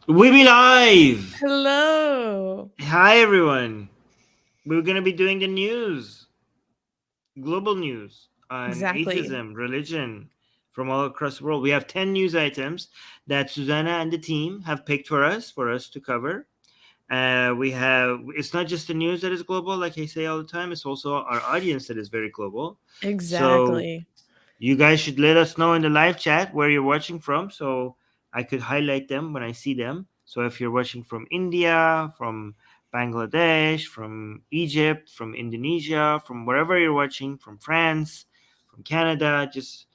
We be live! Hello. Hi, everyone. We're going to be doing the news, global news on Exactly. atheism, religion from all across the world. We have 10 news items that Susanna and the team have picked for us to cover. It's not just the news that is global, like I say all the time, it's also our audience that is very global. So Exactly. you guys should let us know in the live chat where you're watching from so I could highlight them when I see them. So if you're watching from India, from Bangladesh, from Egypt, from Indonesia, from wherever you're watching, from France, from Canada, just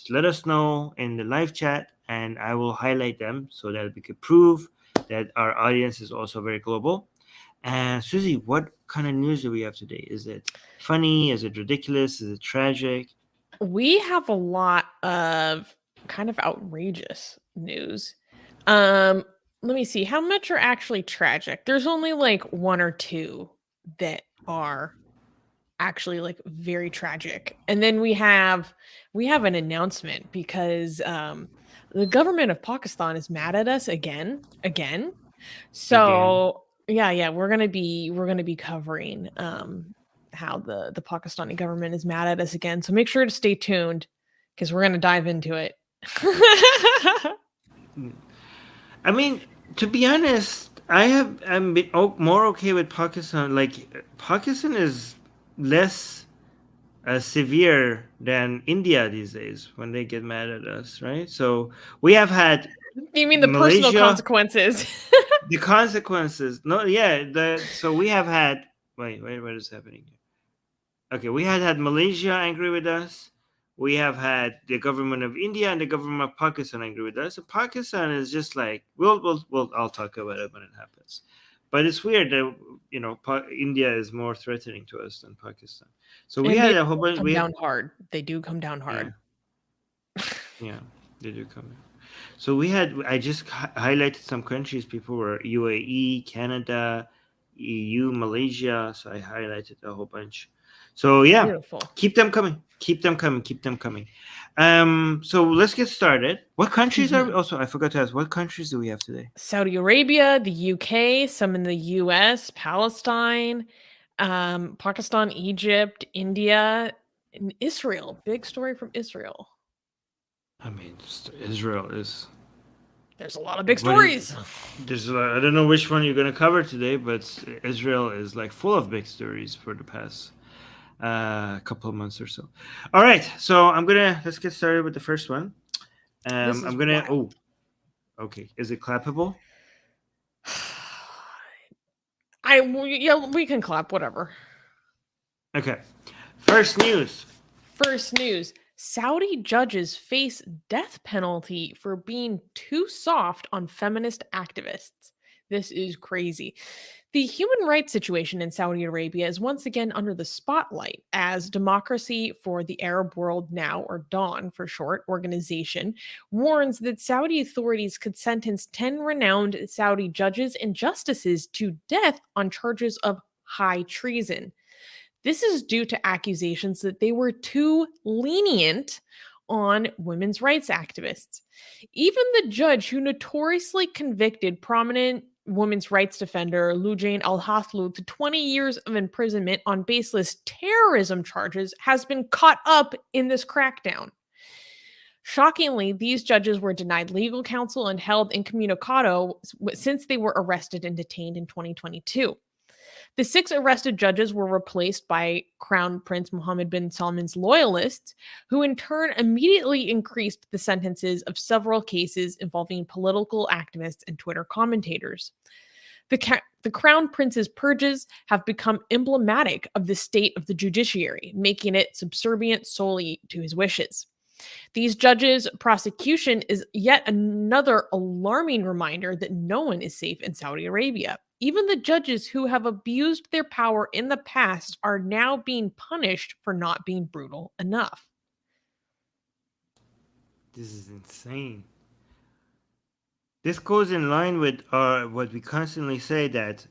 let us know in the live chat and I will highlight them so that we could prove that our audience is also very global. And Susie, what kind of news do we have today? Is it funny? Is it ridiculous? Is it tragic? We have a lot of kind of outrageous news. Um, Let me see how much are actually tragic. There's only like one or two that are actually like very tragic. And then we have an announcement because the government of Pakistan is mad at us again. Again. So yeah, we're gonna be covering how the Pakistani government is mad at us again. So make sure to stay tuned because we're gonna dive into it. I mean, to be honest, more okay with Pakistan. Like Pakistan is less severe than India these days when they get mad at us, right? So we have had You mean the personal Malaysia, consequences? the consequences. No, yeah, the so we have had. Wait, what is happening here? Okay, we had Malaysia angry with us. We have had the government of India and the government of Pakistan angry with us. And Pakistan is just like, I'll talk about it when it happens. But it's weird that India is more threatening to us than Pakistan. So we And had they a whole bunch. come down hard. They do come down Yeah, hard. yeah, they do come in. So I just highlighted some countries. People were UAE, Canada, EU, Malaysia. So I highlighted a whole bunch. So yeah, Beautiful. keep them coming. Keep them coming. Keep them coming. So let's get started. What countries are we? Mhm. Also, I forgot to ask. What countries do we have today? Saudi Arabia, the UK, some in the US, Palestine, Pakistan, Egypt, India, and Israel. Big story from Israel. I mean, Israel is. There's a lot of big What is? stories. There's. I don't know which one you're gonna cover today, but Israel is like full of big stories for the past couple of months or so. All right, so let's get started with the first one. This is I'm gonna. wild. Oh, okay. Is it clappable? Yeah, we can clap, whatever. Okay. First news. First news. Saudi judges face death penalty for being too soft on feminist activists. This is crazy. The human rights situation in Saudi Arabia is once again under the spotlight as Democracy for the Arab World Now, or DAWN for short, organization, warns that Saudi authorities could sentence 10 renowned Saudi judges and justices to death on charges of high treason. This is due to accusations that they were too lenient on women's rights activists. Even the judge who notoriously convicted prominent women's rights defender Lujain Al Hathlu to 20 years of imprisonment on baseless terrorism charges has been caught up in this crackdown. Shockingly, these judges were denied legal counsel and held incommunicado since they were arrested and detained in 2022. The six arrested judges were replaced by Crown Prince Mohammed bin Salman's loyalists, who in turn immediately increased the sentences of several cases involving political activists and Twitter commentators. The Crown Prince's purges have become emblematic of the state of the judiciary, making it subservient solely to his wishes. These judges' prosecution is yet another alarming reminder that no one is safe in Saudi Arabia. Even the judges who have abused their power in the past are now being punished for not being brutal enough. This is insane. This goes in line with what we constantly say that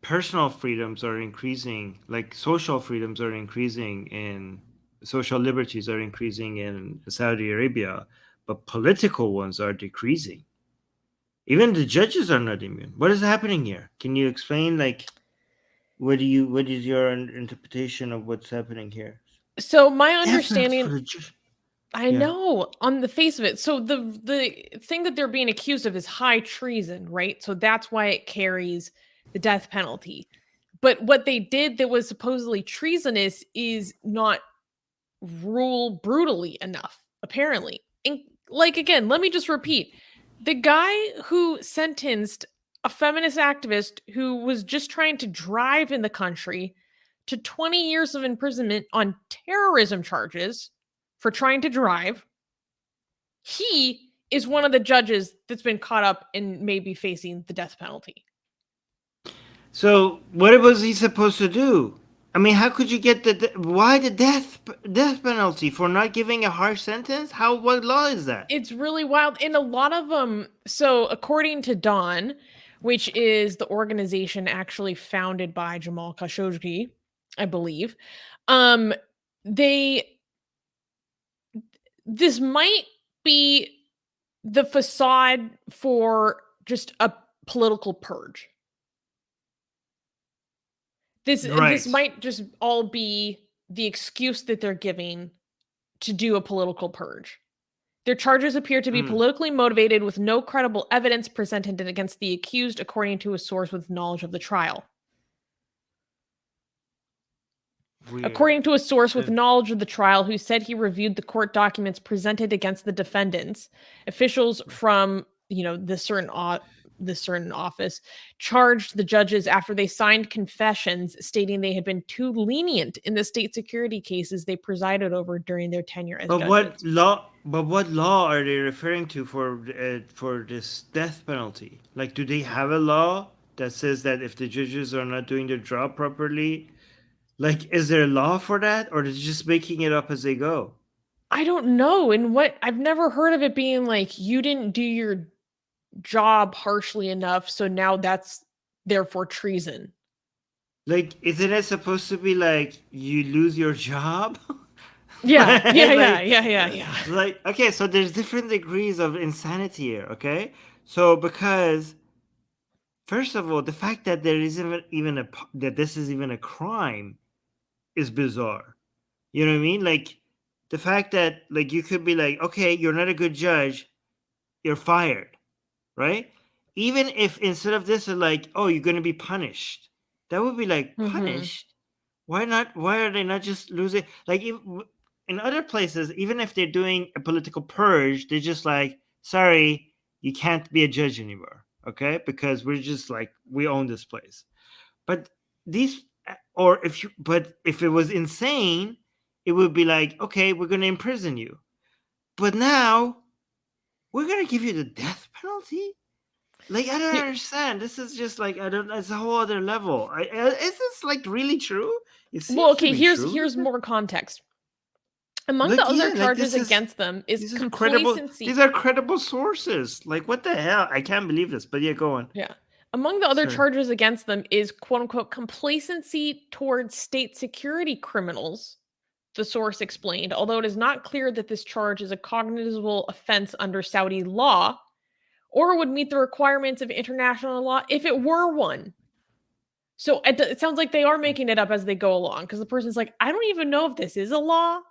personal freedoms are increasing, like social freedoms are increasing in social liberties are increasing in Saudi Arabia, but political ones are decreasing. Even the judges are not immune. What is happening here? Can you explain, like, what is your interpretation of what's happening here? So my Death penalty for understanding, the judge. I Yeah. know on the face of it. So the thing that they're being accused of is high treason, right? So that's why it carries the death penalty. But what they did that was supposedly treasonous is not rule brutally enough, apparently. And like again, let me just repeat. The guy who sentenced a feminist activist who was just trying to drive in the country to 20 years of imprisonment on terrorism charges for trying to drive, he is one of the judges that's been caught up and maybe facing the death penalty. So what was he supposed to do? I mean, how could you get why the death penalty for not giving a harsh sentence? How, what law is that? It's really wild. And a lot of them, so according to Dawn, which is the organization actually founded by Jamal Khashoggi, I believe, um, they this might be the facade for just a political purge. This Right. might just all be the excuse that they're giving to do a political purge. Their charges appear to be politically motivated with no credible evidence presented against the accused, according to a source with knowledge of the trial. Weird. According to a source with knowledge of the trial who said he reviewed the court documents presented against the defendants, officials from, this certain office charged the judges after they signed confessions stating they had been too lenient in the state security cases they presided over during their tenure as judges. What law are they referring to for this death penalty? Like, do they have a law that says that if the judges are not doing their job properly, like, is there a law for that, or are they just making it up as they go? I don't know. And what I've never heard of it being like you didn't do your job harshly enough, so now that's therefore treason. Like, isn't it supposed to be like you lose your job? Yeah, Like, yeah. Like, okay, so there's different degrees of insanity here, okay? So because first of all, the fact that there isn't even that this is even a crime is bizarre. You know what I mean? Like, the fact that, like, you could be like, okay, you're not a good judge, you're fired, right? Even if instead of this, like, oh, you're going to be punished, that would be like, punished. Why not? Why are they not just losing? Like, in other places, even if they're doing a political purge, they're just like, sorry, you can't be a judge anymore, okay? Because we're just like, we own this place. But these, but if it was insane, it would be like, okay, we're going to imprison you. But now we're going to give you the death penalty? Like, I don't understand. This is just like, I don't, it's a whole other level. Is this like really true? It seems Well, to okay, be here's true. more context. Among Like, the other yeah, like charges against them is these are credible. complacency. These are credible sources. Like, what the hell? I can't believe this. But yeah, go on. Yeah. Among the other Sorry. charges against them is quote unquote complacency towards state security criminals, the source explained, although it is not clear that this charge is a cognizable offense under Saudi law or would meet the requirements of international law if it were one. So it sounds like they are making it up as they go along because the person's like, I don't even know if this is a law.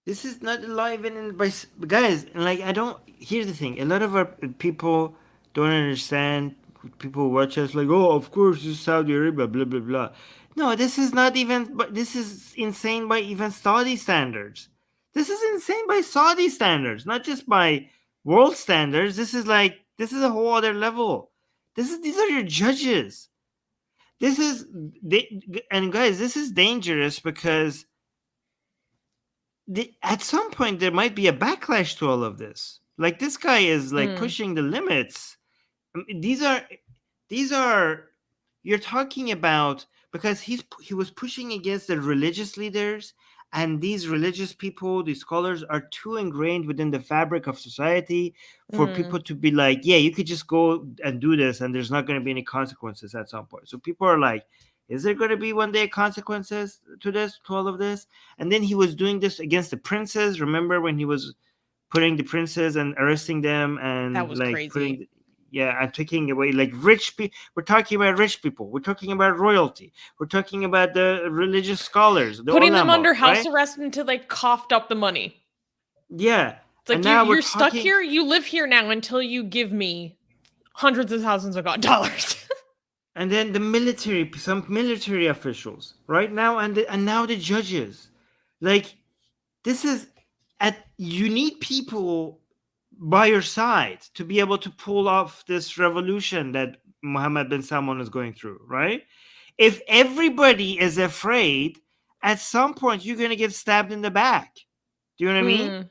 This is not a law even by guys. Like, I don't. Here's the thing: a lot of our people don't understand. People watch us like, oh, of course, this is Saudi Arabia, blah blah blah. No, this is not even. But this is insane by even Saudi standards. This is insane by Saudi standards, not just by world standards. This is a whole other level. These are your judges. This is and guys, this is dangerous because at some point there might be a backlash to all of this. Like, this guy is like pushing the limits. I mean, these are you're talking about, because he was pushing against the religious leaders, and these religious people, these scholars, are too ingrained within the fabric of society for people to be like, yeah, you could just go and do this and there's not going to be any consequences at some point. So people are like, is there going to be one day consequences to all of this? And then he was doing this against the princes. Remember when he was putting the princes and arresting them and That was like crazy. and taking away like rich people. We're talking about rich people. We're talking about royalty. We're talking about the religious scholars, the Putting them ulama, under house right? arrest until they coughed up the money. Yeah. It's like And now we're you're stuck talking, here. You live here now until you give me hundreds of thousands of dollars. and then the military, some military officials, right now, and now the judges, like this is you need people by your side to be able to pull off this revolution that Mohammed bin Salman is going through, right? If everybody is afraid, at some point you're gonna get stabbed in the back. Do you know what I mean?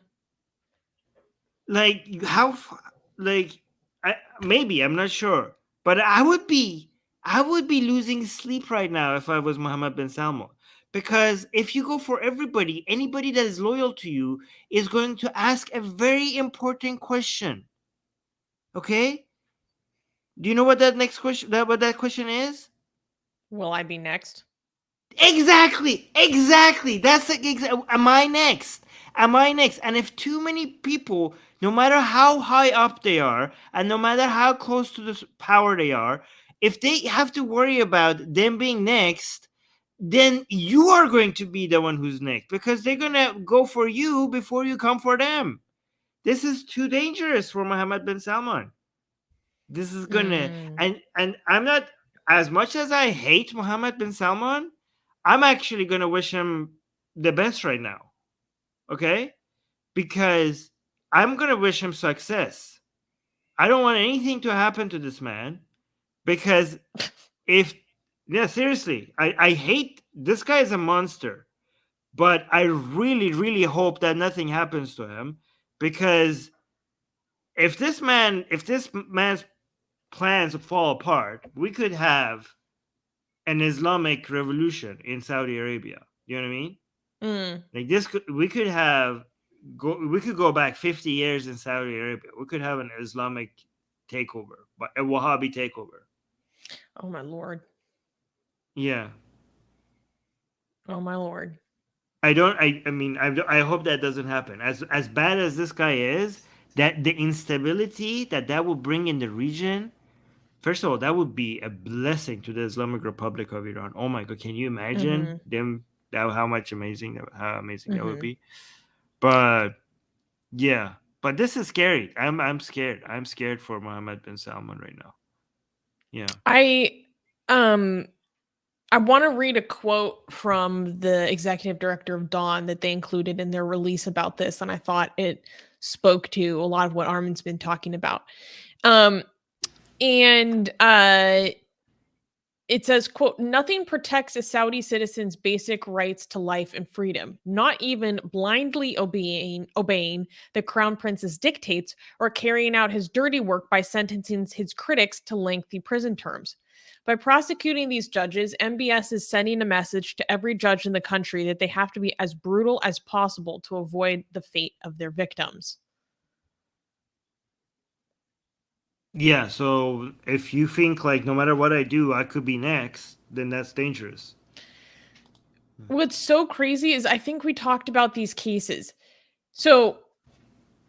Like how, like, maybe I'm not sure, but I would be losing sleep right now if I was Mohammed bin Salman. Because if you go for everybody, anybody that is loyal to you is going to ask a very important question. Okay? Do you know what that next question what that question is? Will I be next? Exactly. That's am I next? Am I next? And if too many people, no matter how high up they are, and no matter how close to the power they are, if they have to worry about them being next, then you are going to be the one who's next because they're gonna go for you before you come for them. This is too dangerous for Mohammed bin Salman. This is gonna and I'm not, as much as I hate Mohammed bin Salman, I'm actually gonna wish him the best right now. Okay? Because I'm gonna wish him success. I don't want anything to happen to this man because if yeah, seriously, I hate this guy is a monster. But I really, really hope that nothing happens to him because if this man's plans fall apart, we could have an Islamic revolution in Saudi Arabia. You know what I mean? Like this, we could go back 50 years in Saudi Arabia. We could have an Islamic takeover, but a Wahhabi takeover. Oh my lord. Yeah. Oh my lord. I hope that doesn't happen. As bad as this guy is, that the instability that will bring in the region. First of all, that would be a blessing to the Islamic Republic of Iran. Oh my god, can you imagine them? How amazing that would be. But yeah, but this is scary. I'm scared. I'm scared for Mohammed bin Salman right now. Yeah. I want to read a quote from the executive director of Dawn that they included in their release about this, and I thought it spoke to a lot of what Armin's been talking about. It says, quote, "Nothing protects a Saudi citizen's basic rights to life and freedom, not even blindly obeying the crown prince's dictates or carrying out his dirty work by sentencing his critics to lengthy prison terms. By prosecuting these judges, MBS is sending a message to every judge in the country that they have to be as brutal as possible to avoid the fate of their victims." Yeah, so if you think like no matter what I do, I could be next, then that's dangerous. What's so crazy is I think we talked about these cases. So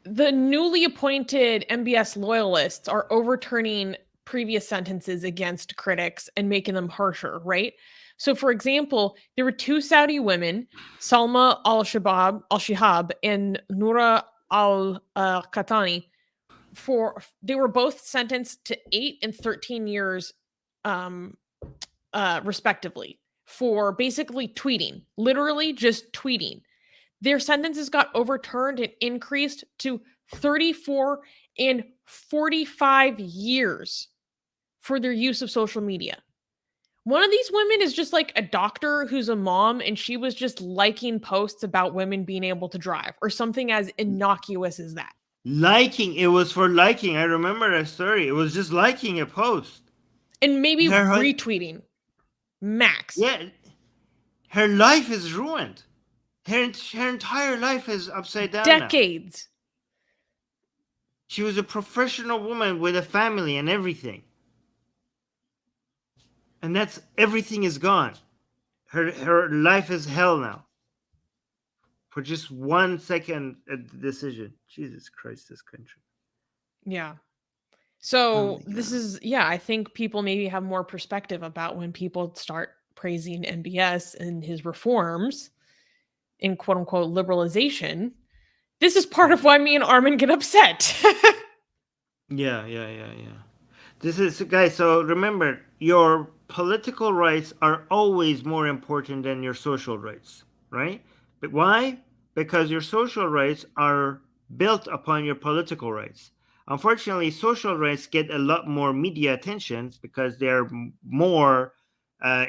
the newly appointed MBS loyalists are overturning previous sentences against critics and making them harsher, right? So, for example, there were two Saudi women, Salma al-Shihab and Noura al-Qatani, they were both sentenced to 8 and 13 years respectively for basically tweeting, literally just tweeting. Their sentences got overturned and increased to 34 and 45 years for their use of social media. One of these women is just like a doctor who's a mom, and she was just liking posts about women being able to drive or something as innocuous as that. It was for liking. I remember that story. It was just liking a post. And maybe retweeting. Max. Yeah. Her life is ruined. Her entire life is upside down. Decades. Now. She was a professional woman with a family and everything. And everything is gone. Her life is hell now. for just 1 second decision. Jesus Christ, this country. Yeah. Oh So my this God. is, yeah, I think people maybe have more perspective about when people start praising MBS and his reforms in quote unquote liberalization. This is part of why me and Armin get upset. Yeah. This is, guys, so remember, your political rights are always more important than your social rights, right? But why? Because your social rights are built upon your political rights. Unfortunately, social rights get a lot more media attention because they're more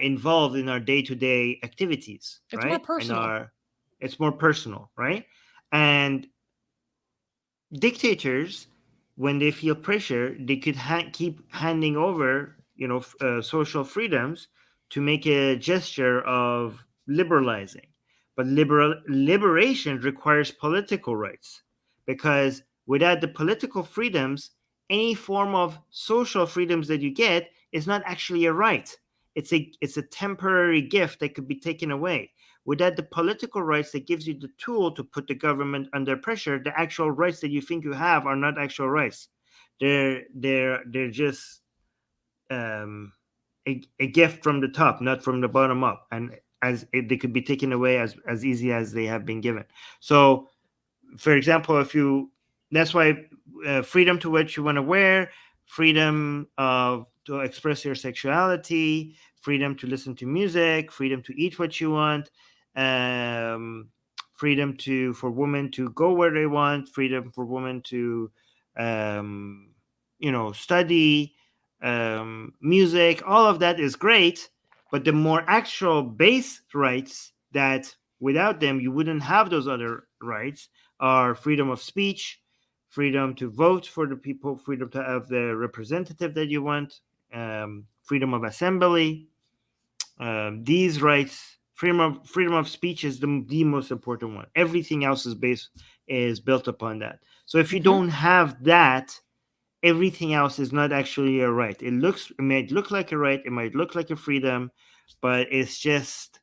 involved in our day-to-day activities, It's more right? And personal. it's more personal, right? And dictators, when they feel pressure, they could keep handing over, social freedoms to make a gesture of liberalizing. But liberation requires political rights, because without the political freedoms, any form of social freedoms that you get is not actually a right. It's a temporary gift that could be taken away. Without the political rights that gives you the tool to put the government under pressure, the actual rights that you think you have are not actual rights. They're just a gift from the top, not from the bottom up, and they could be taken away as easy as they have been given. So, for example, if you that's why freedom to what you want to wear, freedom to express your sexuality, freedom to listen to music, freedom to eat what you want, um, freedom for women to go where they want, freedom for women to um, study, music. All of that is great, but the more actual base rights that without them you wouldn't have those other rights are freedom of speech, freedom to vote for the people, freedom to have the representative that you want, freedom of assembly. These rights, freedom of speech is the most important one. Everything else is built upon that. So if you Mhm. don't have that, everything else is not actually a right. It might look like a right, it might look like a freedom, but it's just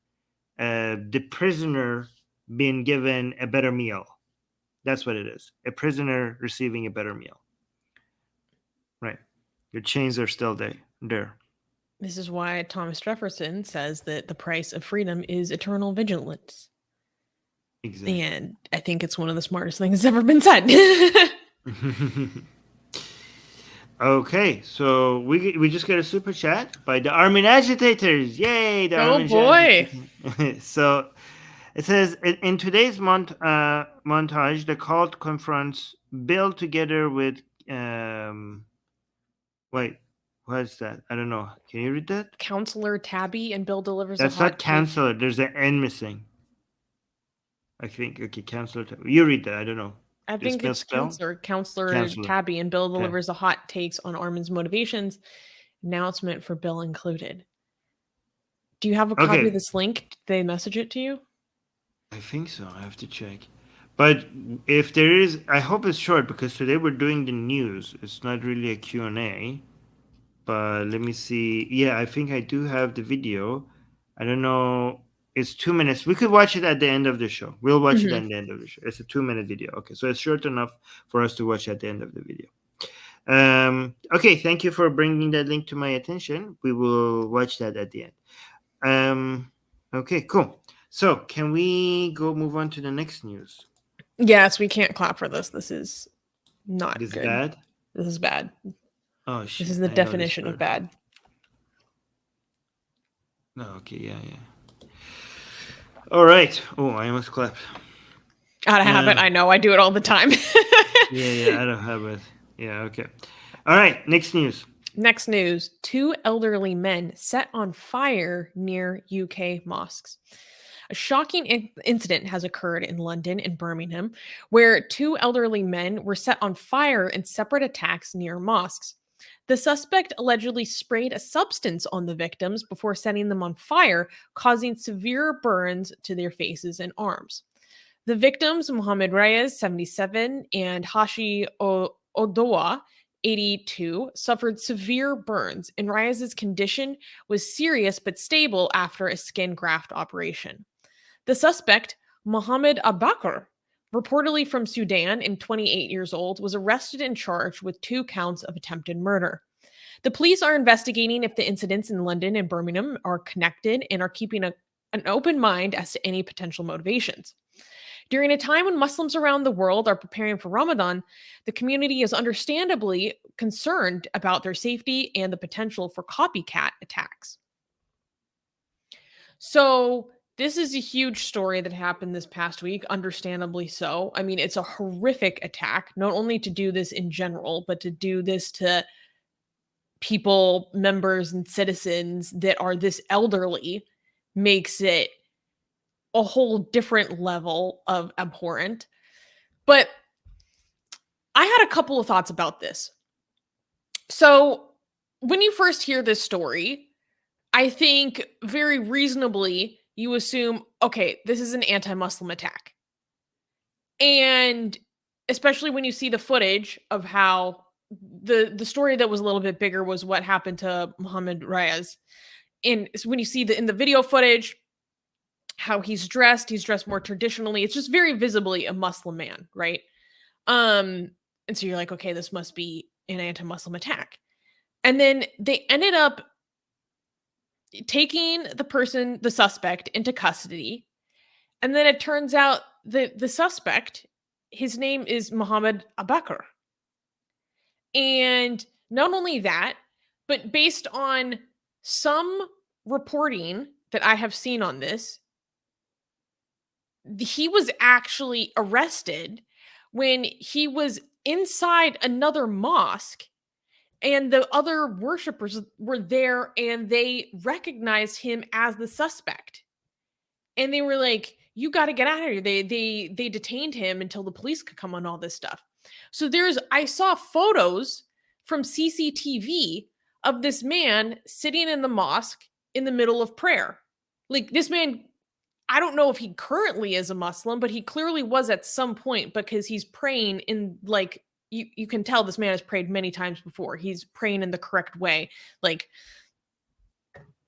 the prisoner being given a better meal. That's what it is. A prisoner receiving a better meal. Right. Your chains are still there. This is why Thomas Jefferson says that the price of freedom is eternal vigilance. Exactly. And I think it's one of the smartest things that's ever been said. Okay, so we just got a super chat by the Armin agitators. Yay, the Oh Armin boy. agitators. So it says in today's montage, the cult confronts Bill together with wait, what's that? I don't know. Can you read that? Counselor Tabby and Bill delivers a That's not hot take. cancel. There's an N missing. I think. Okay, cancel. You read that. I don't know. I Just think it's misspell. Counselor Counselor. Tabby and Bill Okay. delivers a hot takes on Armin's motivations. Announcement for Bill included. Do you have a copy of Okay. this link? Did they message it to you? I think so. I have to check. But if there is, I hope it's short, because today we're doing the news. It's not really a Q&A. But let me see. Yeah, I think I do have the video. I don't know. It's 2 minutes. We could watch it at the end of the show. We'll watch it Mhm. at the end of the show. It's a 2-minute video. Okay, so it's short enough for us to watch at the end of the video. Okay, thank you for bringing that link to my attention. We will watch that at the end. Okay, cool. So can we move on to the next news? Yes, we can't clap for this. This is not This good. bad? This is bad. Oh This shit! is the I know this definition of word. bad. No, okay, yeah. All right. Oh, I almost clapped. Out of habit, I know. I do it all the time. Yeah, I don't have it. Yeah, okay. All right, next news. Next news: 2 elderly men set on fire near UK mosques. A shocking incident has occurred in London and Birmingham, where 2 elderly men were set on fire in separate attacks near mosques. The suspect allegedly sprayed a substance on the victims before setting them on fire, causing severe burns to their faces and arms. The victims, Mohammed Reyes, 77, and Hashi Odoa, 82, suffered severe burns, and Reyes' condition was serious but stable after a skin graft operation. The suspect, Mohammed Abakar, reportedly from Sudan and 28 years old, was arrested and charged with 2 counts of attempted murder. The police are investigating if the incidents in London and Birmingham are connected and are keeping an open mind as to any potential motivations. During a time when Muslims around the world are preparing for Ramadan, the community is understandably concerned about their safety and the potential for copycat attacks. So, this is a huge story that happened this past week, understandably so. I mean, it's a horrific attack, not only to do this in general, but to do this to people, members, and citizens that are this elderly makes it a whole different level of abhorrent. But I had a couple of thoughts about this. So, when you first hear this story, I think very reasonably you assume, okay, this is an anti-Muslim attack. And especially when you see the footage of how the story that was a little bit bigger was what happened to Muhammad Reyes. And when you see in the video footage how he's dressed more traditionally. It's just very visibly a Muslim man, right? And so you're like, okay, this must be an anti-Muslim attack. And then they ended up taking the suspect into custody. And then it turns out that the suspect, his name is Mohammed Abakar. And not only that, but based on some reporting that I have seen on this, he was actually arrested when he was inside another mosque and the other worshipers were there and they recognized him as the suspect. And they were like, you got to get out of here. They detained him until the police could come on all this stuff. So I saw photos from CCTV of this man sitting in the mosque in the middle of prayer. Like, this man, I don't know if he currently is a Muslim, but he clearly was at some point, because he's praying in, like, you can tell this man has prayed many times before. He's praying in the correct way. Like,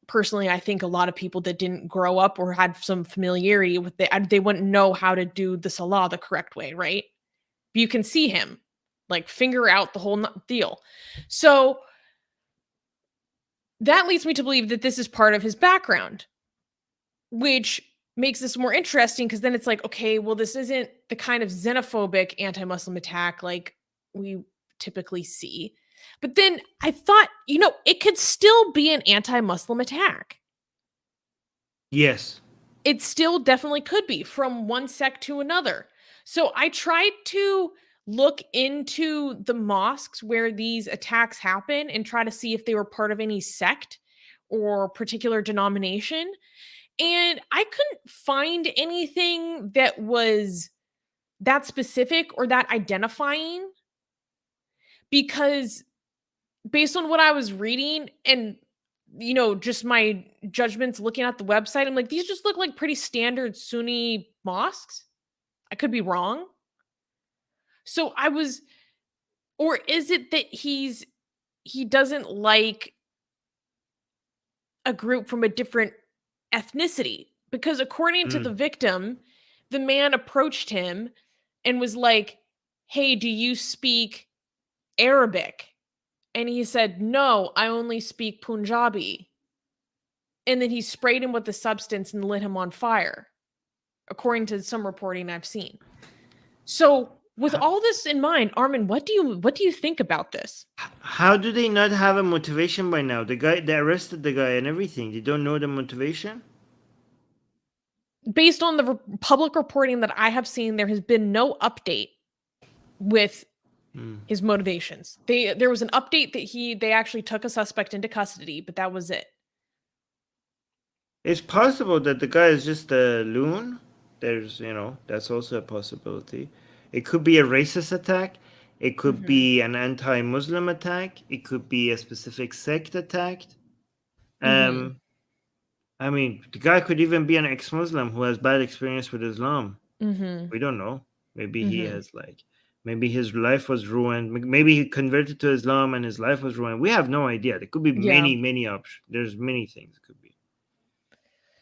personally, I think a lot of people that didn't grow up or had some familiarity with it, they wouldn't know how to do the salah the correct way, right? But you can see him, like, finger out the whole deal. So that leads me to believe that this is part of his background, which makes this more interesting, because then it's like, okay, well, this isn't the kind of xenophobic anti-Muslim attack like we typically see. But then I thought, it could still be an anti-Muslim attack. Yes. It still definitely could be, from one sect to another. So I tried to look into the mosques where these attacks happen and try to see if they were part of any sect or particular denomination. And I couldn't find anything that was that specific or that identifying, because based on what I was reading and, just my judgments looking at the website, I'm like, these just look like pretty standard Sunni mosques. I could be wrong. So or is it that he doesn't like a group from a different ethnicity? Because according to the victim, the man approached him and was like, hey, do you speak Arabic? And he said, no, I only speak Punjabi. And then he sprayed him with the substance and lit him on fire, according to some reporting I've seen. So with all this in mind, Armin, what do you think about this? How do they not have a motivation by now? They arrested the guy and everything. They don't know the motivation? Based on the public reporting that I have seen, there has been no update with his motivations. There was an update that they actually took a suspect into custody, but that was it. It's possible that the guy is just a loon. There's, that's also a possibility. It could be a racist attack. It could be an anti-Muslim attack. It could be a specific sect attacked. I mean, the guy could even be an ex-Muslim who has bad experience with Islam. We don't know. Maybe he has, maybe his life was ruined. Maybe he converted to Islam and his life was ruined. We have no idea. There could be many, many options. There's many things it could be.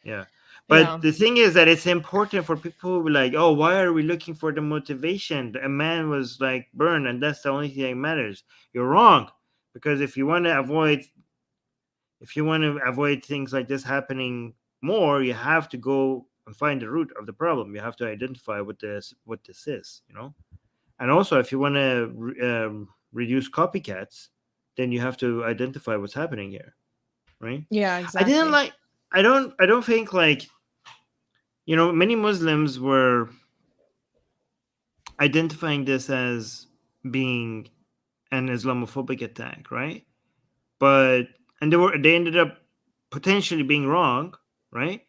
Yeah. But Yeah. the thing is that it's important for people who be like, oh, why are we looking for the motivation? A man was like burned, and that's the only thing that matters. You're wrong, because if you want to avoid things like this happening more, you have to go and find the root of the problem. You have to identify what this is, you know. And also, if you want to reduce copycats, then you have to identify what's happening here, right? Yeah, I didn't exactly. like. I don't think like, you know, many Muslims were identifying this as being an Islamophobic attack, right? But and they ended up potentially being wrong, right?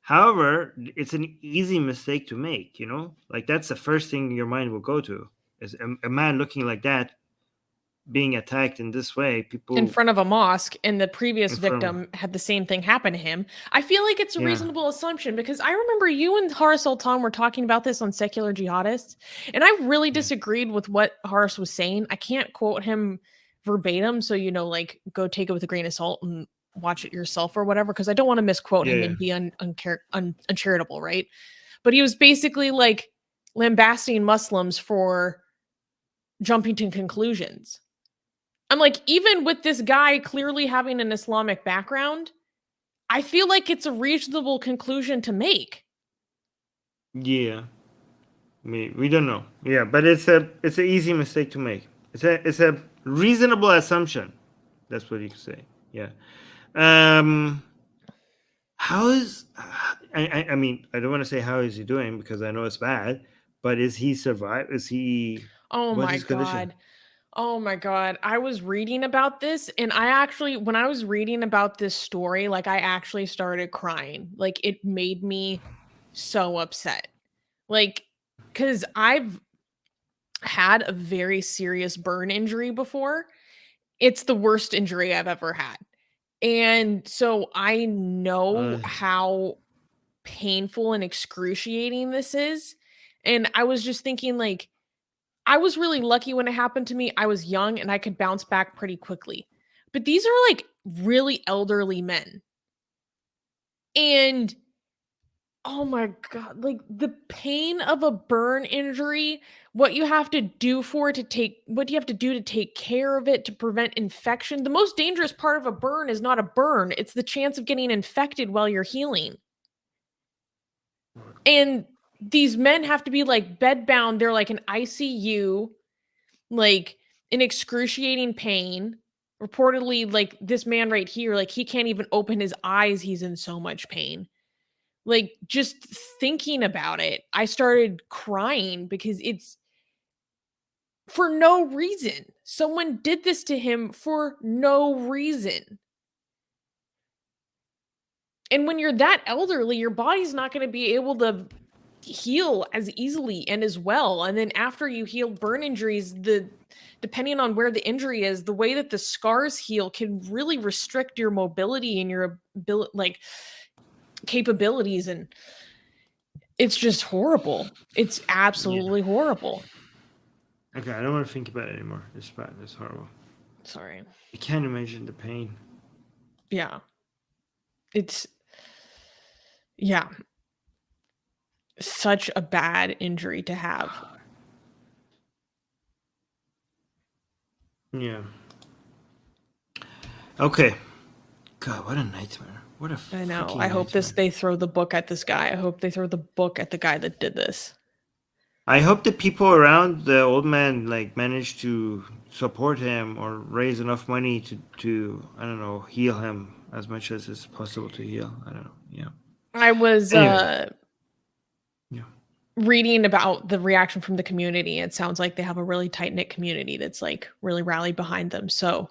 However, it's an easy mistake to make, you know? Like that's the first thing your mind will go to is a man looking like that being attacked in this way. In People front of a mosque, and the previous in front of, victim had the same thing happen to him. I feel like it's a yeah, reasonable assumption because I remember you and Haris Sultan were talking about this on Secular Jihadists, and I really yeah, disagreed with what Haris was saying. I can't quote him verbatim, so like go take it with a grain of salt and watch it yourself or whatever, because I don't want to misquote him yeah, and be uncharitable, right? But he was basically like lambasting Muslims for jumping to conclusions. I'm like, even with this guy clearly having an Islamic background, I feel like it's a reasonable conclusion to make. yeah. We don't know. Yeah, but it's an easy mistake to make. It's a reasonable assumption. That's what you can say. Yeah. Um. How is I mean, I don't want to say how is he doing because I know it's bad, but is he survive? Is he Oh what's my his condition? God. Oh my God. I was reading about this, and I actually, when I was reading about this story, like I actually started crying. Like it made me so upset. Like, because I've had a very serious burn injury before. It's the worst injury I've ever had. And so I know Uh, how painful and excruciating this is. And I was just thinking, like, I was really lucky when it happened to me. I was young and I could bounce back pretty quickly. But these are like really elderly men. And oh my God, like the pain of a burn injury, what you have to do what do you have to do to take care of it to prevent infection? The most dangerous part of a burn is not a burn, it's the chance of getting infected while you're healing. And these men have to be like bedbound. They're like in ICU, like in excruciating pain. Reportedly, like this man right here, like he can't even open his eyes. He's in so much pain. Like just thinking about it, I started crying because it's for no reason. Someone did this to him for no reason. And when you're that elderly, your body's not going to be able to heal as easily and as well. And then after you heal burn injuries, depending on where the injury is, the way that the scars heal can really restrict your mobility and your ability, like capabilities, and it's just horrible. It's yeah. absolutely horrible. Okay, I don't want to think about it anymore. It's bad. It's horrible. Sorry. I can't imagine the pain. Yeah. It's yeah, such a bad injury to have. Yeah. Okay. God, what a nightmare. What a I know. freaking I hope nightmare. they throw the book at this guy. I hope they throw the book at the guy that did this. I hope the people around the old man like manage to support him or raise enough money to I don't know, heal him as much as is possible to heal. I don't know. Yeah. I was Anyway. Yeah. reading about the reaction from the community. It sounds like they have a really tight knit community that's like really rallied behind them. So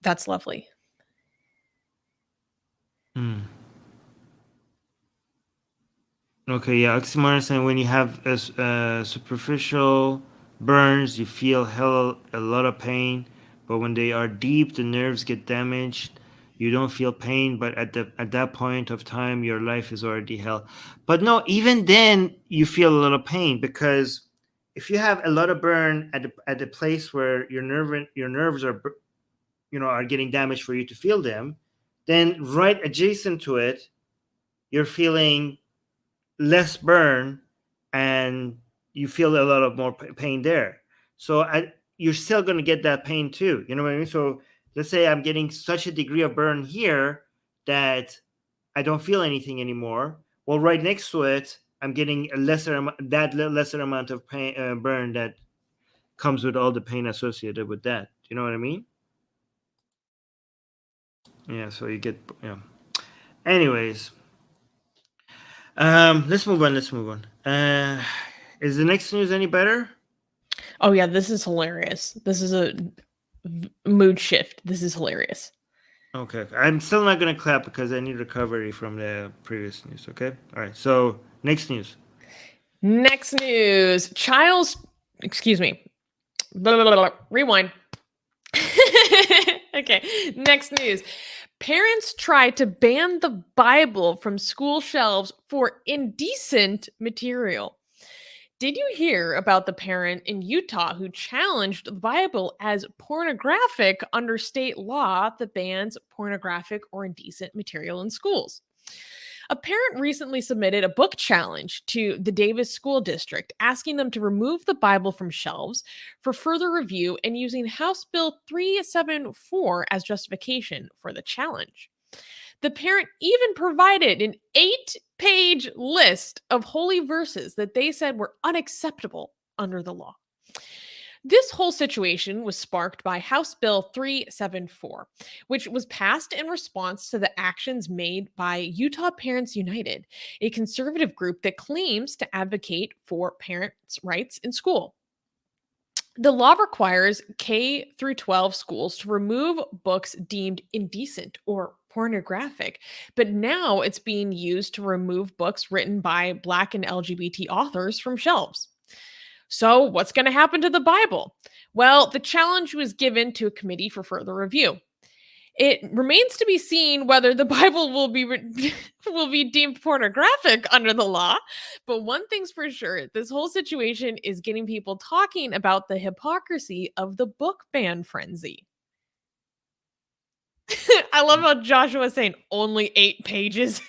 that's lovely. Hmm. Okay, yeah, oxymoron saying when you have superficial burns, you feel a lot of pain, but when they are deep, the nerves get damaged. You don't feel pain, but at that point of time, your life is already hell. But no, even then, you feel a lot of pain because if you have a lot of burn at the place where your nerves are are getting damaged for you to feel them, then right adjacent to it you're feeling less burn and you feel a lot of more pain there. So you're still going to get that pain too. You know what I mean? So let's say I'm getting such a degree of burn here that I don't feel anything anymore. Well, right next to it, I'm getting a lesser amount of pain, burn that comes with all the pain associated with that. You know what I mean? Yeah. So you get, yeah. Anyways, let's move on. Is the next news any better? Oh yeah, this is hilarious. This is a mood shift. This is hilarious. Okay. I'm still not going to clap because I need recovery from the previous news. Okay. All right. So next news. Next news. Excuse me. Blah, blah, blah, blah. Rewind. Okay. Next news. Parents try to ban the Bible from school shelves for indecent material. Did you hear about the parent in Utah who challenged the Bible as pornographic under state law that bans pornographic or indecent material in schools? A parent recently submitted a book challenge to the Davis School District, asking them to remove the Bible from shelves for further review and using House Bill 374 as justification for the challenge. The parent even provided an 8-page list of holy verses that they said were unacceptable under the law. This whole situation was sparked by House Bill 374, which was passed in response to the actions made by Utah Parents United, a conservative group that claims to advocate for parents' rights in school. The law requires K through 12 schools to remove books deemed indecent or pornographic, but now it's being used to remove books written by Black and LGBT authors from shelves. So, what's going to happen to the Bible? Well, the challenge was given to a committee for further review. It remains to be seen whether the Bible will be will be deemed pornographic under the law, but one thing's for sure, this whole situation is getting people talking about the hypocrisy of the book ban frenzy. I love how Joshua is saying only 8 pages.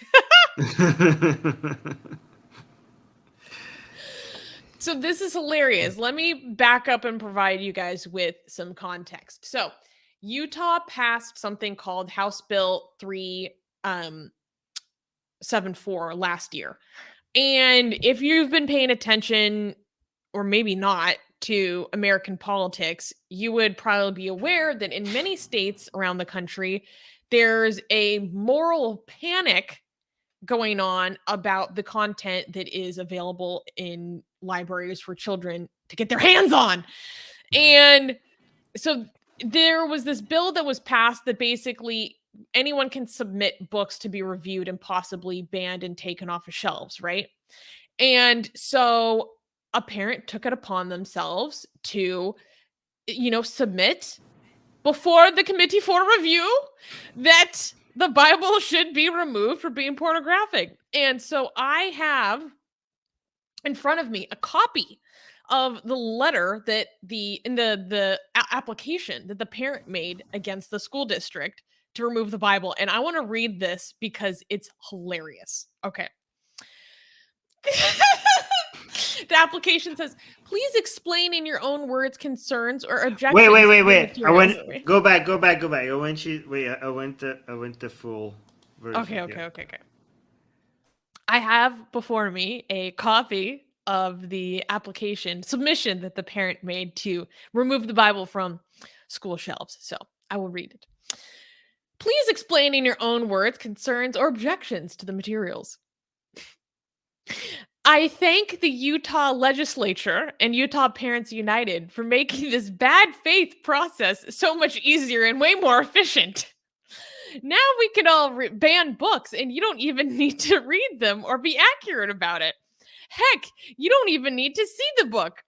So this is hilarious. Let me back up and provide you guys with some context. So Utah passed something called House Bill 374 last year. And if you've been paying attention, or maybe not, to American politics, you would probably be aware that in many states around the country, there's a moral panic going on about the content that is available in libraries for children to get their hands on. And so there was this bill that was passed that basically anyone can submit books to be reviewed and possibly banned and taken off of shelves, right? And so a parent took it upon themselves to, submit before the committee for review that the Bible should be removed for being pornographic. And so I have in front of me a copy of the letter that the application that the parent made against the school district to remove the Bible. And I want to read this because it's hilarious. Okay. The application says, please explain in your own words concerns or objections. Wait. Go back. I went the full version. Okay. I have before me a copy of the application submission that the parent made to remove the Bible from school shelves. So I will read it. Please explain in your own words concerns or objections to the materials. I thank the Utah legislature and Utah Parents United for making this bad faith process so much easier and way more efficient. Now we can all ban books and you don't even need to read them or be accurate about it. Heck, you don't even need to see the book.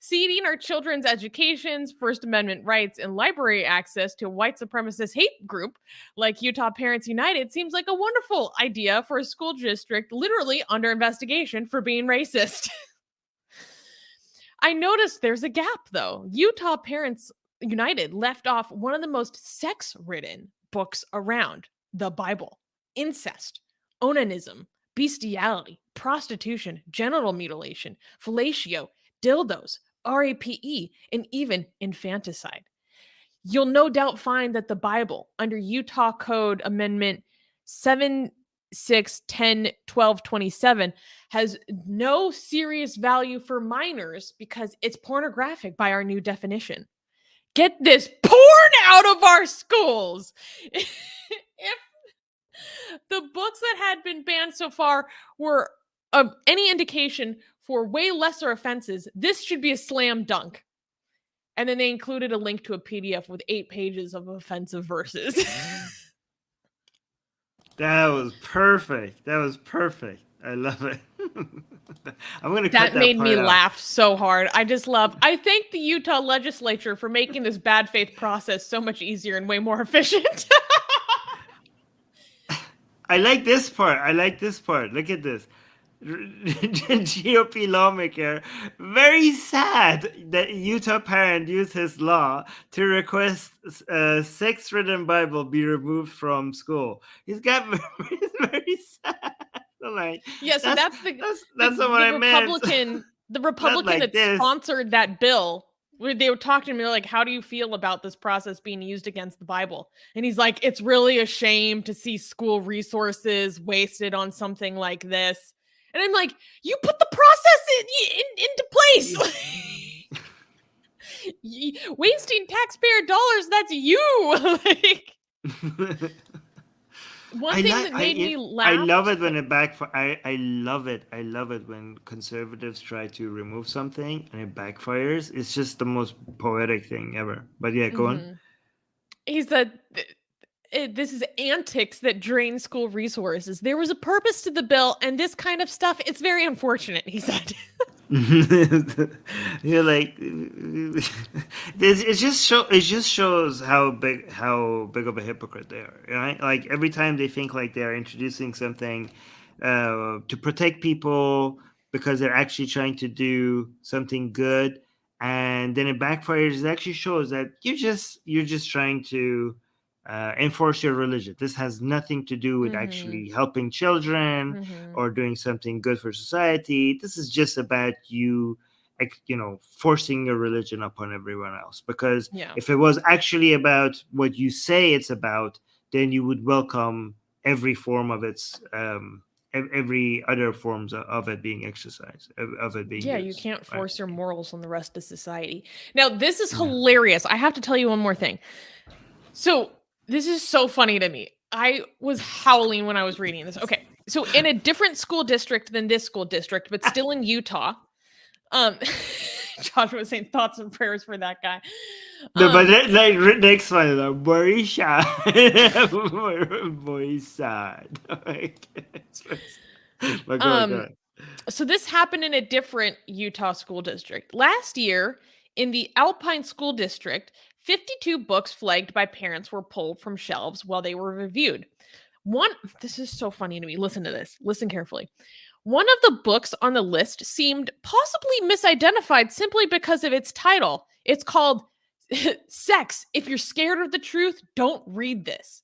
Ceding our children's educations, First Amendment rights, and library access to a white supremacist hate group like Utah Parents United seems like a wonderful idea for a school district literally under investigation for being racist. I noticed there's a gap, though. Utah Parents United left off one of the most sex-ridden books around, the Bible, incest. onanism, bestiality, prostitution, genital mutilation, fellatio, dildos, rape, and even infanticide. You'll no doubt find that the Bible, under Utah Code Amendment 76101227, has no serious value for minors because it's pornographic by our new definition. Get this porn out of our schools! If the books that had been banned so far were any indication for way lesser offenses, this should be a slam dunk. And then they included a link to a PDF with 8 pages of offensive verses. That was perfect. That was perfect. I love it. I'm gonna cut that made part me out. laugh so hard. I thank the Utah legislature for making this bad faith process so much easier and way more efficient. I like this part. Look at this. GOP lawmaker, very sad that Utah parent used his law to request sex-ridden Bible be removed from school. He's got very sad. Like, yeah, so that's not what I meant. The Republican like that sponsored that bill. They were talking to me, like, how do you feel about this process being used against the Bible? And he's like, it's really a shame to see school resources wasted on something like this. And I'm like, you put the process into place. Wasting taxpayer dollars, that's you. Like, one thing that made me laugh. I love it when it backfires. I love it. I love it when conservatives try to remove something and it backfires. It's just the most poetic thing ever. But yeah, go on. He said, this is antics that drain school resources. There was a purpose to the bill, and this kind of stuff, it's very unfortunate, he said. You're like, it just shows how big of a hypocrite they are, right? Like every time they think like they are introducing something to protect people because they're actually trying to do something good, and then it backfires. It actually shows that you're just trying to enforce your religion. This has nothing to do with actually helping children or doing something good for society. This is just about you forcing your religion upon everyone else. Because if it was actually about what you say it's about, then you would welcome every form of its every other forms of it being exercised, of it being used, you can't force your morals on the rest of society. Now, this is hilarious. I have to tell you one more thing. So this is so funny to me. I was howling when I was reading this. Okay, so in a different school district than this school district, but still in Utah, Joshua was saying thoughts and prayers for that guy. No, but like next one, like, very sad. Very sad. So this happened in a different Utah school district. Last year, in the Alpine School District, 52 books flagged by parents were pulled from shelves while they were reviewed. This is so funny to me. Listen to this. Listen carefully. One of the books on the list seemed possibly misidentified simply because of its title. It's called Sex. If you're scared of the truth, don't read this.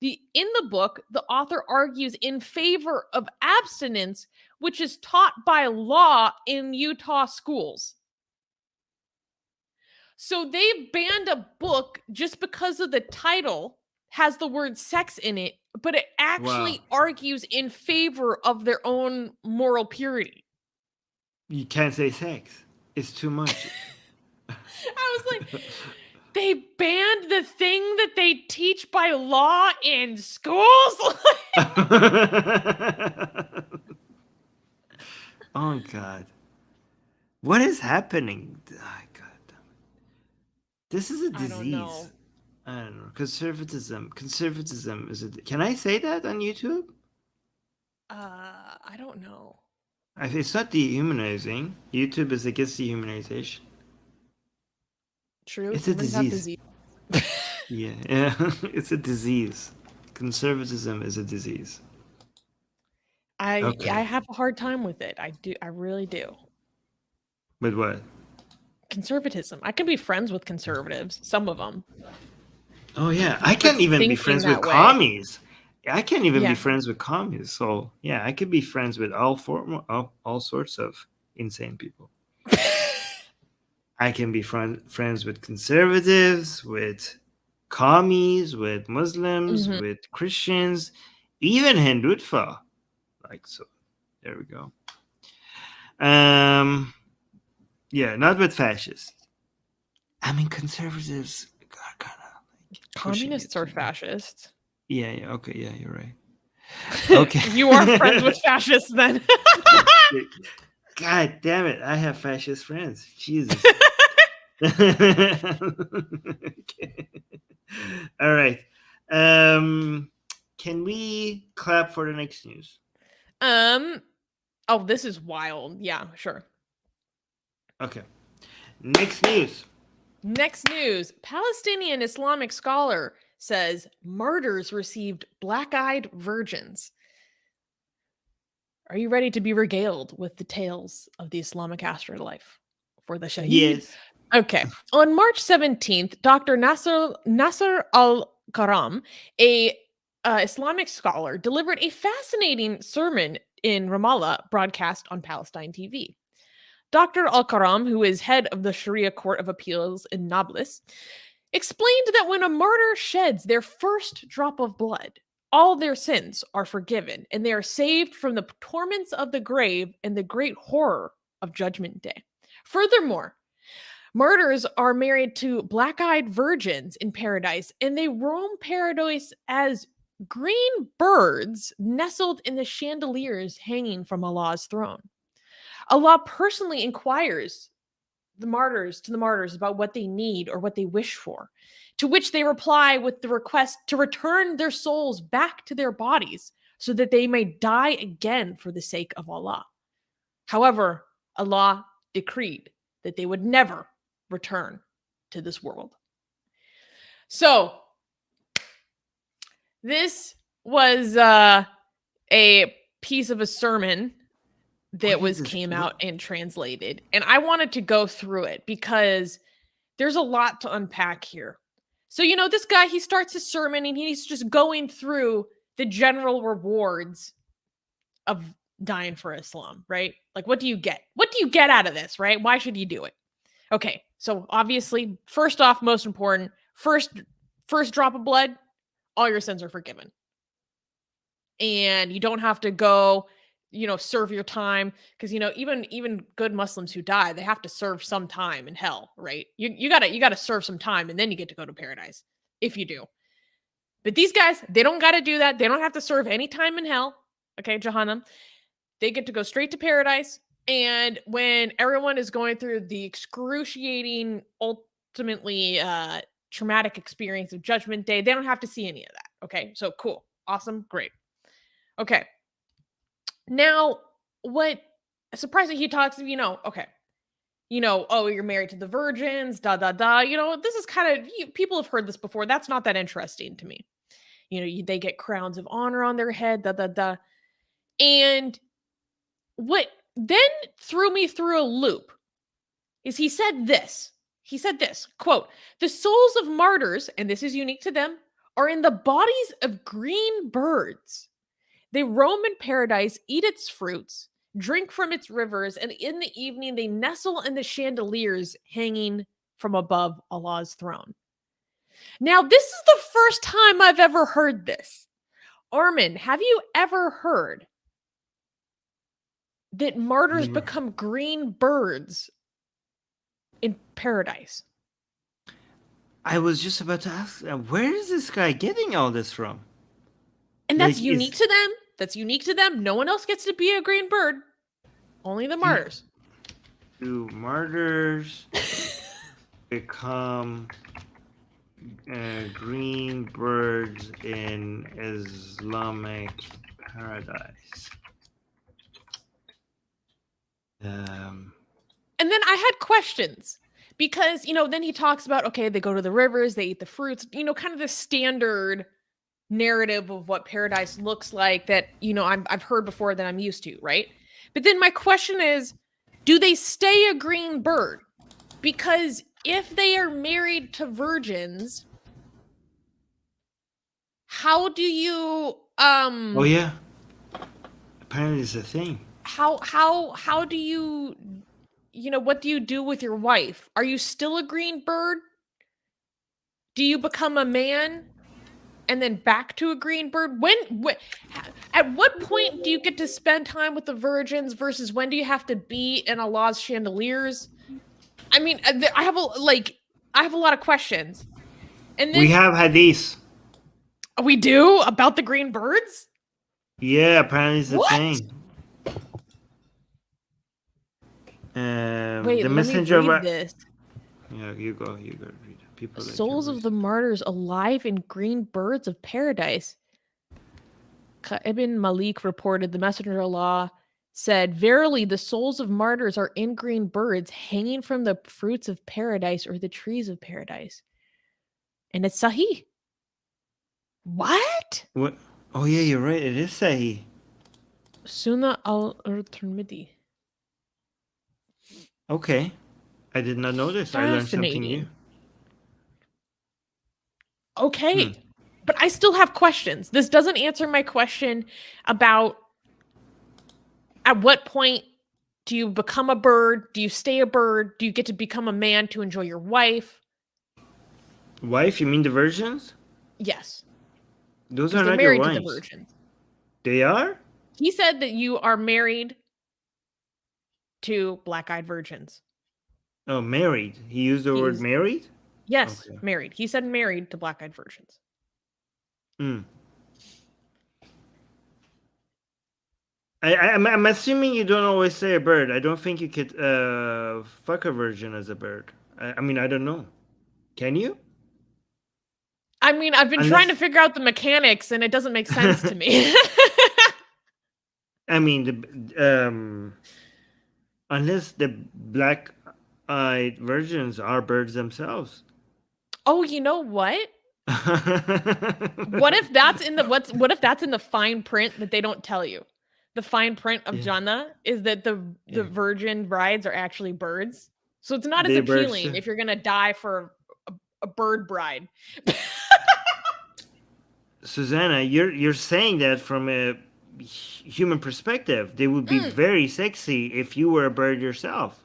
In the book, the author argues in favor of abstinence, which is taught by law in Utah schools. So they've banned a book just because of the title has the word sex in it, but it actually argues in favor of their own moral purity. You can't say sex. It's too much. I was like, they banned the thing that they teach by law in schools? Oh, God. What is happening? Oh, God. This is a disease. I don't know. Conservatism is a... Can I say that on YouTube? I don't know. It's not dehumanizing. YouTube is against dehumanization. True. It's a disease. Yeah. It's a disease. Conservatism is a disease. I have a hard time with it. I do. I really do. With what? Conservatism. I can be friends with conservatives. Some of them. Oh yeah, I can't even be friends with commies. I can't even be Yeah. friends with communists. So yeah, I could be friends with all sorts of insane people. I can be friends with conservatives, with commies, with Muslims, Mhm. with Christians, even Hindutva. Like so, there we go. Yeah, not with fascists. I mean, conservatives are kind of like pushing it Communists are too much. fascists. Yeah, yeah, okay, yeah, you're right. Okay. You are friends with fascists then. God damn it! I have fascist friends. Jesus. Okay. All right. Can we clap for the next news? Oh, this is wild. Yeah, sure. Okay. Next news. Next news. Palestinian Islamic scholar says martyrs received black-eyed virgins. Are you ready to be regaled with the tales of the Islamic afterlife for the Shaheed? Yes. Okay. On March 17th, Dr. Nasser al-Karam, a Islamic scholar, delivered a fascinating sermon in Ramallah broadcast on Palestine TV. Dr. al-Karam, who is head of the Sharia Court of Appeals in Nablus, explained that when a martyr sheds their first drop of blood, all their sins are forgiven and they are saved from the torments of the grave and the great horror of Judgment Day. Furthermore, martyrs are married to black-eyed virgins in paradise, and they roam paradise as green birds nestled in the chandeliers hanging from Allah's throne. Allah personally inquires the martyrs about what they need or what they wish for, to which they reply with the request to return their souls back to their bodies so that they may die again for the sake of Allah. However, Allah decreed that they would never return to this world. So, this was a piece of a sermon that What is this? came out and translated, and I wanted to go through it because there's a lot to unpack here. So, this guy, he starts his sermon and he's just going through the general rewards of dying for Islam, right? Like, what do you get? What do you get out of this, right? Why should you do it? Okay, so obviously, first off, most important, first drop of blood, all your sins are forgiven. And you don't have to go, serve your time, because even good Muslims who die, they have to serve some time in hell, right? You gotta serve some time, and then you get to go to paradise if you do. But these guys, they don't got to do that. They don't have to serve any time in hell. Okay, Jahannam. They get to go straight to paradise. And when everyone is going through the excruciating, ultimately traumatic experience of Judgment Day, they don't have to see any of that. Okay, so cool, awesome, great. Okay. Now, what surprising, he talks, okay, oh, you're married to the virgins, da da da. This is kind of, people have heard this before. That's not that interesting to me. They get crowns of honor on their head, da da da. And what then threw me through a loop is he said this. He said this, quote, "The souls of martyrs, and this is unique to them, are in the bodies of green birds. They roam in paradise, eat its fruits, drink from its rivers, and in the evening they nestle in the chandeliers hanging from above Allah's throne." Now, this is the first time I've ever heard this. Armin, have you ever heard that martyrs Never. become green birds in paradise? I was just about to ask, where is this guy getting all this from? And that's unique to them. That's unique to them. No one else gets to be a green bird. Only the martyrs. Do martyrs become green birds in Islamic paradise? And then I had questions because, then he talks about, okay, they go to the rivers, they eat the fruits, kind of the standard narrative of what paradise looks like that, I've heard before, that I'm used to, right? But then my question is, do they stay a green bird? Because if they are married to virgins, how do you Oh yeah, apparently it's a thing. how do you what do you do with your wife? Are you still a green bird? Do you become a man and then back to a green bird? At what point do you get to spend time with the virgins versus when do you have to be in Allah's chandeliers? I mean, I have a lot of questions. And We then have hadith. we do about the green birds? Yeah, apparently it's a What? thing. Wait, The let me messenger read of this. yeah, you go read it. People like Souls of the martyrs alive in green birds of paradise. Ibn Malik reported the messenger of Allah said, "Verily, the souls of martyrs are in green birds hanging from the fruits of paradise or the trees of paradise." And it's Sahih. What? What? Oh yeah, you're right. It is Sahih. Sunnah al-Tirmidhi. Okay, I did not know this. I learned something new. Fascinating. Okay. But I still have questions. This doesn't answer my question about at what point do you become a bird? Do you stay a bird? Do you get to become a man to enjoy your wife? Wife? You mean the virgins? Yes. Those Because are they're not your married to the wives. virgins. They are? He said that you are married to black-eyed virgins. Oh, married. He used the word married? Yes, Okay. married. He said married to black-eyed virgins. I'm assuming you don't always say a bird. I don't think you could fuck a virgin as a bird. I mean, I don't know. Can you? I mean, I've been trying to figure out the mechanics, and it doesn't make sense to me. I mean, unless the black-eyed virgins are birds themselves. Oh, you know what? What if that's in the fine print that they don't tell you? The fine print of Jannah is that the virgin brides are actually birds. So it's not as appealing if you're gonna die for a bird bride. Susanna, you're saying that from a human perspective. They would be very sexy if you were a bird yourself.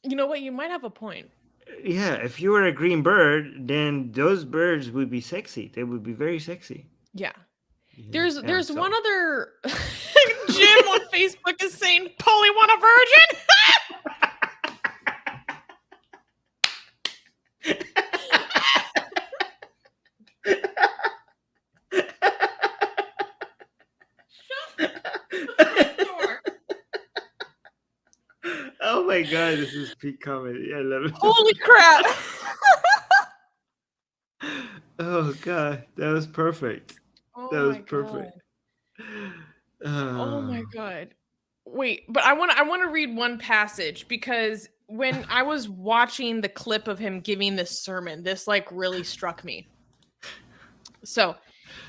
You know what? You might have a point. Yeah, if you were a green bird, then those birds would be sexy. They would be very sexy. Yeah. There's one other Jim on Facebook is saying, "Polly want a virgin?" Oh my god, this is peak comedy. I love it. Holy crap. Oh god, that was perfect. That was perfect. Oh my god. Wait, but I want to read one passage because when I was watching the clip of him giving this sermon, this like really struck me. So,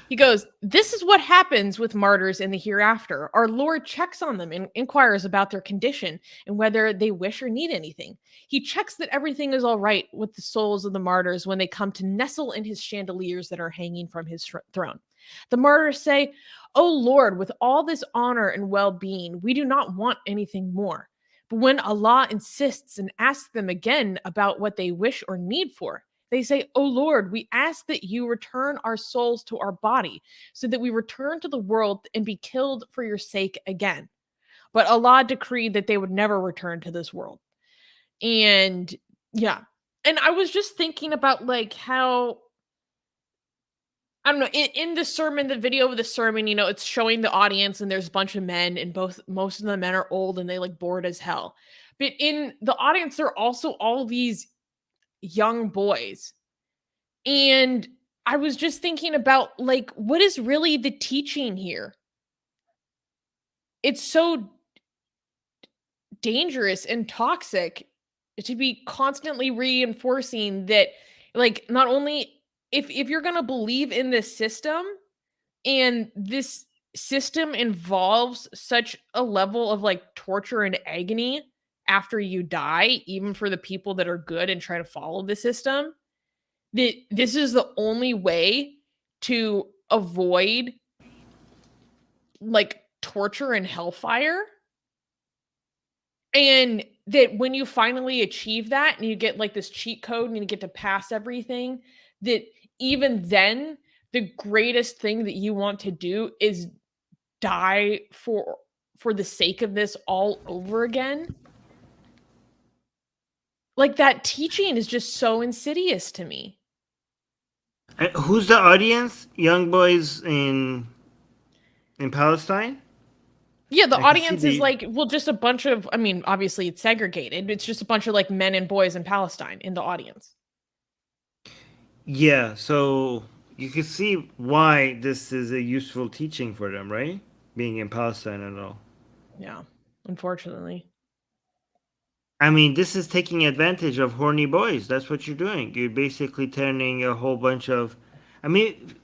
he goes, "This is what happens with martyrs in the hereafter. Our Lord checks on them and inquires about their condition and whether they wish or need anything. He checks that everything is all right with the souls of the martyrs when they come to nestle in his chandeliers that are hanging from his throne. The martyrs say, 'O Lord, with all this honor and well-being, we do not want anything more.' But when Allah insists and asks them again about what they wish or need for, they say, 'O Lord, we ask that you return our souls to our body so that we return to the world and be killed for your sake again.' But Allah decreed that they would never return to this world." And yeah. And I was just thinking about like how, I don't know, in the sermon, the video of the sermon, it's showing the audience and there's a bunch of men and most of the men are old and they like bored as hell. But in the audience, there are also all these young boys. And I was just thinking about like, what is really the teaching here? It's so dangerous and toxic to be constantly reinforcing that, like, not only if you're going to believe in this system and this system involves such a level of like torture and agony after you die, even for the people that are good and try to follow the system, that this is the only way to avoid like torture and hellfire. And that when you finally achieve that and you get like this cheat code and you get to pass everything, that even then the greatest thing that you want to do is die for the sake of this all over again. Like, that teaching is just so insidious to me. Who's the audience? Young boys in Palestine? Yeah, the I can see audience the- is like, well, just a bunch of, I mean, obviously it's segregated. It's just a bunch of like men and boys in Palestine in the audience. Yeah, so you can see why this is a useful teaching for them, right? Being in Palestine and all. Yeah, unfortunately. I mean, this is taking advantage of horny boys. That's what you're doing. You're basically turning a whole bunch of. I mean,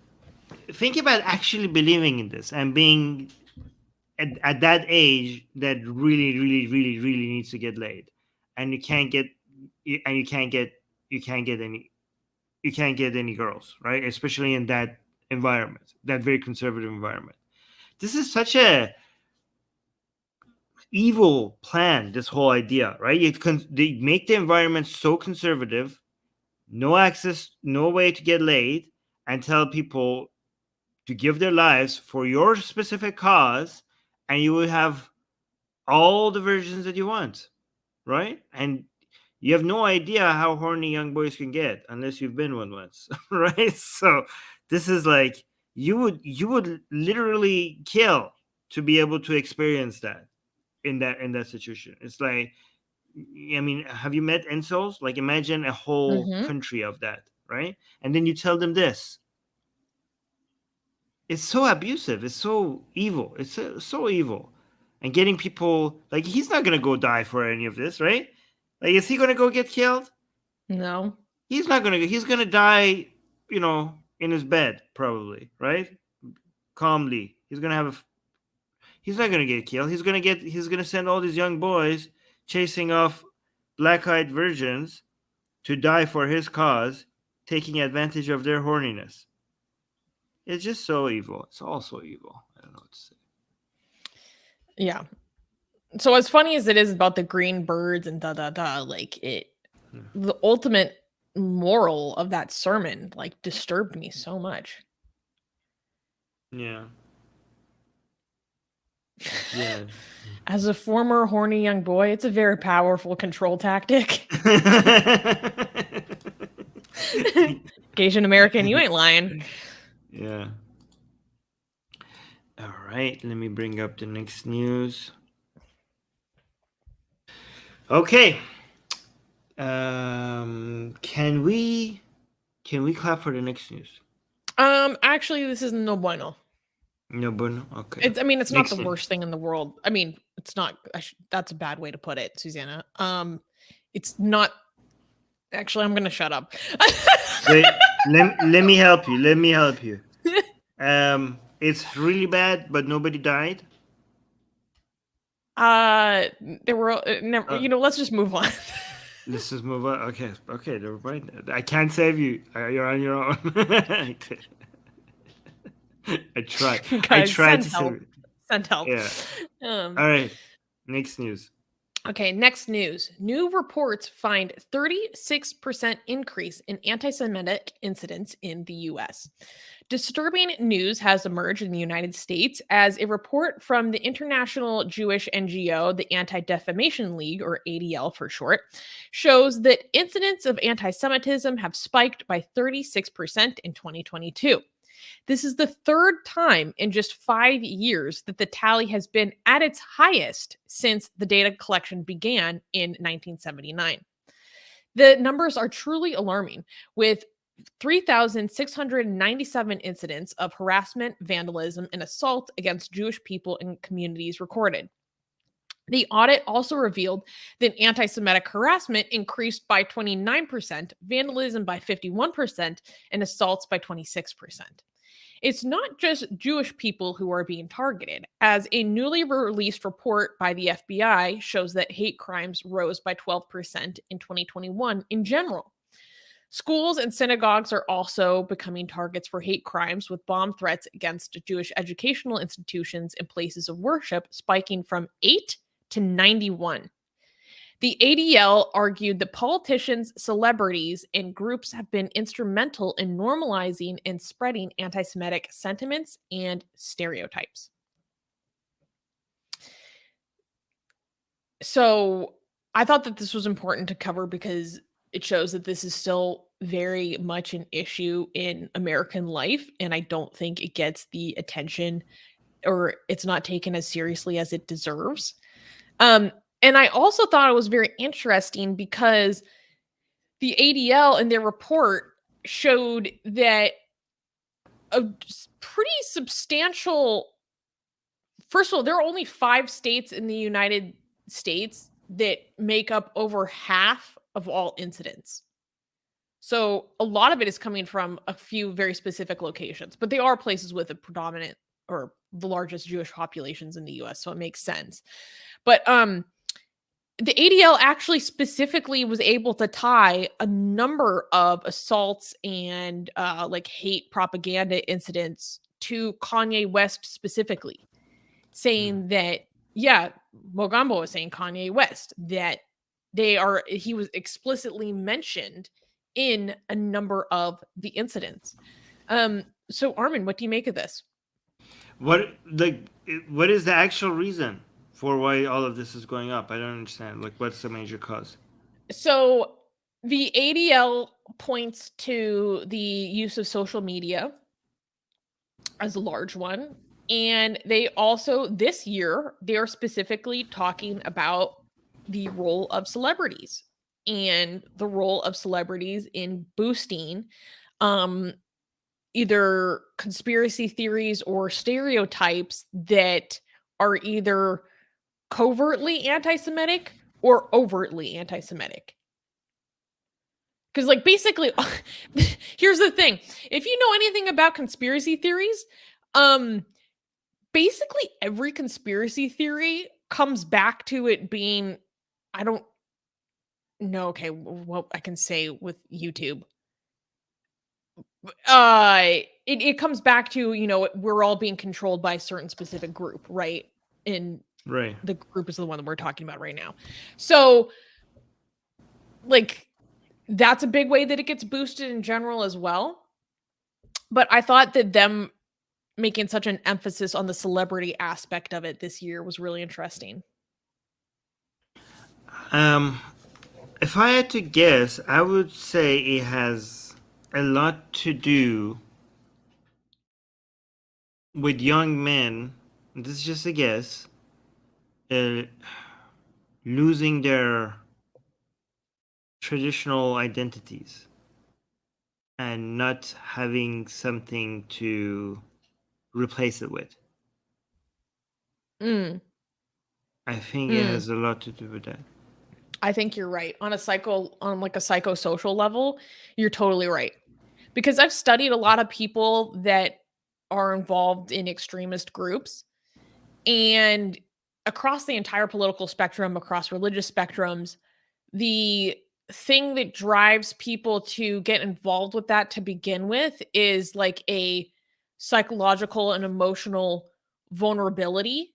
think about actually believing in this and being at that age that really, really, really, really needs to get laid, and you can't get any girls, right? Especially in that environment, that very conservative environment. This is such a evil plan, this whole idea, right? They make the environment so conservative, no access, no way to get laid, and tell people to give their lives for your specific cause, and you will have all the versions that you want, right? And you have no idea how horny young boys can get unless you've been one once, right? So this is like you would literally kill to be able to experience that in that situation. It's like, I mean, have you met incels? Like, imagine a whole country of that, right? And then you tell them this. It's so abusive. It's so evil. It's so evil. And getting people, like, he's not gonna go die for any of this, right? Like, is he gonna go get killed? No. He's not gonna. He's gonna die, in his bed, probably, right? Calmly. He's gonna have a. He's not gonna get killed. He's gonna send all these young boys chasing off black-eyed virgins to die for his cause, taking advantage of their horniness. It's just so evil. It's all so evil. I don't know what to say. Yeah. So as funny as it is about the green birds and like the ultimate moral of that sermon like disturbed me so much. Yeah. Yeah. As a former horny young boy, it's a very powerful control tactic. Asian American, you ain't lying. Yeah. All right, let me bring up the next news. Okay. Can we clap for the next news? Actually, this is no bueno. No bueno. Okay. It's not Next the news. worst thing in the world. I mean, it's not. That's a bad way to put it, Susanna. It's not. Actually, I'm gonna shut up. Wait, let me help you. It's really bad, but nobody died. There were never. Let's just move on. Let's just move on. Okay, never mind. I can't save you. You're on your own. I tried. Guys, I tried to help. save you. Send help. Yeah. All right. Next news. Okay, next news. New reports find 36% increase in anti-Semitic incidents in the U.S. Disturbing news has emerged in the United States as a report from the international Jewish NGO, the Anti-Defamation League, or ADL for short, shows that incidents of anti-Semitism have spiked by 36% in 2022. This is the third time in just 5 years that the tally has been at its highest since the data collection began in 1979. The numbers are truly alarming, with 3,697 incidents of harassment, vandalism, and assault against Jewish people and communities recorded. The audit also revealed that anti-Semitic harassment increased by 29%, vandalism by 51%, and assaults by 26%. It's not just Jewish people who are being targeted, as a newly released report by the FBI shows that hate crimes rose by 12% in 2021 in general. Schools and synagogues are also becoming targets for hate crimes, with bomb threats against Jewish educational institutions and places of worship spiking from 8 to 91. The ADL argued that politicians, celebrities, and groups have been instrumental in normalizing and spreading anti Semitic sentiments and stereotypes. So I thought that this was important to cover because it shows that this is still very much an issue in American life. And I don't think it gets the attention or it's not taken as seriously as it deserves. And I also thought it was very interesting because the ADL in their report showed that a pretty substantial, first of all, there are only 5 states in the United States that make up over half of all incidents. So a lot of it is coming from a few very specific locations, but they are places with a predominant or the largest Jewish populations in the US, so it makes sense. But the ADL actually specifically was able to tie a number of assaults and like hate propaganda incidents to Kanye West specifically, saying that, yeah, Mogambo was saying Kanye West, that he was explicitly mentioned in a number of the incidents. So Armin, what do you make of this? What is the actual reason for why all of this is going up? I don't understand. Like, what's the major cause? So the ADL points to the use of social media as a large one. And they also, this year, they are specifically talking about the role of celebrities and the role of celebrities in boosting either conspiracy theories or stereotypes that are either covertly anti-Semitic or overtly anti-Semitic. Because, like, basically, here's the thing. If you know anything about conspiracy theories, basically every conspiracy theory comes back to it being, I don't know, okay, what I can say with YouTube. It comes back to, you know, we're all being controlled by a certain specific group, right? And Right. the group is the one that we're talking about right now. So, like, that's a big way that it gets boosted in general as well. But I thought that them making such an emphasis on the celebrity aspect of it this year was really interesting. If I had to guess, I would say it has a lot to do with young men. This is just a guess. Losing their traditional identities and not having something to replace it with. Mm. I think it has a lot to do with that. I think you're right. On like a psychosocial level, you're totally right. Because I've studied a lot of people that are involved in extremist groups, and across the entire political spectrum, across religious spectrums, the thing that drives people to get involved with that to begin with is like a psychological and emotional vulnerability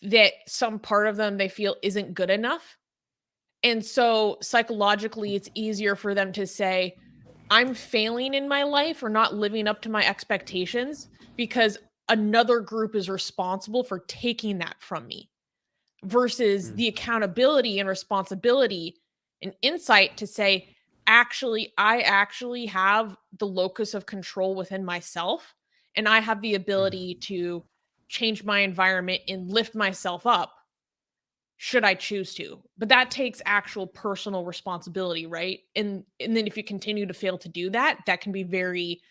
that some part of them they feel isn't good enough. And so psychologically, it's easier for them to say, I'm failing in my life or not living up to my expectations because another group is responsible for taking that from me, versus the accountability and responsibility and insight to say, actually, I actually have the locus of control within myself, and I have the ability to change my environment and lift myself up should I choose to. But that takes actual personal responsibility, right? And then if you continue to fail to do that, that can be very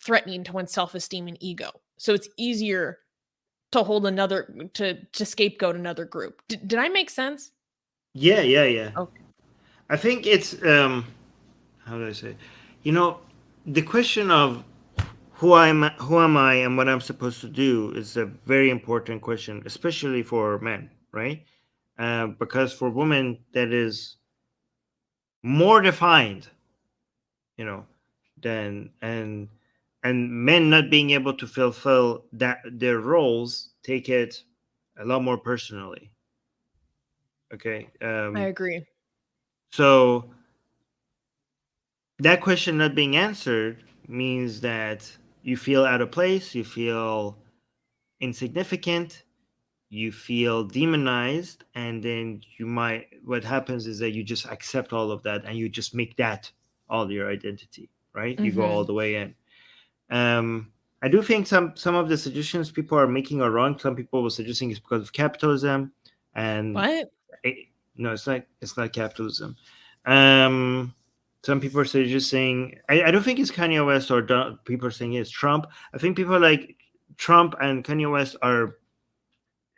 threatening to one's self-esteem and ego. So it's easier to hold to scapegoat another group. Did I make sense? Yeah. Okay. I think it's how do I say? You know, the question of who am I and what I'm supposed to do is a very important question, especially for men, right? Because for women that is more defined. you know, then and men not being able to fulfill that their roles take it a lot more personally. Okay, I agree. so that question not being answered means that you feel out of place, you feel insignificant, you feel demonized, and then what happens is that you just accept all of that and you just make that all your identity, right? You go all Hmm. the way in. I do think some of the suggestions people are making are wrong. Some people were suggesting it's because of capitalism, and What? no, it's not capitalism. Um, some people are suggesting I don't think it's Kanye West or people are saying it's Trump. I think people like Trump and Kanye West are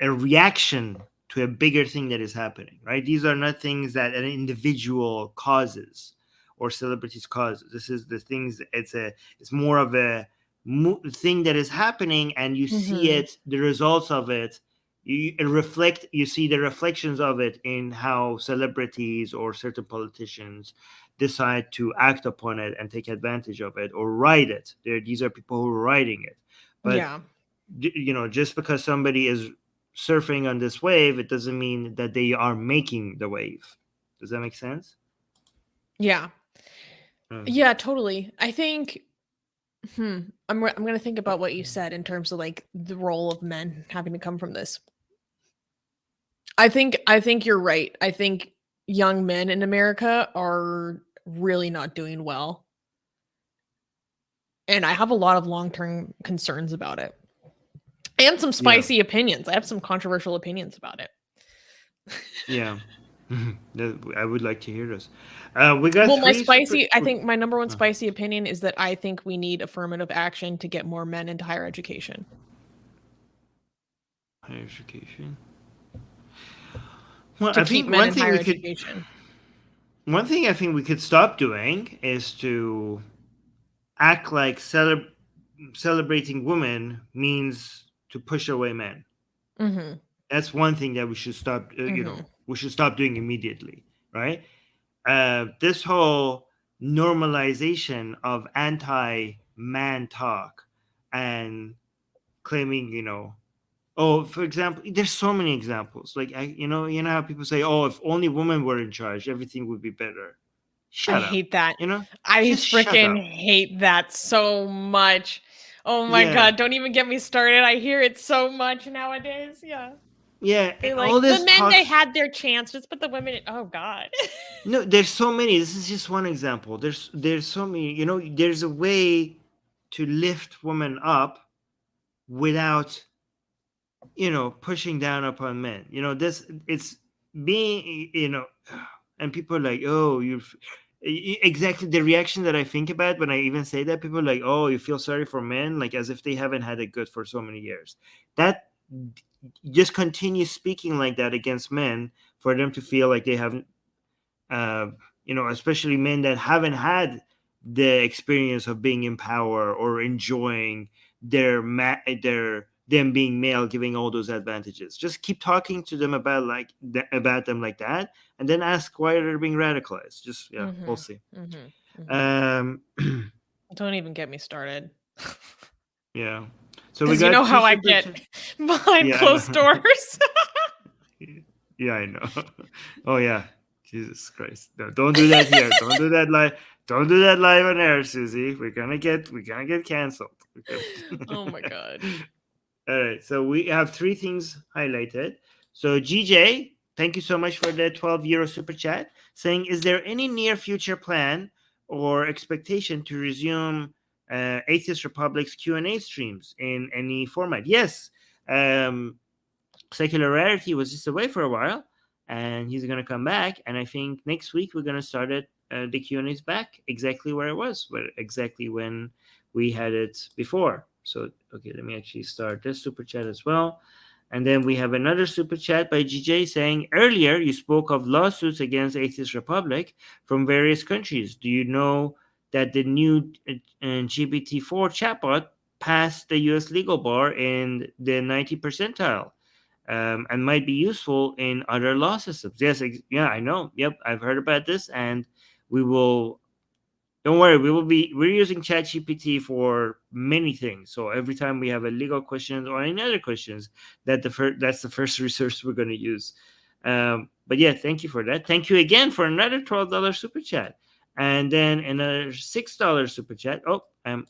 a reaction to a bigger thing that is happening, right? These are not things that an individual causes or celebrities causes. This is the things. It's more of a thing that is happening, and you see Hmm. it, the results of it. You see the reflections of it in how celebrities or certain politicians decide to act upon it and take advantage of it or write it. These are people who are writing it, but Yeah. just because somebody is surfing on this wave, it doesn't mean that they are making the wave. Does that make sense? Yeah. Mm. Yeah, totally. I think I'm going to think about what you said in terms of like the role of men having to come from this. I think you're right. I think young men in America are really not doing well. And I have a lot of long-term concerns about it. And some Yeah, spicy opinions. I have some controversial opinions about it. yeah. I would like to hear this. We got Well, my three super. spicy I think my number one uh, spicy opinion is that I think we need affirmative action to get more men into higher education. Higher education. Well, To I keep think men in higher education. one thing I think we could stop doing is to act like celebrating women means to push away men. Mhm. That's one thing that we should stop. Mhm. We should stop doing immediately, right? This whole normalization of anti-man talk and claiming, oh, for example, there's so many examples. Like, you know how people say, oh, if only women were in charge, everything would be better. I Shut up. hate that. You know, I just shut freaking up. hate that so much. Oh my Yeah, god, don't even get me started. I hear it so much nowadays. Yeah. yeah. They're like, All the this men, talk. they had their chance, just put the women in. Oh god. No, there's so many. This is just one example. There's so many. There's a way to lift women up without pushing down upon men. This it's being, and people are like, oh, exactly the reaction that I think about when I even say that. People are like, oh, you feel sorry for men, like as if they haven't had it good for so many years. That just continue speaking like that against men for them to feel like they haven't, uh, especially men that haven't had the experience of being in power or enjoying their them being male, giving all those advantages. Just keep talking to them about about them like that, and then ask why they're being radicalized. Just yeah, we'll Mhm. see. Mhm. Mhm. Um, Don't even get me started. yeah. So we Cuz you got know two how I super. get behind Yeah, I know. closed doors. Yeah, I know. Oh yeah, Jesus Christ! No, don't do that here. Don't do that live. Don't do that live on air, Susie. We're gonna get canceled. Oh my god. All right. So we have three things highlighted. So GJ, thank you so much for the 12 euro super chat. Saying, is there any near future plan or expectation to resume Atheist Republic's Q&A streams in any format? Yes. Um, Secular Rarity was just away for a while, and he's going to come back. And I think next week we're going to start it. The Q&A's back exactly where it was, exactly when we had it before. So, okay, let me actually start this super chat as well. And then we have another super chat by GJ saying, earlier you spoke of lawsuits against Atheist Republic from various countries. Do you know that the new GPT-4 chatbot passed the US legal bar in the 90 percentile? And might be useful in other law systems. Yes, yeah, I know. Yep, I've heard about this, and we will. don't worry, we're using ChatGPT for many things. So every time we have a legal question or any other questions, that's the first resource we're going to use. But yeah, thank you for that. Thank you again for another $12 super chat, and then another $6 super chat. Oh, I'm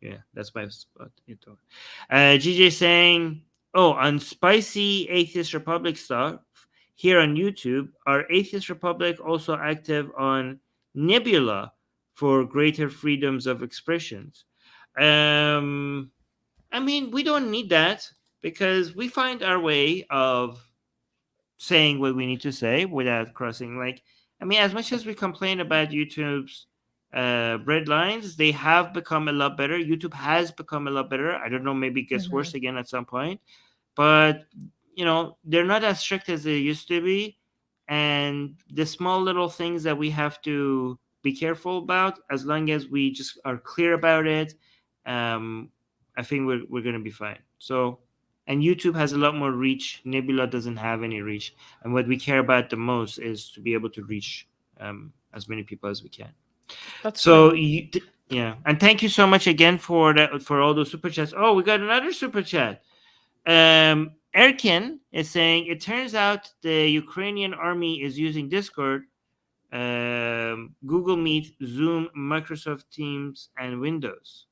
yeah, that's my spot. GJ saying, oh, on spicy Atheist Republic stuff here on YouTube, are Atheist Republic also active on Nebula for greater freedoms of expressions? I mean, we don't need that because we find our way of saying what we need to say without crossing. Like, I mean, as much as we complain about YouTube's red lines, they have become a lot better. YouTube has become a lot better. I don't know, maybe it gets worse again at some point, but they're not as strict as they used to be. And the small little things that we have to be careful about, as long as we just are clear about it, I think we're going to be fine. So, and YouTube has a lot more reach. Nebula doesn't have any reach. And what we care about the most is to be able to reach as many people as we can. That's so true. Yeah. And thank you so much again for that, for all those super chats. Oh, we got another super chat. Erkin is saying, it turns out the Ukrainian army is using Discord, Google Meet, Zoom, Microsoft Teams, and Windows.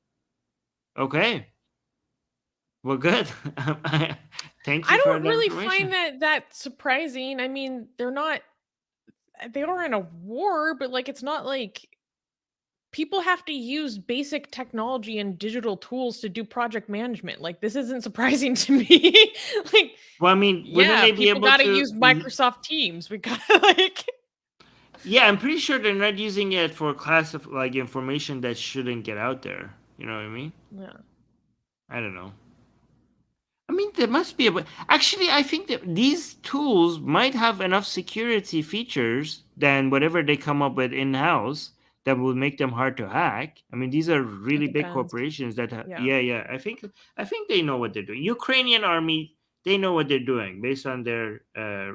Okay. Well, good. Thank you. I don't really find that surprising. I mean, they are in a war, but like, it's not like people have to use basic technology and digital tools to do project management. Like, this isn't surprising to me. Like, well, I mean, yeah, people got to use Microsoft Teams. We got like. Yeah, I'm pretty sure they're not using it for like information that shouldn't get out there. You know what I mean? Yeah. I don't know. I mean, there must be actually, I think that these tools might have enough security features than whatever they come up with in-house that will make them hard to hack. I mean, these are really big corporations that have, yeah. I think they know what they're doing. Ukrainian army, they know what they're doing based on their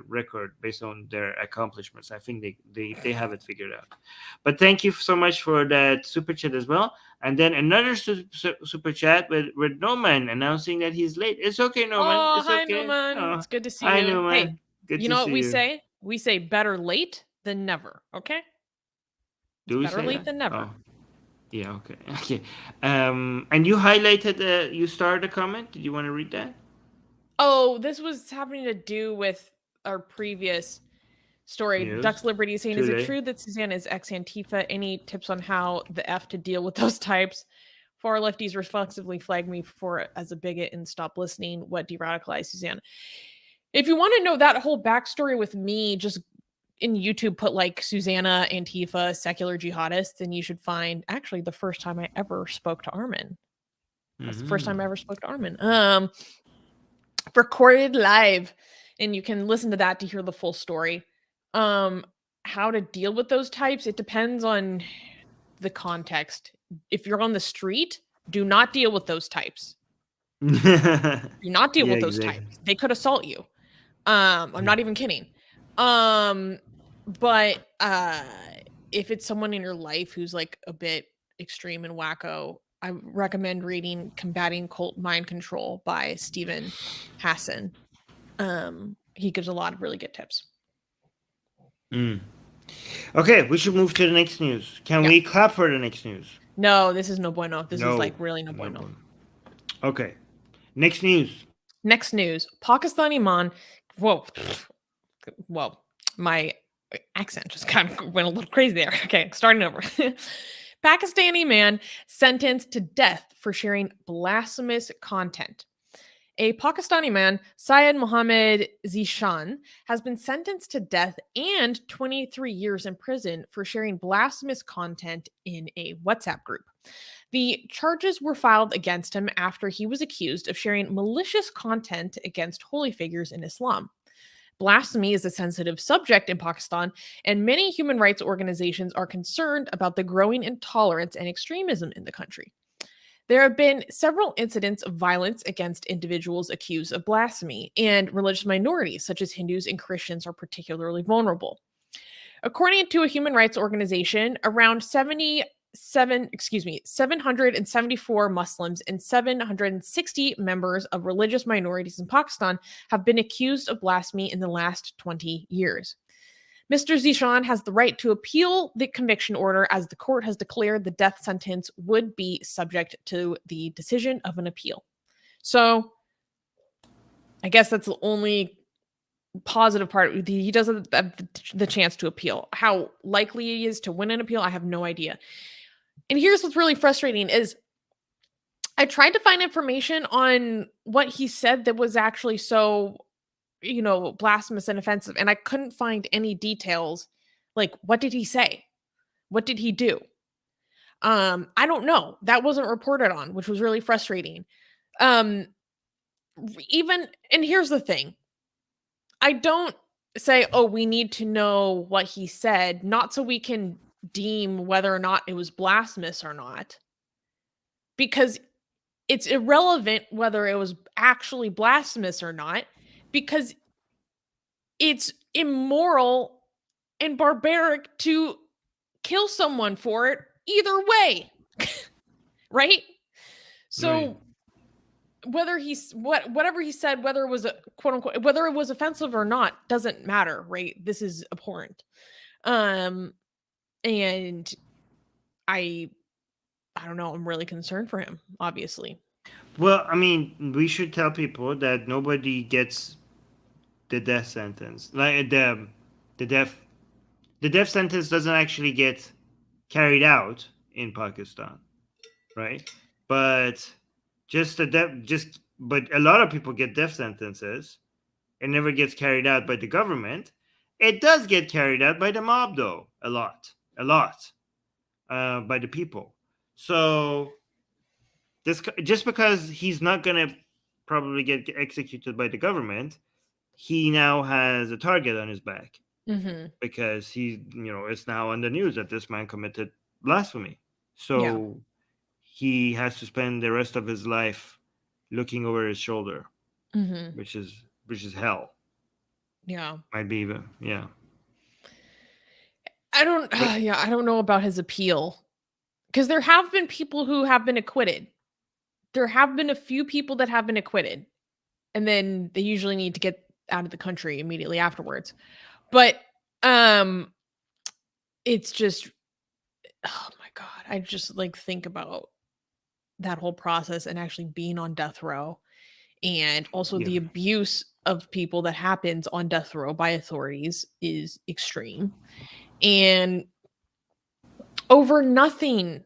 record, based on their accomplishments. I think they have it figured out. But thank you so much for that super chat as well. And then another super chat with Noman announcing that he's late. It's okay, Noman. Oh, it's hi, okay. Noman. Oh, it's good to see hi, you. Noman. Hey, good you to know see what we you. say? We say better late than never. Okay. Do we better say late that? than never. Oh. Yeah. Okay. Okay. And you highlighted. You started a comment. Did you want to read that? Oh, this was having to do with our previous story. News. Ducks Liberty saying, is it true that Susanna is ex-Antifa? Any tips on how the F to deal with those types? Far lefties reflexively flag me as a bigot and stop listening. What de-radicalized Susanna? If you want to know that whole backstory with me, just in YouTube, put like Susanna, Antifa, secular jihadists, and you should find actually the first time I ever spoke to Armin. That's the first time I ever spoke to Armin. Recorded live, and you can listen to that to hear the full story. How to deal with those types, it depends on the context. If you're on the street, do not deal with those types. Do not deal with those types. They could assault you. I'm not even kidding. But if it's someone in your life who's like a bit extreme and wacko, I recommend reading Combating Cult Mind Control by Stephen Hassan. He gives a lot of really good tips. Okay, we should move to the next news. Can we clap for the next news? No, this is no bueno. This is like really no bueno. Okay. Next news. Pakistani man. Whoa. My accent just kind of went a little crazy there. Okay, starting over. Pakistani man sentenced to death for sharing blasphemous content. A Pakistani man, Syed Mohammed Zishan, has been sentenced to death and 23 years in prison for sharing blasphemous content in a WhatsApp group. The charges were filed against him after he was accused of sharing malicious content against holy figures in Islam. Blasphemy is a sensitive subject in Pakistan, and many human rights organizations are concerned about the growing intolerance and extremism in the country. There have been several incidents of violence against individuals accused of blasphemy, and religious minorities such as Hindus and Christians are particularly vulnerable. According to a human rights organization, around 70 774 Muslims and 760 members of religious minorities in Pakistan have been accused of blasphemy in the last 20 years. Mr. Zishan has the right to appeal the conviction order, as the court has declared the death sentence would be subject to the decision of an appeal. So I guess that's the only positive part. He doesn't have the chance to appeal. How likely he is to win an appeal, I have no idea. And here's what's really frustrating is I tried to find information on what he said that was actually so, blasphemous and offensive, and I couldn't find any details. Like, what did he say? What did he do? I don't know. That wasn't reported on, which was really frustrating. And here's the thing. I don't say, oh, we need to know what he said, not so we can deem whether or not it was blasphemous or not, because it's irrelevant whether it was actually blasphemous or not, because it's immoral and barbaric to kill someone for it either way. Right? So Right. whether whatever he said, whether it was a quote unquote, whether it was offensive or not, doesn't matter, right? This is abhorrent. And I don't know, I'm really concerned for him, obviously. Well, I mean, we should tell people that nobody gets the death sentence. Like the death sentence doesn't actually get carried out in Pakistan, right? But but a lot of people get death sentences. It never gets carried out by the government. It does get carried out by the mob, though, a lot, by the people. So just because he's not gonna probably get executed by the government, he now has a target on his back, because it's now on the news that this man committed blasphemy. So he has to spend the rest of his life looking over his shoulder, which is hell. Yeah. Might be even, yeah. I don't know about his appeal, because there have been people who have been acquitted. There have been a few people that have been acquitted, and then they usually need to get out of the country immediately afterwards. But it's just, oh my God, I just think about that whole process and actually being on death row, and also the abuse of people that happens on death row by authorities is extreme, and over nothing.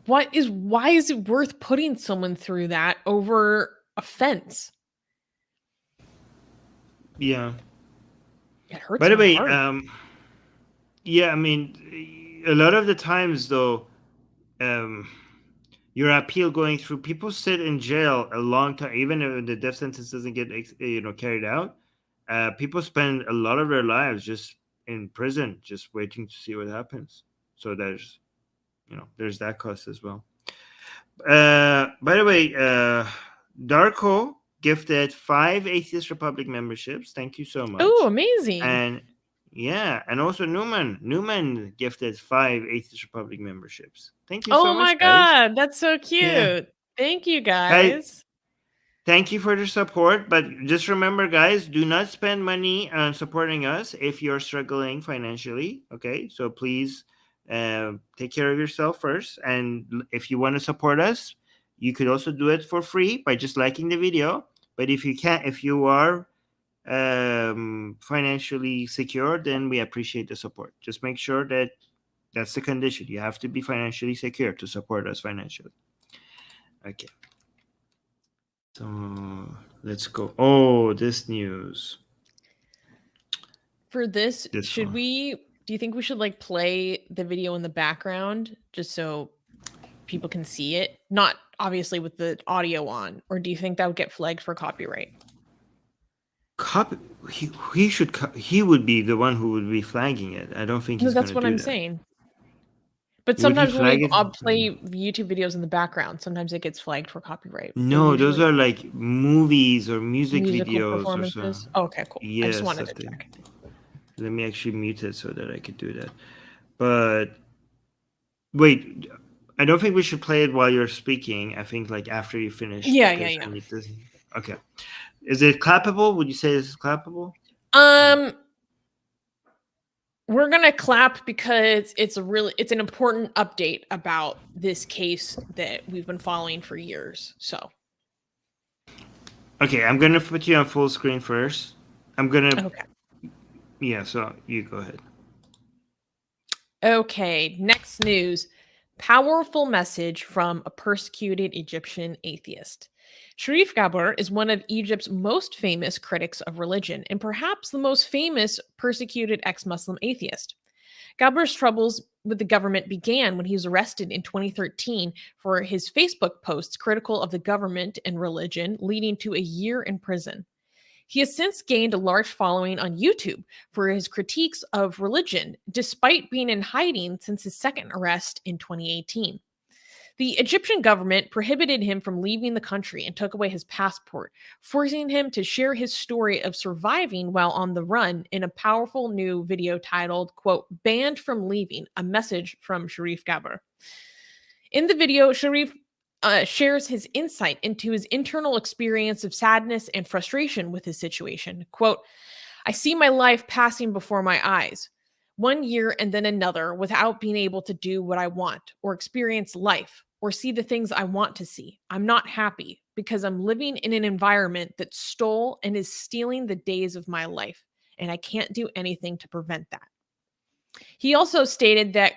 Why is it worth putting someone through that over offense? Yeah. It hurts. By the way, I mean, a lot of the times though, your appeal going through, people sit in jail a long time, even if the death sentence doesn't get carried out. People spend a lot of their lives just in prison, just waiting to see what happens. So there's that cost as well. By the way, Darko gifted 5 Atheist Republic memberships. Thank you so much. Oh, amazing. And also Newman gifted 5 Atheist Republic memberships. Thank you so much. Oh my God, that's so cute. Yeah. Thank you, guys. Thank you for the support, but just remember, guys, do not spend money on supporting us if you're struggling financially, okay? So please take care of yourself first, and if you want to support us, you could also do it for free by just liking the video. But if you are financially secure, then we appreciate the support. Just make sure that that's the condition. You have to be financially secure to support us financially. Okay. So let's go. Oh, this news. For this do you think we should play the video in the background just so people can see it? Not obviously with the audio on, or do you think that would get flagged for copyright? He would be the one who would be flagging it. I don't think he's that's what I'm saying. But sometimes when we play YouTube videos in the background, sometimes it gets flagged for copyright. No, those are like movies or musical videos performances. Or something. Oh, okay, cool. Yes, I just wanted to check. Let me actually mute it so that I could do that. But wait, I don't think we should play it while you're speaking. I think like after you finish, Yeah, yeah, because yeah. I need to. Okay. Is it clappable? Would you say this is clappable? We're gonna clap because it's an important update about this case that we've been following for years. So Okay, I'm gonna put you on full screen first. I'm gonna. okay. Yeah. So you go ahead. Okay, next news. Powerful message from a persecuted Egyptian atheist. Sharif Gabor is one of Egypt's most famous critics of religion and perhaps the most famous persecuted ex Muslim atheist. Gabor's troubles with the government began when he was arrested in 2013 for his Facebook posts critical of the government and religion, leading to a year in prison. He has since gained a large following on YouTube for his critiques of religion, despite being in hiding since his second arrest in 2018. The Egyptian government prohibited him from leaving the country and took away his passport, forcing him to share his story of surviving while on the run in a powerful new video titled, quote, Banned from Leaving, a message from Sharif Gabor. In the video, Sharif shares his insight into his internal experience of sadness and frustration with his situation. Quote, I see my life passing before my eyes, 1 year and then another, without being able to do what I want or experience life or see the things I want to see. I'm not happy because I'm living in an environment that stole and is stealing the days of my life, and I can't do anything to prevent that. He also stated that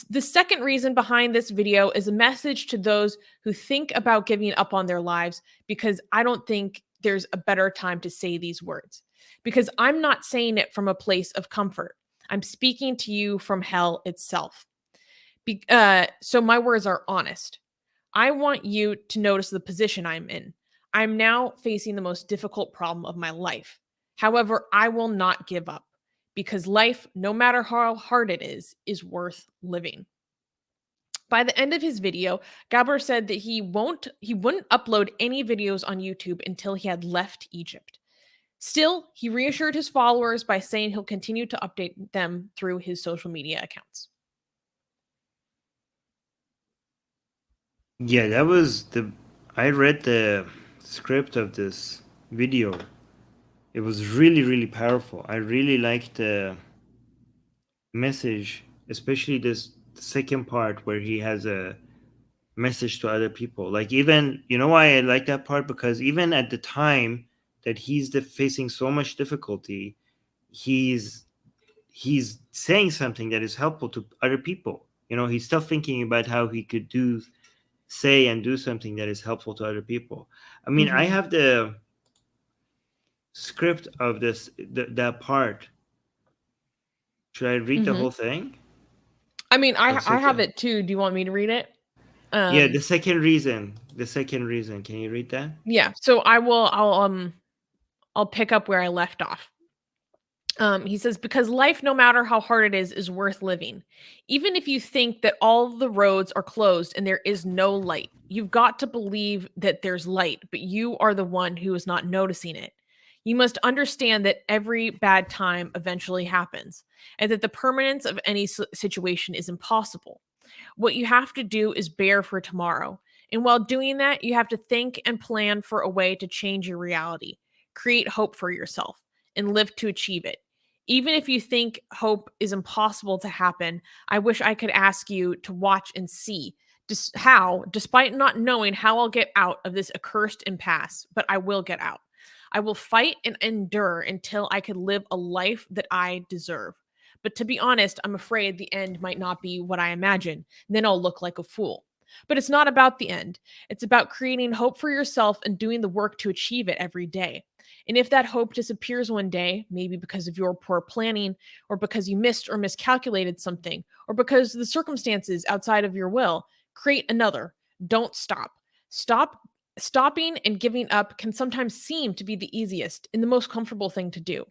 the second reason behind this video is a message to those who think about giving up on their lives, because I don't think there's a better time to say these words. Because I'm not saying it from a place of comfort. I'm speaking to you from hell itself. So my words are honest. I want you to notice the position I'm in. I'm now facing the most difficult problem of my life. However, I will not give up, because life, no matter how hard it is worth living. By the end of his video, Gabor said that he wouldn't upload any videos on YouTube until he had left Egypt. Still, he reassured his followers by saying he'll continue to update them through his social media accounts. Yeah, that was the. I read the script of this video. It was really, really powerful. I really liked the message, especially this second part where he has a message to other people. Like, even, you know why I like that part? Because even at the time that he's facing so much difficulty, he's saying something that is helpful to other people. You know, he's still thinking about how he could say and do something that is helpful to other people. I mean, I Mm-hmm. have the script of that part. Should I read the Mm-hmm. whole thing? I mean, Or I have second? it too. Do you want me to read it? Yeah, Um, the second reason. The second reason. Can you read that? yeah. So I'll pick up where I left off. He says, because life, no matter how hard it is worth living. Even if you think that all the roads are closed and there is no light, you've got to believe that there's light, but you are the one who is not noticing it. You must understand that every bad time eventually happens, and that the permanence of any situation is impossible. What you have to do is bear for tomorrow. And while doing that, you have to think and plan for a way to change your reality, create hope for yourself, and live to achieve it. Even if you think hope is impossible to happen, I wish I could ask you to watch and see just how, despite not knowing how I'll get out of this accursed impasse, but I will get out. I will fight and endure until I can live a life that I deserve. But to be honest, I'm afraid the end might not be what I imagine. Then I'll look like a fool. But it's not about the end. It's about creating hope for yourself and doing the work to achieve it every day. And if that hope disappears one day, maybe because of your poor planning, or because you missed or miscalculated something, or because the circumstances outside of your will, create another. Don't stop. Stopping and giving up can sometimes seem to be the easiest and the most comfortable thing to do.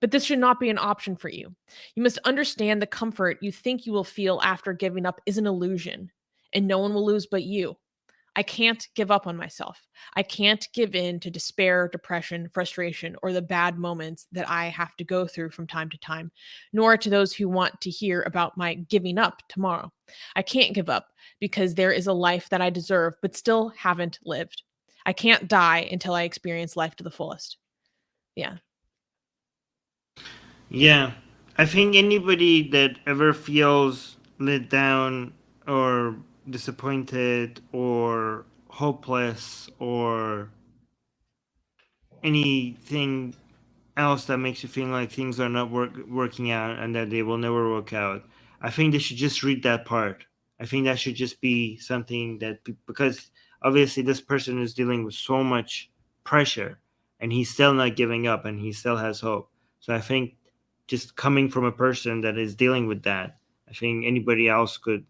But this should not be an option for you. You must understand the comfort you think you will feel after giving up is an illusion, and no one will lose but you. I can't give up on myself. I can't give in to despair, depression, frustration, or the bad moments that I have to go through from time to time, nor to those who want to hear about my giving up tomorrow. I can't give up because there is a life that I deserve but still haven't lived. I can't die until I experience life to the fullest. Yeah. Yeah. I think anybody that ever feels let down or disappointed or hopeless or anything else that makes you feel like things are not working out and that they will never work out, I think they should just read that part. I think that should just be something that, because obviously this person is dealing with so much pressure and he's still not giving up and he still has hope. So I think just coming from a person that is dealing with that, I think anybody else could,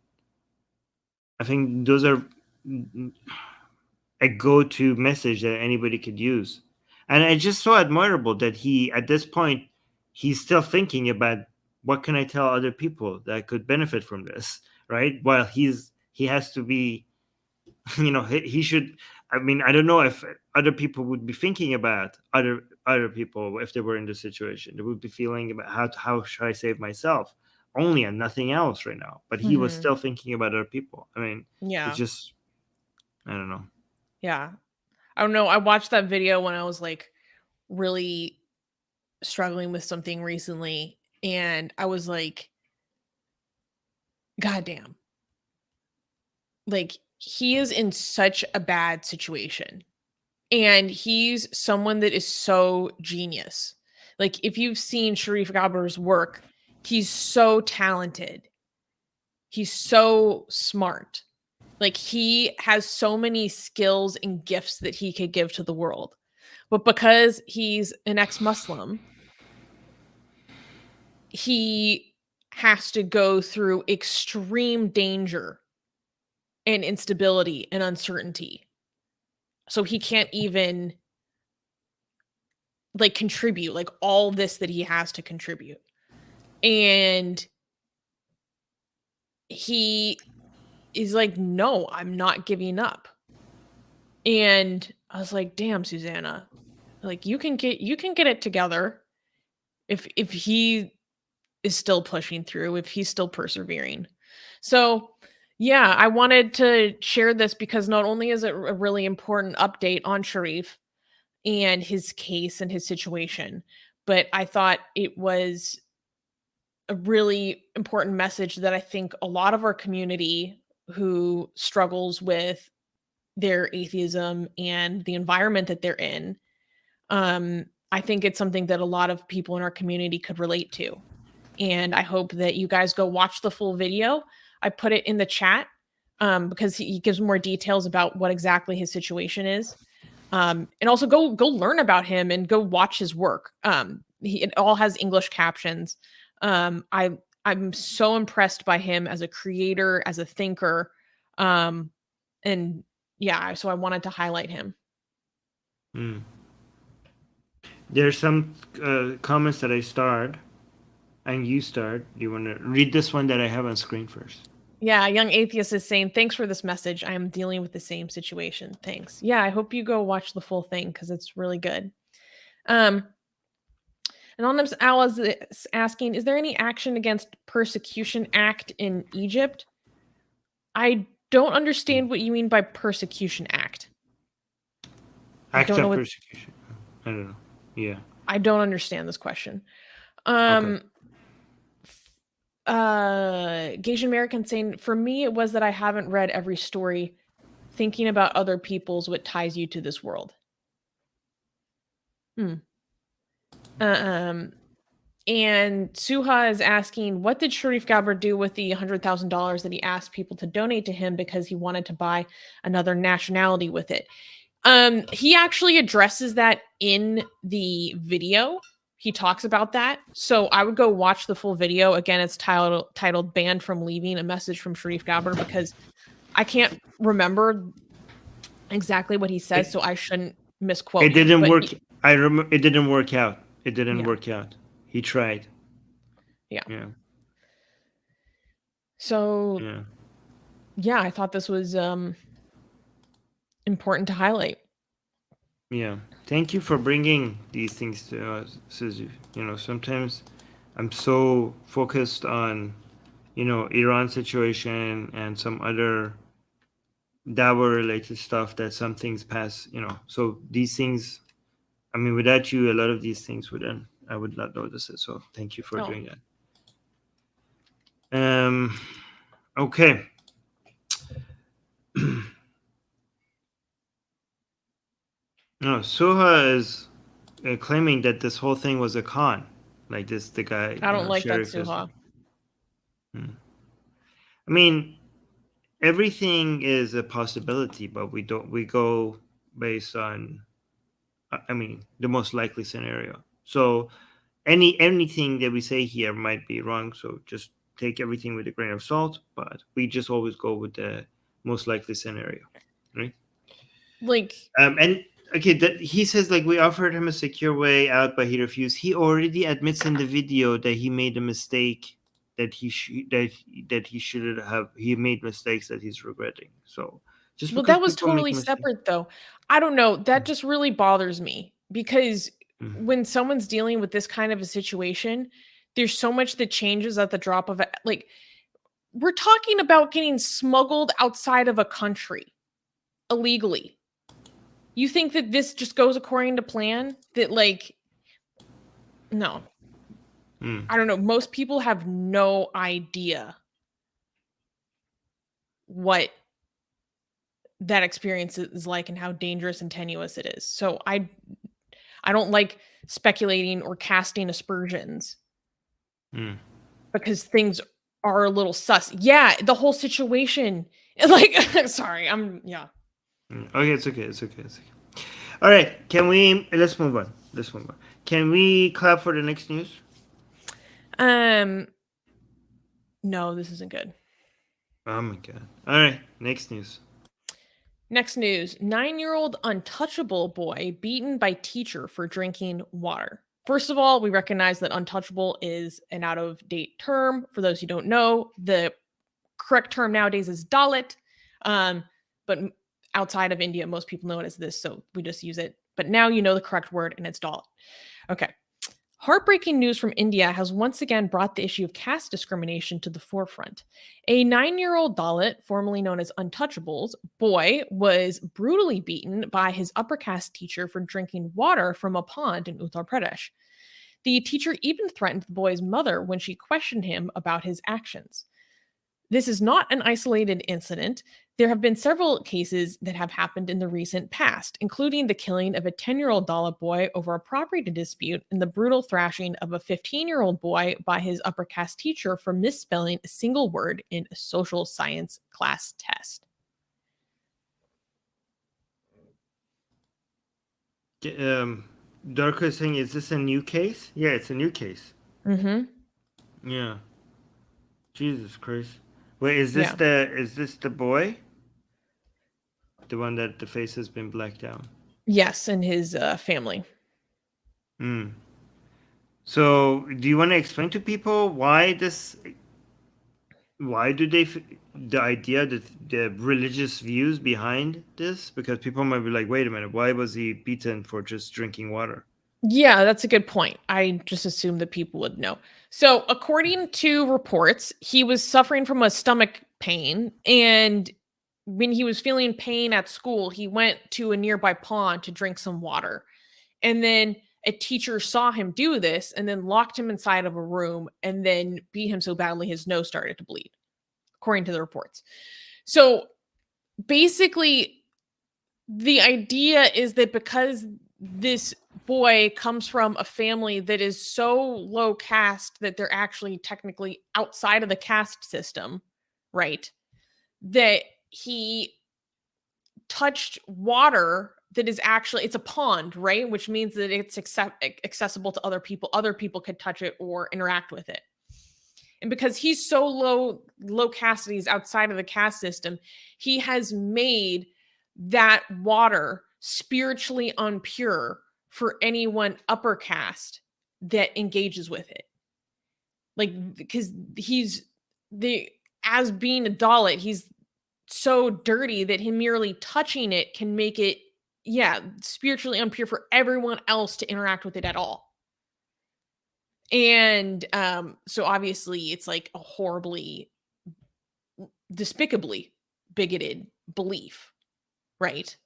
I think those are a go-to message that anybody could use. And it's just so admirable that he, at this point, he's still thinking about what can I tell other people that could benefit from this, right? While he has to be, he should. I mean, I don't know if other people would be thinking about other people if they were in this situation. They would be feeling about how should I save myself only and nothing else right now. But he was Mm-hmm. still thinking about other people. I mean, it's Yeah. just, I don't know. Yeah. I don't know. I watched that video when I was like really struggling with something recently. And I was like, God damn. Like, he is in such a bad situation. And he's someone that is so genius. Like, if you've seen Sharif Gabar's work, he's so talented. He's so smart. Like, he has so many skills and gifts that he could give to the world. But because he's an ex-Muslim, he has to go through extreme danger and instability and uncertainty. So he can't even like contribute like all this that he has to contribute. And he is like, no, I'm not giving up. And I was like, damn, Susanna, like you can get it together if he is still pushing through, if he's still persevering. So yeah, I wanted to share this because not only is it a really important update on Sharif and his case and his situation, but I thought it was a really important message that I think a lot of our community who struggles with their atheism and the environment that they're in, I think it's something that a lot of people in our community could relate to. And I hope that you guys go watch the full video. I put it in the chat because he gives more details about what exactly his situation is. And also go learn about him and go watch his work. It all has English captions. I'm so impressed by him as a creator, as a thinker, and yeah. So I wanted to highlight him. Mm. There's some comments that I starred and you starred. Do you want to read this one that I have on screen first? Yeah, Young Atheist is saying, thanks for this message. I am dealing with the same situation. Thanks. Yeah, I hope you go watch the full thing because it's really good. Anonymous Owl is asking, is there any action against Persecution Act in Egypt? I don't understand what you mean by Persecution Act. Act of persecution. I don't know. Yeah. I don't understand this question. Okay. Gasian American saying, for me, it was that I haven't read every story. Thinking about other people's what ties you to this world. And Suha is asking, what did Sharif Gabar do with the $100,000 that he asked people to donate to him because he wanted to buy another nationality with it? He actually addresses that in the video. He talks about that. So I would go watch the full video. Again, it's titled Banned from Leaving, a message from Sharif Gabar, because I can't remember exactly what he says, so I shouldn't misquote it didn't him. work. I remember it didn't work out. It didn't work out. He tried. Yeah. Yeah. So yeah, I thought this was important to highlight. Yeah. Thank you for bringing these things to us, Suzu. Sometimes I'm so focused on, Iran situation and some other Dawa related stuff that some things pass, So these things, I mean, without you, a lot of these things I would not notice it. So thank you for Oh. doing that. Okay. No, Suha is claiming that this whole thing was a con. Like the guy, I don't like that, sheriff is. Suha. I mean, everything is a possibility, but we go based on, I mean, the most likely scenario. So anything that we say here might be wrong. So just take everything with a grain of salt. But we just always go with the most likely scenario, right? Like, And okay, that he says like we offered him a secure way out, but he refused. He already admits in the video that he made a mistake, that he shouldn't have. He made mistakes that he's regretting. So just well, because that was people make totally mistakes. separate, though. I don't know. That just really bothers me because Mhm. when someone's dealing with this kind of a situation, there's so much that changes at the drop of a like. We're talking about getting smuggled outside of a country illegally. You think that this just goes according to plan? That no. I don't know. Most people have no idea what that experience is like and how dangerous and tenuous it is. So I don't like speculating or casting aspersions because things are a little sus. Yeah, the whole situation. Like, sorry, yeah. Okay, it's okay. It's okay. It's okay. All right, let's move on. Let's move on. Can we clap for the next news? No, this isn't good. Oh my god. All right, next news. Next news, 9-year-old untouchable boy beaten by teacher for drinking water. First of all, we recognize that untouchable is an out of date term. For those who don't know, the correct term nowadays is Dalit. But outside of India, most people know it as this, so we just use it. But now you know the correct word, and it's Dalit. Okay. Heartbreaking news from India has once again brought the issue of caste discrimination to the forefront. A 9-year-old Dalit, formerly known as Untouchables, boy was brutally beaten by his upper caste teacher for drinking water from a pond in Uttar Pradesh. The teacher even threatened the boy's mother when she questioned him about his actions. This is not an isolated incident. There have been several cases that have happened in the recent past, including the killing of a 10-year-old Dalit boy over a property dispute and the brutal thrashing of a 15-year-old boy by his upper caste teacher for misspelling a single word in a social science class test. Darko is saying, is this a new case? Yeah, it's a new case. Mm-hmm. Yeah. Jesus Christ. Wait, is Yeah. this the boy? The one that the face has been blacked out? Yes, and his family. So, do you want to explain to people why this? Why do the idea that the religious views behind this? Because people might be like, wait a minute, why was he beaten for just drinking water? Yeah, that's a good point. I just assumed that people would know. So, according to reports, he was suffering from a stomach pain. And when he was feeling pain at school, he went to a nearby pond to drink some water. And then a teacher saw him do this and then locked him inside of a room and then beat him so badly his nose started to bleed, according to the reports. So, basically, the idea is that because this boy comes from a family that is so low caste that they're actually technically outside of the caste system, right? That he touched water that is actually it's a pond, right? Which means that it's accessible to other people. Other people could touch it or interact with it. And because he's so low caste, he's outside of the caste system, he has made that water spiritually unpure for anyone upper caste that engages with it. Like, because he's as being a Dalit, he's so dirty that him merely touching it can make it, spiritually impure for everyone else to interact with it at all. And so obviously it's like a horribly, despicably bigoted belief, right?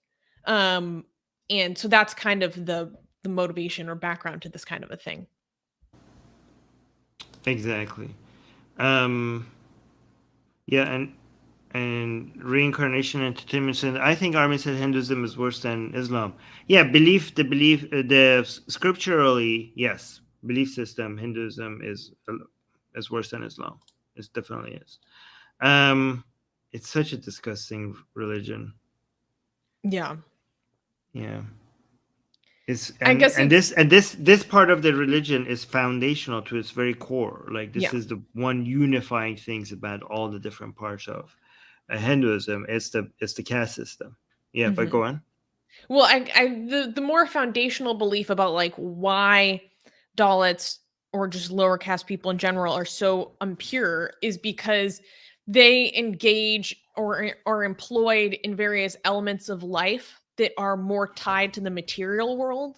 And so that's kind of the motivation or background to this kind of a thing. Exactly. Yeah, and reincarnation entertainment center. I think Armin said Hinduism is worse than Islam. Yeah, the scripturally, yes, belief system, Hinduism is worse than Islam. It definitely is. It's such a disgusting religion. Yeah. Yeah. This part of the religion is foundational to its very core. Like this is the one unifying things about all the different parts of Hinduism. It's the caste system. Yeah, but go on. Well, the more foundational belief about like why Dalits or just lower caste people in general are so impure is because they engage or are employed in various elements of life that are more tied to the material world.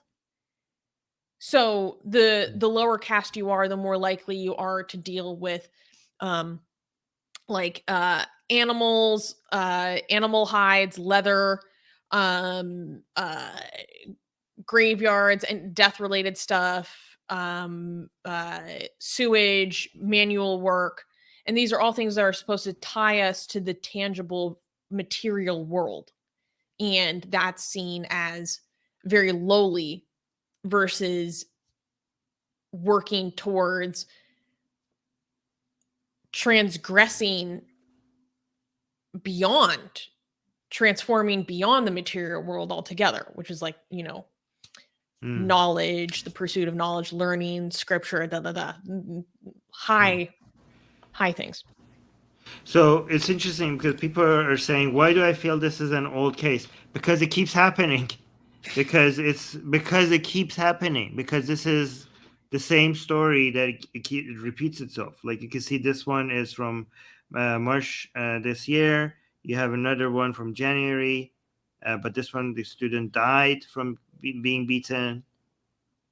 So the lower caste you are, the more likely you are to deal with animals, animal hides, leather, graveyards and death related stuff, sewage, manual work. And these are all things that are supposed to tie us to the tangible material world. And that's seen as very lowly versus working towards transforming beyond the material world altogether, which is like, knowledge, the pursuit of knowledge, learning, scripture, high things. So it's interesting because people are saying, why do I feel this is an old case? Because it keeps happening. Because it keeps happening. Because this is the same story that it repeats itself. Like you can see this one is from March this year. You have another one from January. But this one, the student died from being beaten.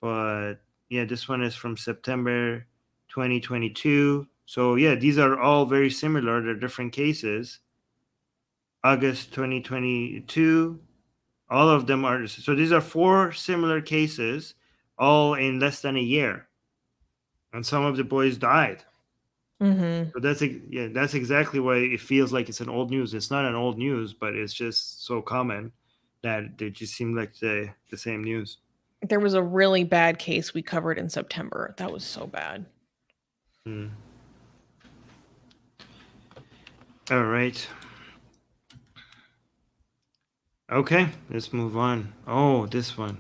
But yeah, this one is from September 2022. So yeah, these are all very similar. They're different cases. August 2022. All of them are. So these are 4 similar cases, all in less than a year. And some of the boys died. Mm-hmm. So that's exactly why it feels like it's an old news. It's not an old news, but it's just so common that they just seem like the same news. There was a really bad case we covered in September. That was so bad. All right. Okay, let's move on. Oh, this one.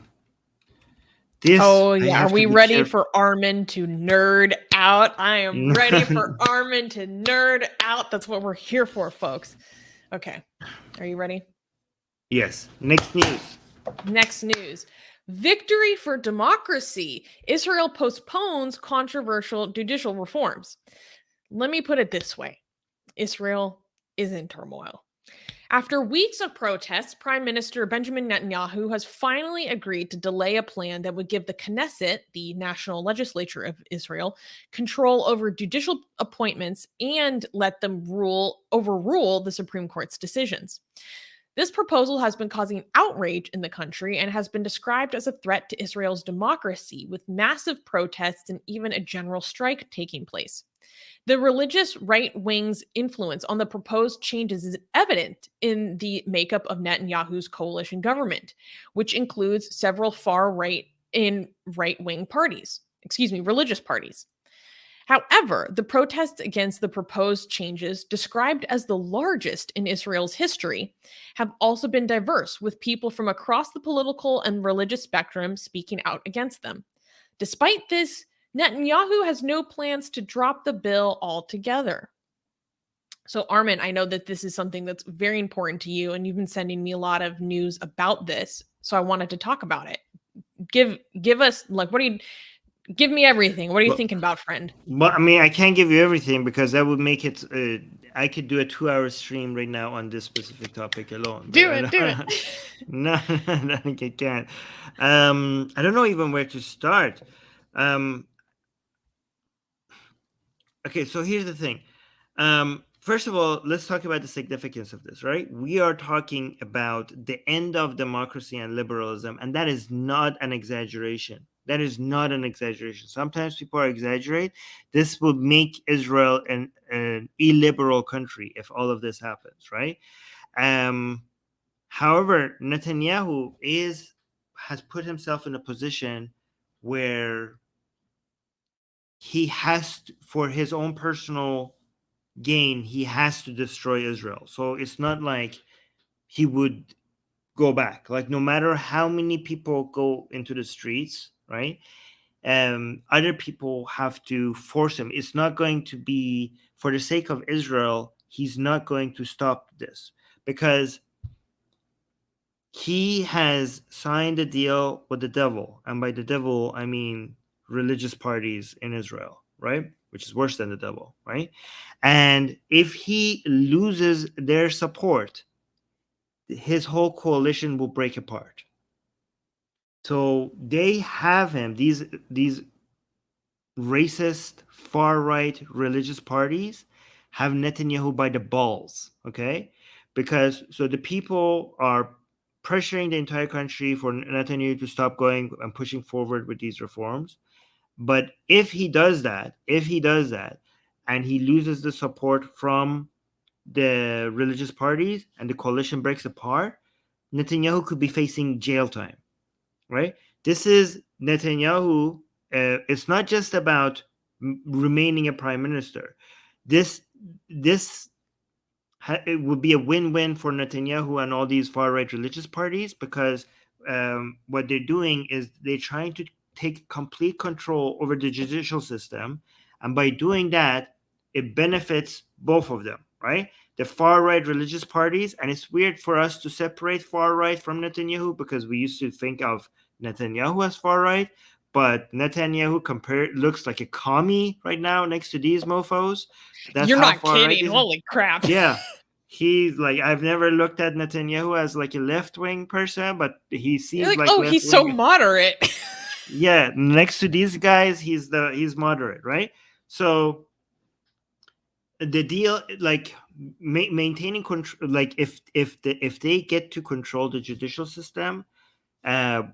Are we ready for Armin to nerd out? I am ready for Armin to nerd out. That's what we're here for, folks. Okay. Are you ready? Yes. Next news. Victory for democracy. Israel postpones controversial judicial reforms. Let me put it this way. Israel is in turmoil. After weeks of protests, Prime Minister Benjamin Netanyahu has finally agreed to delay a plan that would give the Knesset, the national legislature of Israel, control over judicial appointments and let them overrule the Supreme Court's decisions. This proposal has been causing outrage in the country and has been described as a threat to Israel's democracy, with massive protests and even a general strike taking place. The religious right wing's influence on the proposed changes is evident in the makeup of Netanyahu's coalition government, which includes several far right and right wing religious parties. However, the protests against the proposed changes, described as the largest in Israel's history, have also been diverse, with people from across the political and religious spectrum speaking out against them. Despite this, Netanyahu has no plans to drop the bill altogether. So, Armin, I know that this is something that's very important to you, and you've been sending me a lot of news about this, so I wanted to talk about it. Give us, give me everything. What are you thinking about, friend? Well, I mean, I can't give you everything because that would make it I could do a 2-hour stream right now on this specific topic alone. But Do I it, do it. don't, no, I think I can't. I don't know even where to start. Um, okay, so here's the thing. First of all, let's talk about the significance of this, right? We are talking about the end of democracy and liberalism, and that is not an exaggeration. That is not an exaggeration. Sometimes people are exaggerate. This will make Israel an illiberal country if all of this happens, right? Um, However, Netanyahu has put himself in a position where he has to, for his own personal gain, he has to destroy Israel. So it's not like he would go back. Like no matter how many people go into the streets, right? Other people have to force him. It's not going to be for the sake of Israel. He's not going to stop this because he has signed a deal with the devil, and by the devil I mean religious parties in Israel, right? Which is worse than the devil, right? And if he loses their support, his whole coalition will break apart. So they have him, these racist far right religious parties have Netanyahu by the balls, okay? Because so the people are pressuring the entire country for Netanyahu to stop going and pushing forward with these reforms. But if he does that, and he loses the support from the religious parties and the coalition breaks apart, Netanyahu could be facing jail time, right? This is Netanyahu. It's not just about remaining a prime minister. This this it would be a win-win for Netanyahu and all these far-right religious parties because what they're doing is they're trying to take complete control over the judicial system, and by doing that, it benefits both of them, right? The far-right religious parties, and it's weird for us to separate far-right from Netanyahu because we used to think of Netanyahu as far-right, but Netanyahu looks like a commie right now next to these mofos. That's You're how not far right kidding. these. Holy crap. Yeah, he's like I've never looked at Netanyahu as like a left wing person, but he You're seems like, like oh, left he's so wing. moderate. Yeah, next to these guys, he's moderate, right? So the deal, like maintaining control, like if they get to control the judicial system,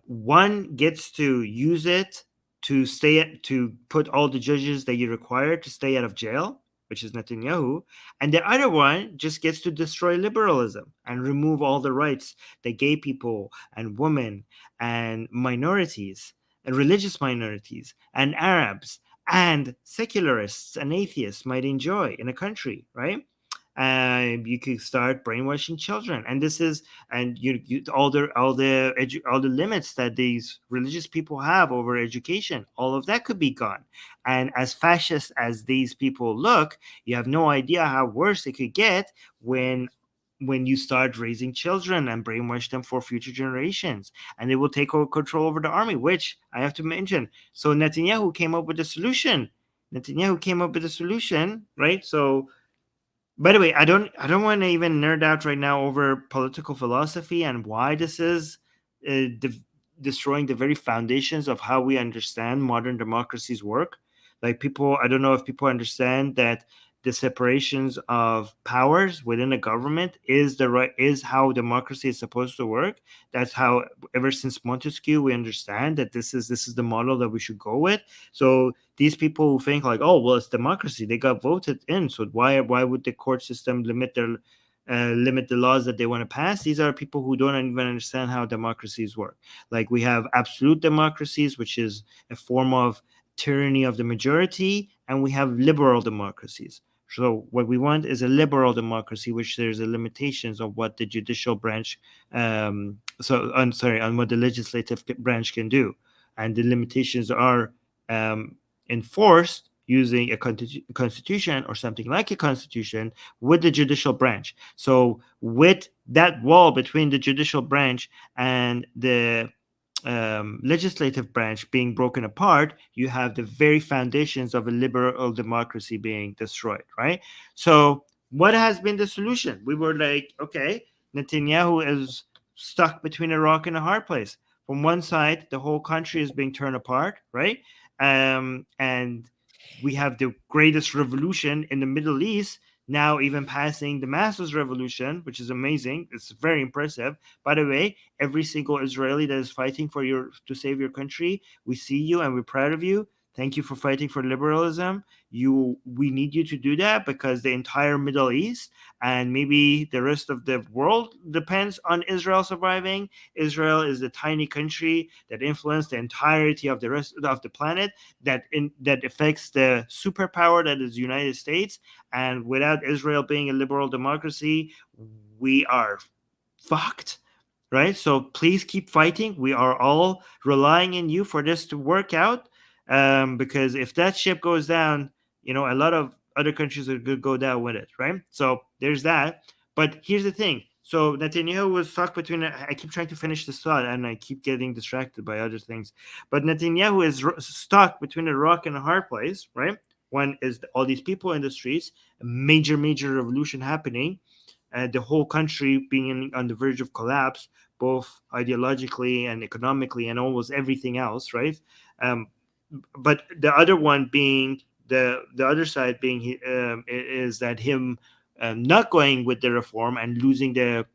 one gets to use it to put all the judges that you require to stay out of jail, which is Netanyahu, and the other one just gets to destroy liberalism and remove all the rights that gay people and women and minorities and religious minorities and Arabs and secularists and atheists might enjoy in a country, right? You could start brainwashing children, and this is and all the limits that these religious people have over education, all of that could be gone. And as fascist as these people look, you have no idea how worse it could get when you start raising children and brainwash them for future generations, and they will take over control over the army, which I have to mention. So Netanyahu came up with a solution. Right? So by the way, I don't want to even nerd out right now over political philosophy and why this is destroying the very foundations of how we understand modern democracies work. Like people, I don't know if people understand that the separations of powers within a government is how democracy is supposed to work. That's how ever since Montesquieu we understand that this is the model that we should go with. So these people who think like, oh well, it's democracy, they got voted in, so why would the court system limit the laws that they want to pass? These are people who don't even understand how democracies work. Like we have absolute democracies, which is a form of tyranny of the majority, and we have liberal democracies. So what we want is a liberal democracy, which there's a limitations of what the judicial branch, on what the legislative branch can do, and the limitations are enforced using a constitution or something like a constitution with the judicial branch. So with that wall between the judicial branch and the legislative branch being broken apart, you have the very foundations of a liberal democracy being destroyed, right? So what has been the solution? We were like, okay, Netanyahu is stuck between a rock and a hard place. From one side, the whole country is being torn apart, right? And we have the greatest revolution in the Middle East now, even passing the Masses Revolution, which is amazing. It's very impressive. By the way, every single Israeli that is fighting for to save your country, we see you and we're proud of you. Thank you for fighting for liberalism. We need you to do that because the entire Middle East and maybe the rest of the world depends on Israel surviving. Israel is the tiny country that influenced the entirety of the rest of the planet, that affects the superpower that is the United States. And without Israel being a liberal democracy, we are fucked, right? So please keep fighting. We are all relying on you for this to work out, because if that ship goes down, a lot of other countries are going to go down with it, right? So there's that. But here's the thing. So Netanyahu was stuck between. I keep trying to finish this thought, and I keep getting distracted by other things. But Netanyahu is stuck between a rock and a hard place, right? One is all these people in the streets, a major, major revolution happening, the whole country being on the verge of collapse, both ideologically and economically, and almost everything else, right? Um, but the other one being the other side being is that him not going with the reform and losing the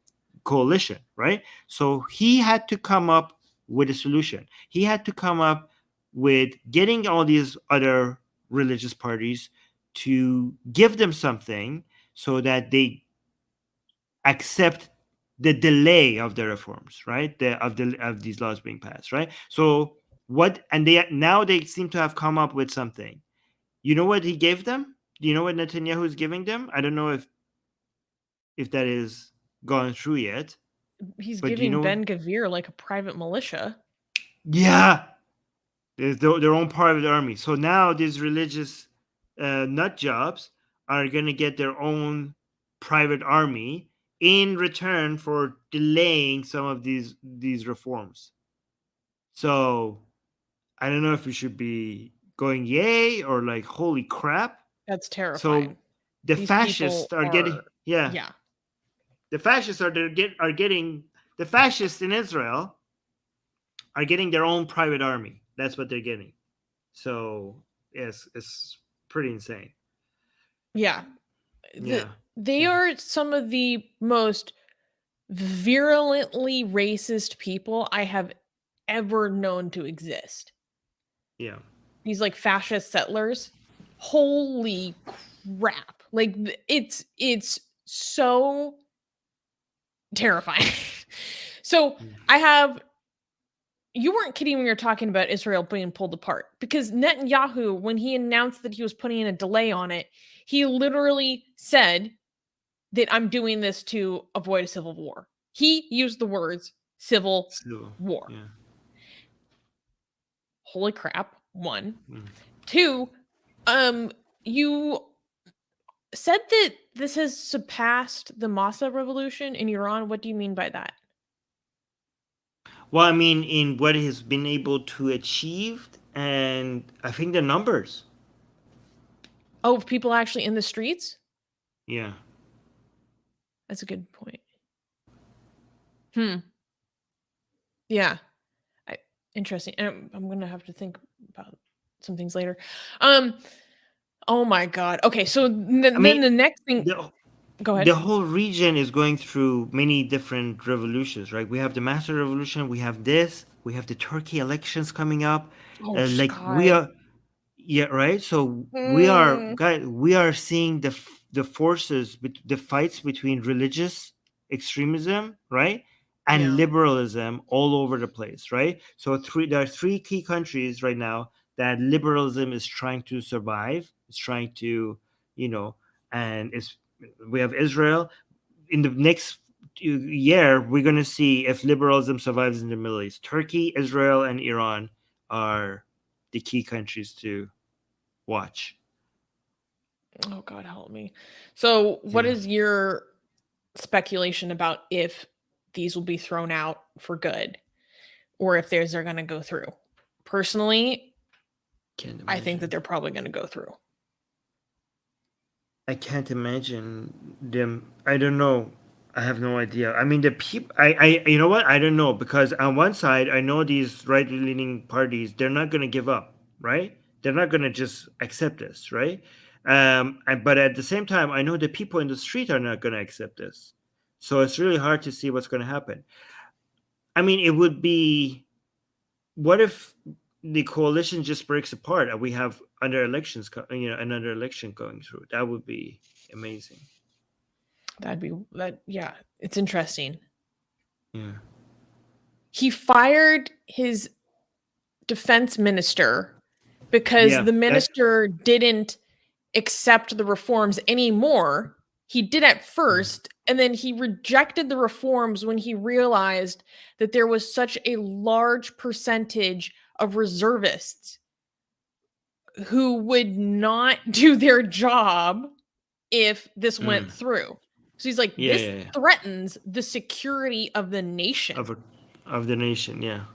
coalition, right? So he had to come up with a solution. He had to come up with getting all these other religious parties to give them something so that they accept the delay of the reforms, right? Of these laws being passed, right? So what? And they seem to have come up with something. You know what he gave them? Do you know what Netanyahu is giving them? I don't know if that is gone through yet, He's but do you giving know? Ben Gavir like a private militia. Yeah, there's their own private army. So now these religious nut jobs are going to get their own private army in return for delaying some of these reforms. So I don't know if we should be going yay or like holy crap. That's So terrifying. the These people fascists are getting, are, yeah, yeah. the fascists are getting the fascists in Israel are getting their own private army. That's what they're getting. So yes, it's pretty insane. Yeah. Yeah. They are some of the most virulently racist people I have ever known to exist. Yeah. These like fascist settlers. Holy crap. Like it's so terrifying. So Mm. I have you weren't kidding when you're talking about Israel being pulled apart because Netanyahu, when he announced that he was putting in a delay on it, he literally said that I'm doing this to avoid a civil war. He used the words civil So war. yeah. Holy crap. One. Mm. Two, you said that this has surpassed the Massa revolution in Iran. What do you mean by that? Well, I mean, in what he's been able to achieve, and I think the numbers. Oh, of people actually in the streets? Yeah. That's a good point. Hmm. Yeah. Interesting. And I'm gonna have to think about some things later. Um. Oh my god. Okay. So I then mean, the next thing. the Go ahead. the whole region is going through many different revolutions, right? We have the Master Revolution, we have this, we have the Turkey elections coming up. Oh Like we God. are, yeah, right. So Mm, we are seeing the forces, the fights between religious extremism, right, and yeah. liberalism all over the place, right. So there are three key countries right now that liberalism is trying to survive. It's trying to, you know, and it's we have Israel. In the next year, we're going to see if liberalism survives in the Middle East. Turkey, Israel, and Iran are the key countries to watch. Oh God, help me. So, what Yeah. is your speculation about if these will be thrown out for good, or if they're going to go through? Personally, Can't I think that imagine. they're probably going to go through. I can't imagine them. I don't know. I have no idea. I mean, the people. You know what? I don't know because on one side, I know these right-leaning parties. They're not going to give up, right? They're not going to just accept this, right? But at the same time, I know the people in the street are not going to accept this. So it's really hard to see what's going to happen. I mean, it would be. What if the coalition just breaks apart and we have under elections, another election going through? That would be amazing. That'd be that. Yeah, it's interesting. Yeah. He fired his defense minister because Yeah. the That. minister didn't accept the reforms anymore. He did at first, and then he rejected the reforms when he realized that there was such a large percentage of reservists who would not do their job if this went Mm. through. So he's like, Yeah. this Yeah. Yeah. threatens the security of the nation. Of the nation. Yeah.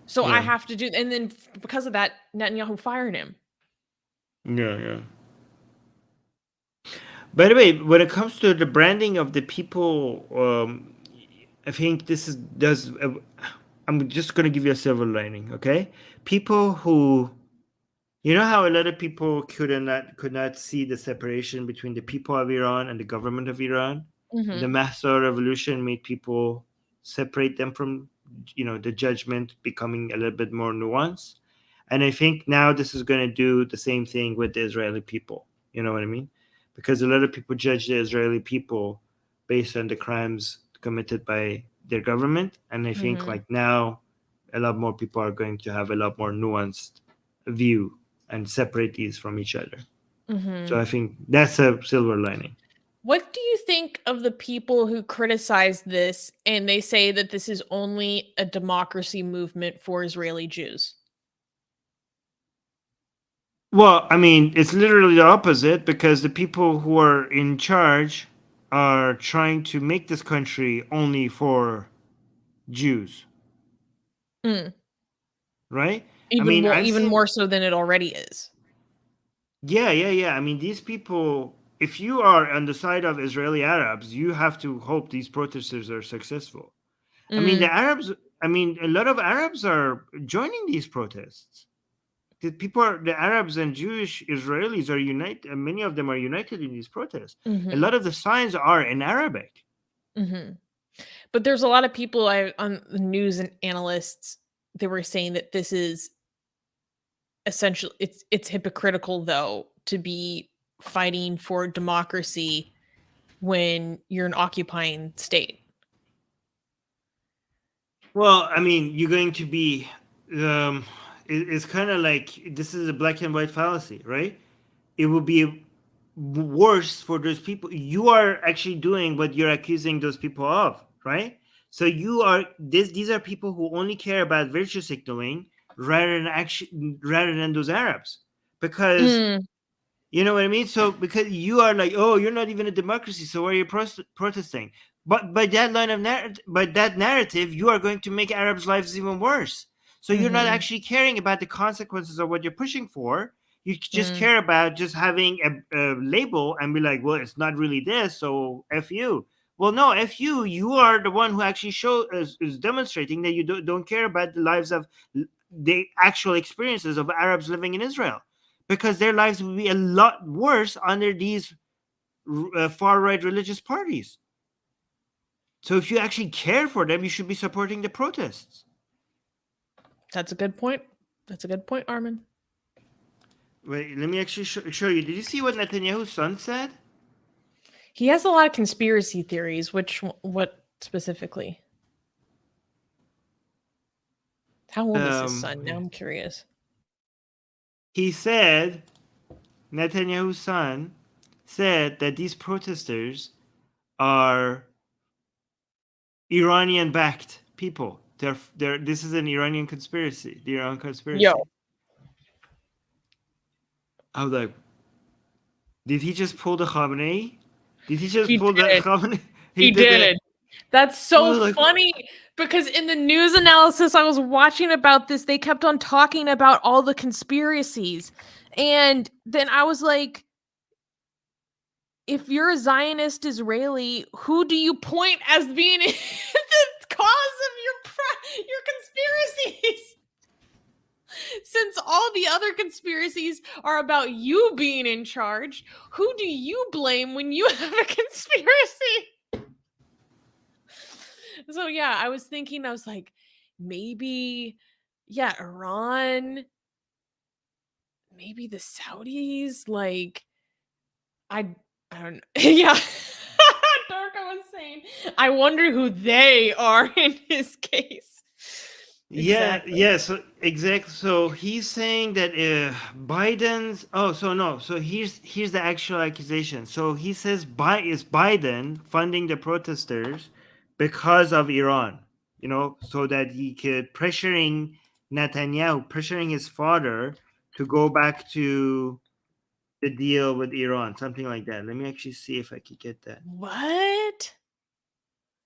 So I Yeah. have to do, and then because of that, Netanyahu fired him. Yeah. Yeah. By the way, when it comes to the branding of the people, I think this is does. I'm just gonna give you a silver lining, okay? People who, you know, how a lot of people could not see the separation between the people of Iran and the government of Iran. Mm-hmm. The Mahsa revolution made people separate them from, the judgment becoming a little bit more nuanced. And I think now this is going to do the same thing with the Israeli people. You know what I mean? Because a lot of people judge the Israeli people based on the crimes committed by their government. And I think Mm-hmm. like now a lot more people are going to have a lot more nuanced view and separate these from each other. Mm-hmm. So I think that's a silver lining. What do you think of the people who criticize this and they say that this is only a democracy movement for Israeli Jews? Well, I mean, it's literally the opposite because the people who are in charge are trying to make this country only for Jews, Mm. right? I mean, I've Even seen, more so than it already is. yeah. I mean, these people, if you are on the side of Israeli Arabs, you have to hope these protesters are successful. I mean, Mm. a lot of Arabs are joining these protests. The Arabs and Jewish Israelis are united. Many of them are united in these protests. A Mm-hmm. lot of the signs are in Arabic. Mm-hmm. But there's a lot of people on the news and analysts, they were saying that this is essentially it's hypocritical though to be fighting for democracy when you're an occupying state. Well, I mean, you're going to be. It's kind of like this is a black and white fallacy, right? It will be worse for those people. You are actually doing what you're accusing those people of, right? So you are these are people who only care about virtue signaling rather than those Arabs, because Mm. you know what I mean. So because you are like, oh, you're not even a democracy, so why are you protesting? But by that narrative, you are going to make Arabs' lives even worse. So you're not Mm-hmm. actually caring about the consequences of what you're pushing for. You just Mm. care about just having a label and be like, well, it's not really this, so f you. Well, no, f you. You are the one who actually is demonstrating that you don't care about the lives of the actual experiences of Arabs living in Israel, because their lives would be a lot worse under these far right religious parties. So if you actually care for them, you should be supporting the protests. That's a good point. That's a good point, Armin. Wait, let me actually show you. Did you see what Netanyahu's son said? He has a lot of conspiracy theories. What specifically? How old is his son? Now I'm curious. He said, Netanyahu's son said that these protesters are Iranian-backed people. This is an Iranian conspiracy. The Iran conspiracy. Yo. I was like, did he just pull the Khamenei? Did he just He pull the did. Khamenei? He did. That's so like, funny because in the news analysis I was watching about this, they kept on talking about all the conspiracies. And then I was like, if you're a Zionist Israeli, who do you point as being the cause of your conspiracies? Since all the other conspiracies are about you being in charge, who do you blame when you have a conspiracy? So yeah, I was like, maybe, yeah, Iran, maybe the Saudis, like, I don't know. Yeah. Dark, I was saying, I wonder who they are in his case. Exactly. Yeah. So exactly. So he's saying that Biden's. Oh, so no. So here's the actual accusation. So he says is Biden funding the protesters because of Iran? You know, so that he could pressuring Netanyahu, pressuring his father to go back to the deal with Iran, something like that. Let me actually see if I could get that. What?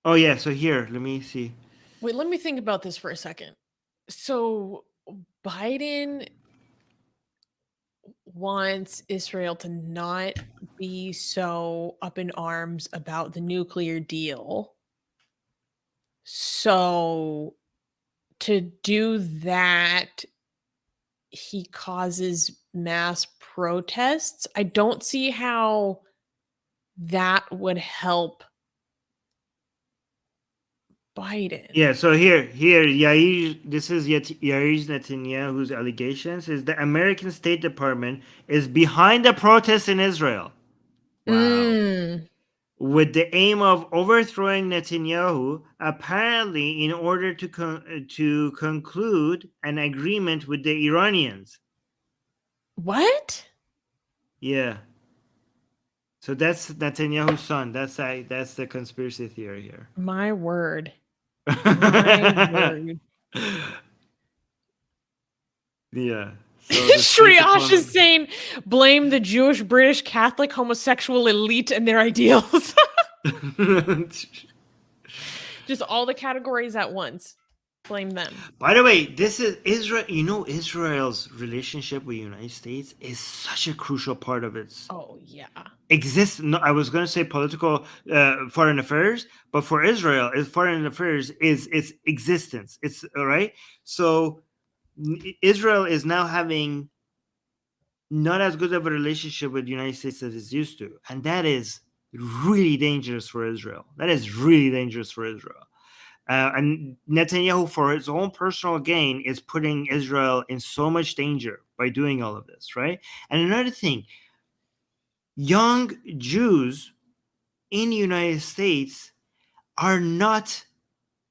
Oh yeah. So here, let me see. Wait, let me think about this for a second. So Biden wants Israel to not be so up in arms about the nuclear deal. So to do that, he causes mass protests. I don't see how that would help Biden. Yeah, so here, Yair, this is Yair Netanyahu's allegations is the American State Department is behind the protests in Israel. Wow. With the aim of overthrowing Netanyahu, apparently in order to conclude an agreement with the Iranians. What? Yeah. So that's Netanyahu's son. That's the conspiracy theory here. My word. My word. Yeah. So Shriosh is saying, blame the Jewish, British, Catholic, homosexual elite and their ideals. Just all the categories at once. Blame them. By the way, this is Israel. You know, Israel's relationship with the United States is such a crucial part of its exists. No, I was going to say political foreign affairs, but for Israel, foreign affairs is its existence. It's all right. So Israel is now having not as good of a relationship with the United States as it's used to, and that is really dangerous for Israel. That is really dangerous for Israel. And Netanyahu, for his own personal gain, is putting Israel in so much danger by doing all of this, right? And another thing, young Jews in the United States are not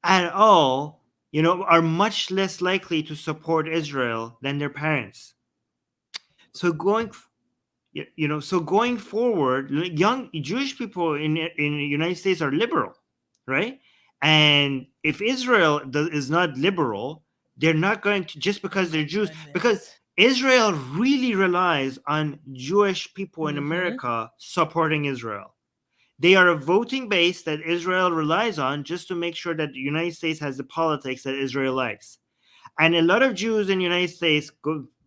at all, are much less likely to support Israel than their parents. So going forward, young Jewish people in the United States are liberal, right? And if Israel is not liberal, they're not going to, just because they're Jews, because Israel really relies on Jewish people in America supporting Israel. They are a voting base that Israel relies on just to make sure that the United States has the politics that Israel likes. And a lot of Jews in the United States,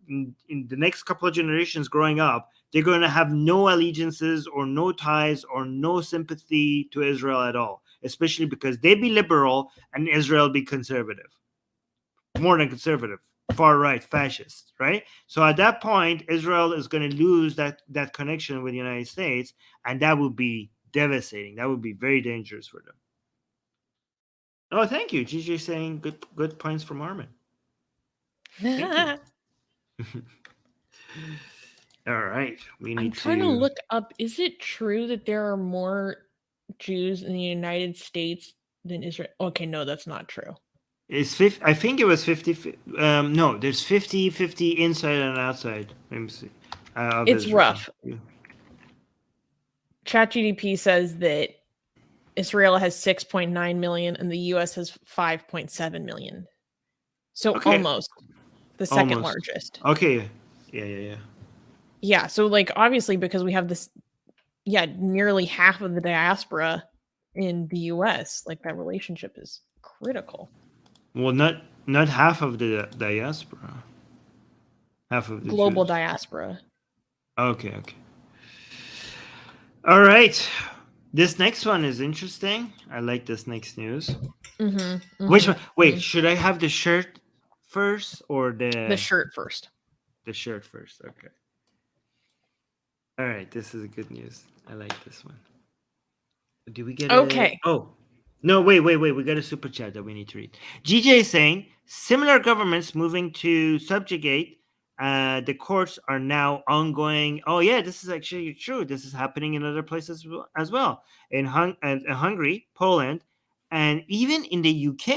in the next couple of generations growing up, they're going to have no allegiances or no ties or no sympathy to Israel at all, especially because they be liberal and Israel be conservative, more than conservative, far right, fascist, right? So at that point, Israel is going to lose that connection with the United States, and that would be devastating. That would be very dangerous for them. Oh, thank you. Gigi saying good points from Armin. Thank you. All right. I'm trying to look up, is it true that there are more Jews in the United States than Israel? Okay, no, that's not true. It's 50, I think it was 50. No, there's 50-50 inside and outside. Let me see. It's rough. ChatGPT says that Israel has 6.9 million and the US has 5.7 million. So almost the second largest. Okay. Yeah. Yeah, so like obviously because we have this, nearly half of the diaspora in the US, like that relationship is critical. Well, not half of the diaspora. Half of the global Jews. diaspora. Okay. All right. This next one is interesting. I like this next news. Which one? Wait, should I have the shirt first or The shirt first. the shirt first? Okay. All right. This is good news. I like this one. Do we get Okay. Oh, no, wait. We got a super chat that we need to read. GJ is saying similar governments moving to subjugate the courts are now ongoing. Oh, yeah, this is actually true. This is happening in other places as well. In Hungary, Poland, and even in the UK.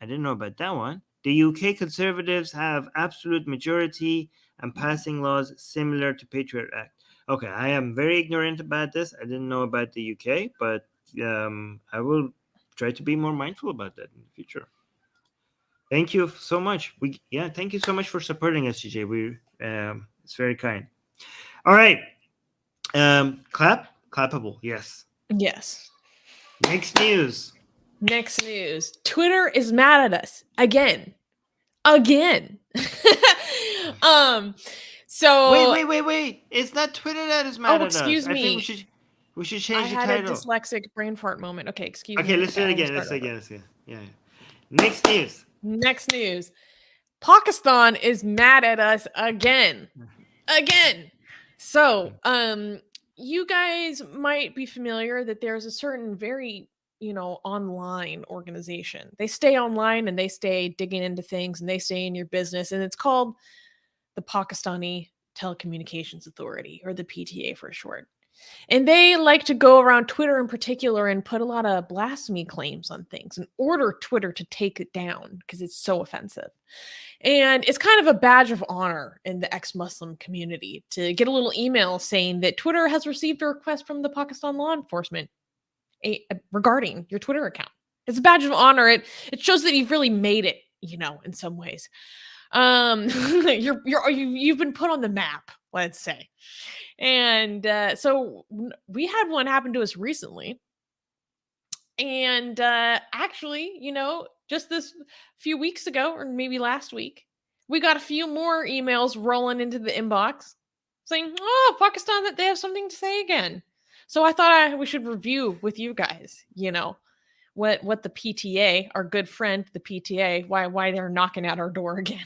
I didn't know about that one. The UK conservatives have absolute majority and passing laws similar to Patriot Act. Okay, I am very ignorant about this. I didn't know about the UK, but I will try to be more mindful about that in the future. Thank you so much. Thank you so much for supporting us, GJ. It's very kind. All right, clappable. Yes. Yes. Next news. Next news. Twitter is mad at us again. So Wait. It's not Twitter that is mad at us. excuse I think me. we should I change the had a title. dyslexic brain fart moment. Okay, excuse me. Okay, let's do it again. Let's do it again. Yeah. Next news. Next news. Pakistan is mad at us again. So, you guys might be familiar that there's a certain very, online organization. They stay online and they stay digging into things and they stay in your business, and it's called the Pakistani Telecommunications Authority, or the PTA for short. And they like to go around Twitter in particular and put a lot of blasphemy claims on things and order Twitter to take it down because it's so offensive. And it's kind of a badge of honor in the ex-Muslim community to get a little email saying that Twitter has received a request from the Pakistan law enforcement regarding your Twitter account. It's a badge of honor. It shows that you've really made it, in some ways. You've been put on the map, let's say. And so we had one happen to us recently. And actually, just this few weeks ago, or maybe last week, we got a few more emails rolling into the inbox saying, oh, Pakistan, that they have something to say again. So I thought we should review with you guys, what the PTA, our good friend, the PTA, why they're knocking at our door again.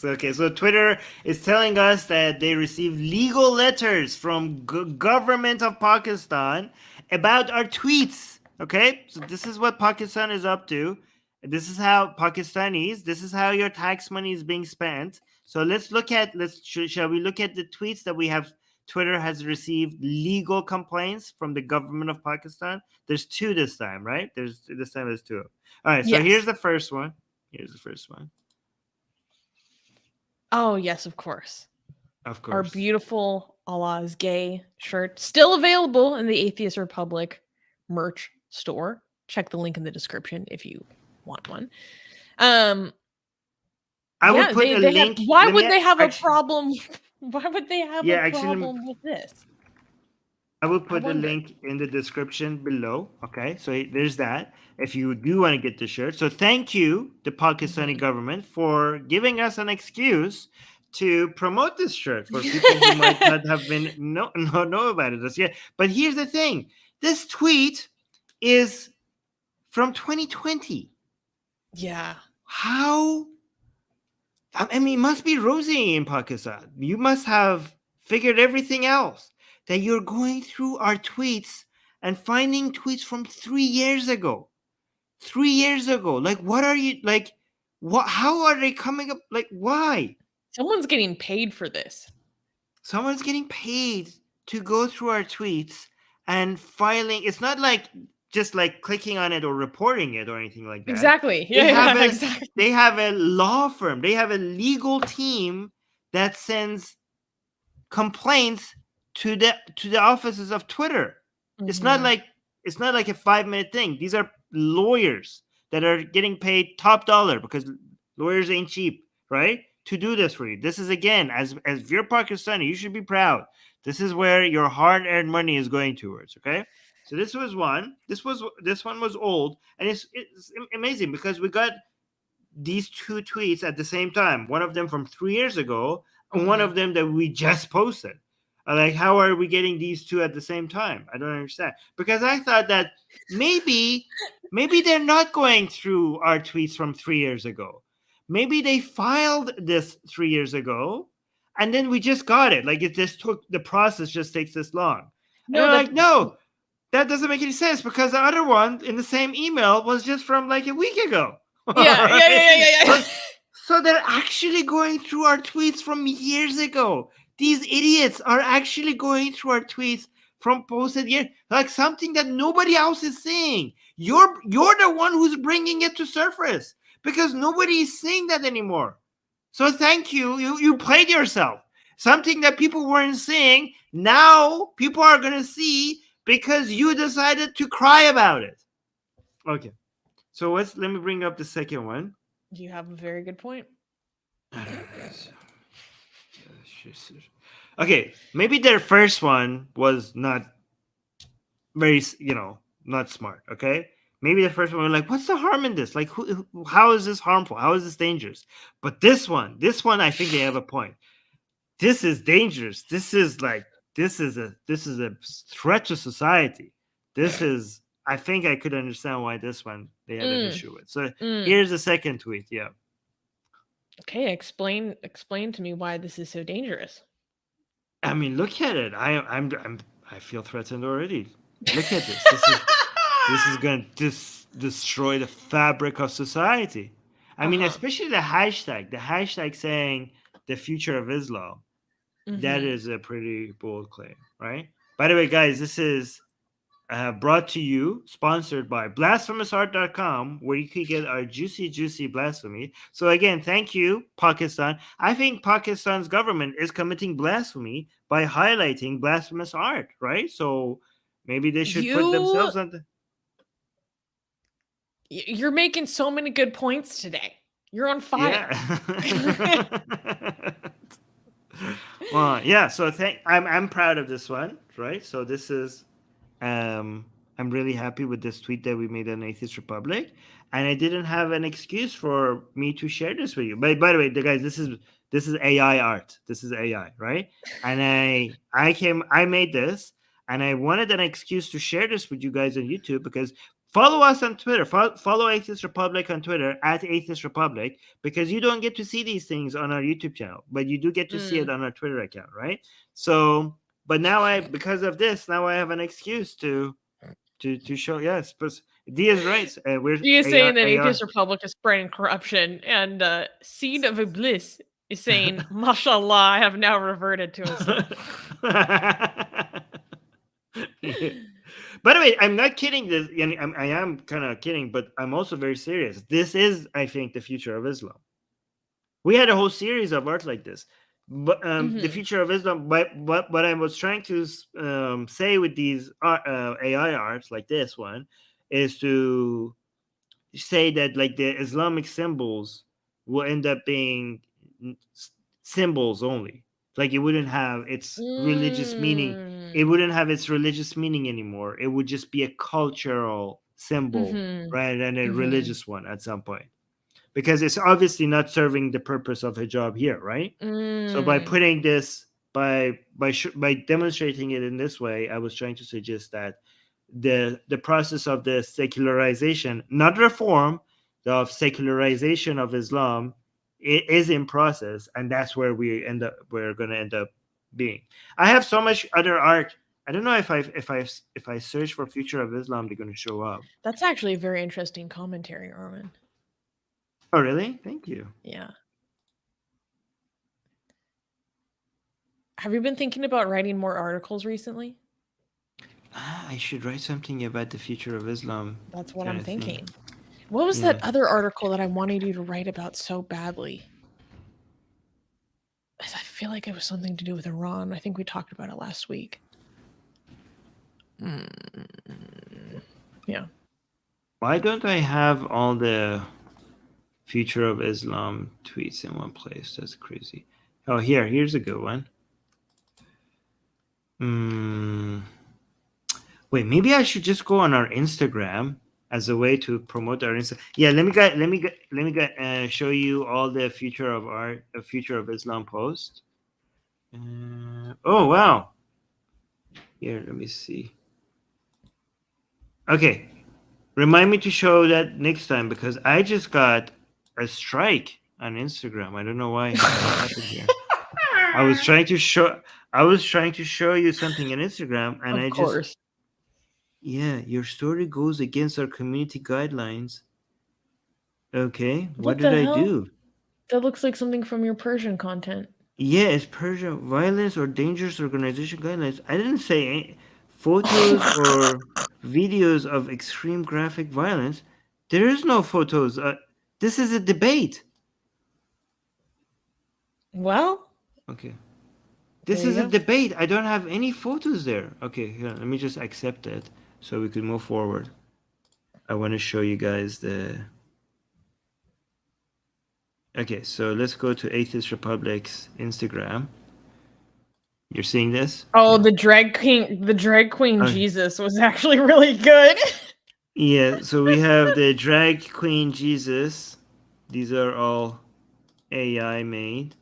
Okay, so Twitter is telling us that they received legal letters from government of Pakistan about our tweets. Okay, so this is what Pakistan is up to. This is how Pakistanis. This is how your tax money is being spent. So shall we look at the tweets that we have? Twitter has received legal complaints from the government of Pakistan. There's two this time, right? This time there's two. All right, so here's the first one. Oh, yes, of course. Of course. Our beautiful Allah is Gay shirt, still available in the Atheist Republic merch store. Check the link in the description if you want one. I would put a link. Why would they have a problem? Why would they have a problem with this? I will put a link in the description below. Okay, so there's that. If you do want to get the shirt. So thank you, the Pakistani government, for giving us an excuse to promote this shirt for people who might not have been know about it as yet. But here's the thing. This tweet is from 2020. Yeah. How? I mean, it must be rosy in Pakistan. You must have figured everything else. That you're going through our tweets and finding tweets from 3 years ago. 3 years ago. Like, what are you, like, what? How are they coming up? Like, why? Someone's getting paid for this. Someone's getting paid to go through our tweets and filing. It's not like just like clicking on it or reporting it or anything like that. Exactly. Exactly. They have a law firm. They have a legal team that sends complaints to the offices of Twitter. Mm-hmm. It's not like a 5-minute thing. These are lawyers that are getting paid top dollar because lawyers ain't cheap, right? To do this for you. This is, again, as if you're Pakistani, you should be proud. This is where your hard-earned money is going towards, okay? So this was one. This one was old, and it's amazing because we got these two tweets at the same time. One of them from 3 years ago, and one of them that we just posted. Like, how are we getting these two at the same time? I don't understand. Because I thought that maybe they're not going through our tweets from 3 years ago. Maybe they filed this 3 years ago, and then we just got it. Like, it just took, the process just takes this long. And No, they're that like, no, that doesn't make any sense, because the other one in the same email was just from like a week ago. yeah. So they're actually going through our tweets from years ago. These idiots are actually going through our tweets from posted years, like something that nobody else is seeing. You're the one who's bringing it to surface, because nobody is seeing that anymore. So thank you. You played yourself. Something that people weren't seeing, now people are going to see because you decided to cry about it. Okay. So let me bring up the second one. You have a very good point. Okay, maybe their first one was not very, not smart. Okay, maybe the first one was like, what's the harm in this? Like, how is this harmful? How is this dangerous? But this one, I think they have a point. This is dangerous. This is a threat to society. This is, I think I could understand why this one they had an issue with. So here's the second tweet. Yeah. Okay, explain to me why this is so dangerous. I mean, look at it. I feel threatened already. Look at this. This is going to destroy the fabric of society. I mean, especially the hashtag saying the future of Islam. That is a pretty bold claim, right? By the way, guys, this is brought to you, sponsored by blasphemousart.com, where you can get our juicy blasphemy. So again, thank you, Pakistan. I think Pakistan's government is committing blasphemy by highlighting blasphemous art, right? So maybe they should put themselves on the... You're making so many good points today. You're on fire. Yeah. Well, yeah. So I'm proud of this one, right? So this is, I'm really happy with this tweet that we made on Atheist Republic, and I didn't have an excuse for me to share this with you. But by the way, guys, this is AI art. This is AI, right? And I made this, and I wanted an excuse to share this with you guys on YouTube, because follow us on Twitter. Follow Atheist Republic on Twitter at Atheist Republic, because you don't get to see these things on our YouTube channel, but you do get to see it on our Twitter account, right? So, but now because of this, now I have an excuse to show. Yes, but D is right. You're saying that Atheist Republic is spreading corruption, and Seed of Iblis is saying, "Mashallah, I have now reverted to Islam." By the way, I'm not kidding. I am kind of kidding, but I'm also very serious. This is, I think, the future of Islam. We had a whole series of art like this, but the future of Islam. But what I was trying to say with these AI arts like this one is to say that, like, the Islamic symbols will end up being symbols only. Like, it wouldn't have its religious meaning. It wouldn't have its religious meaning anymore. It would just be a cultural symbol, right, and a religious one at some point, because it's obviously not serving the purpose of hijab here, right? So by putting this, by demonstrating it in this way, I was trying to suggest that the process of the secularization, not reform, of secularization of Islam, it is in process, and that's where we're going to end up being. I have so much other art. I don't know if I search for future of Islam, they're going to show up. That's actually a very interesting commentary, Armin. Oh, really? Thank you. Yeah. Have you been thinking about writing more articles recently? I should write something about the future of Islam. That's what I'm thinking. What was that other article that I wanted you to write about so badly? I feel like it was something to do with Iran. I think we talked about it last week. Yeah. Why don't I have all the future of Islam tweets in one place? That's crazy. Oh, here's a good one. Wait, maybe I should just go on our Instagram as a way to promote our Instagram. Yeah, let me show you all the future of Islam posts. Oh wow, Here, let me see. Okay. Remind me to show that next time because I just got a strike on Instagram. I don't know why. What happened here? I was trying to show you something on Instagram and Of I just course. yeah, your story goes against our community guidelines. Okay, what What did the I hell? do? That looks like something from your Persian content. Yeah, it's Persia violence or dangerous organization guidelines. I didn't say photos or videos of extreme graphic violence. There is no photos. This is a debate. Well, Okay. This there you is a go. debate. I don't have any photos there. Okay, here, let me just accept it so we can move forward. I want to show you guys the. Okay, so let's go to Atheist Republic's Instagram. You're seeing this? Oh, Yeah. the drag queen Okay. Jesus was actually really good. Yeah, so we have the drag queen Jesus. These are all AI made.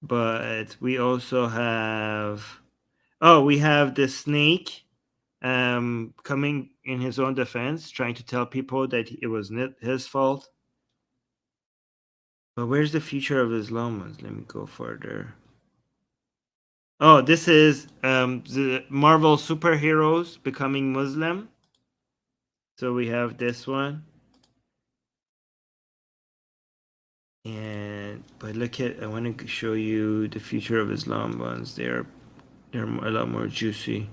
But we also have we have the snake coming in his own defense, trying to tell people that it was not his fault. But where's the future of Islam ones? Let me go further. Oh, this is the Marvel superheroes becoming Muslim. So we have this one. And but look at I want to show you the future of Islam ones. They're a lot more juicy.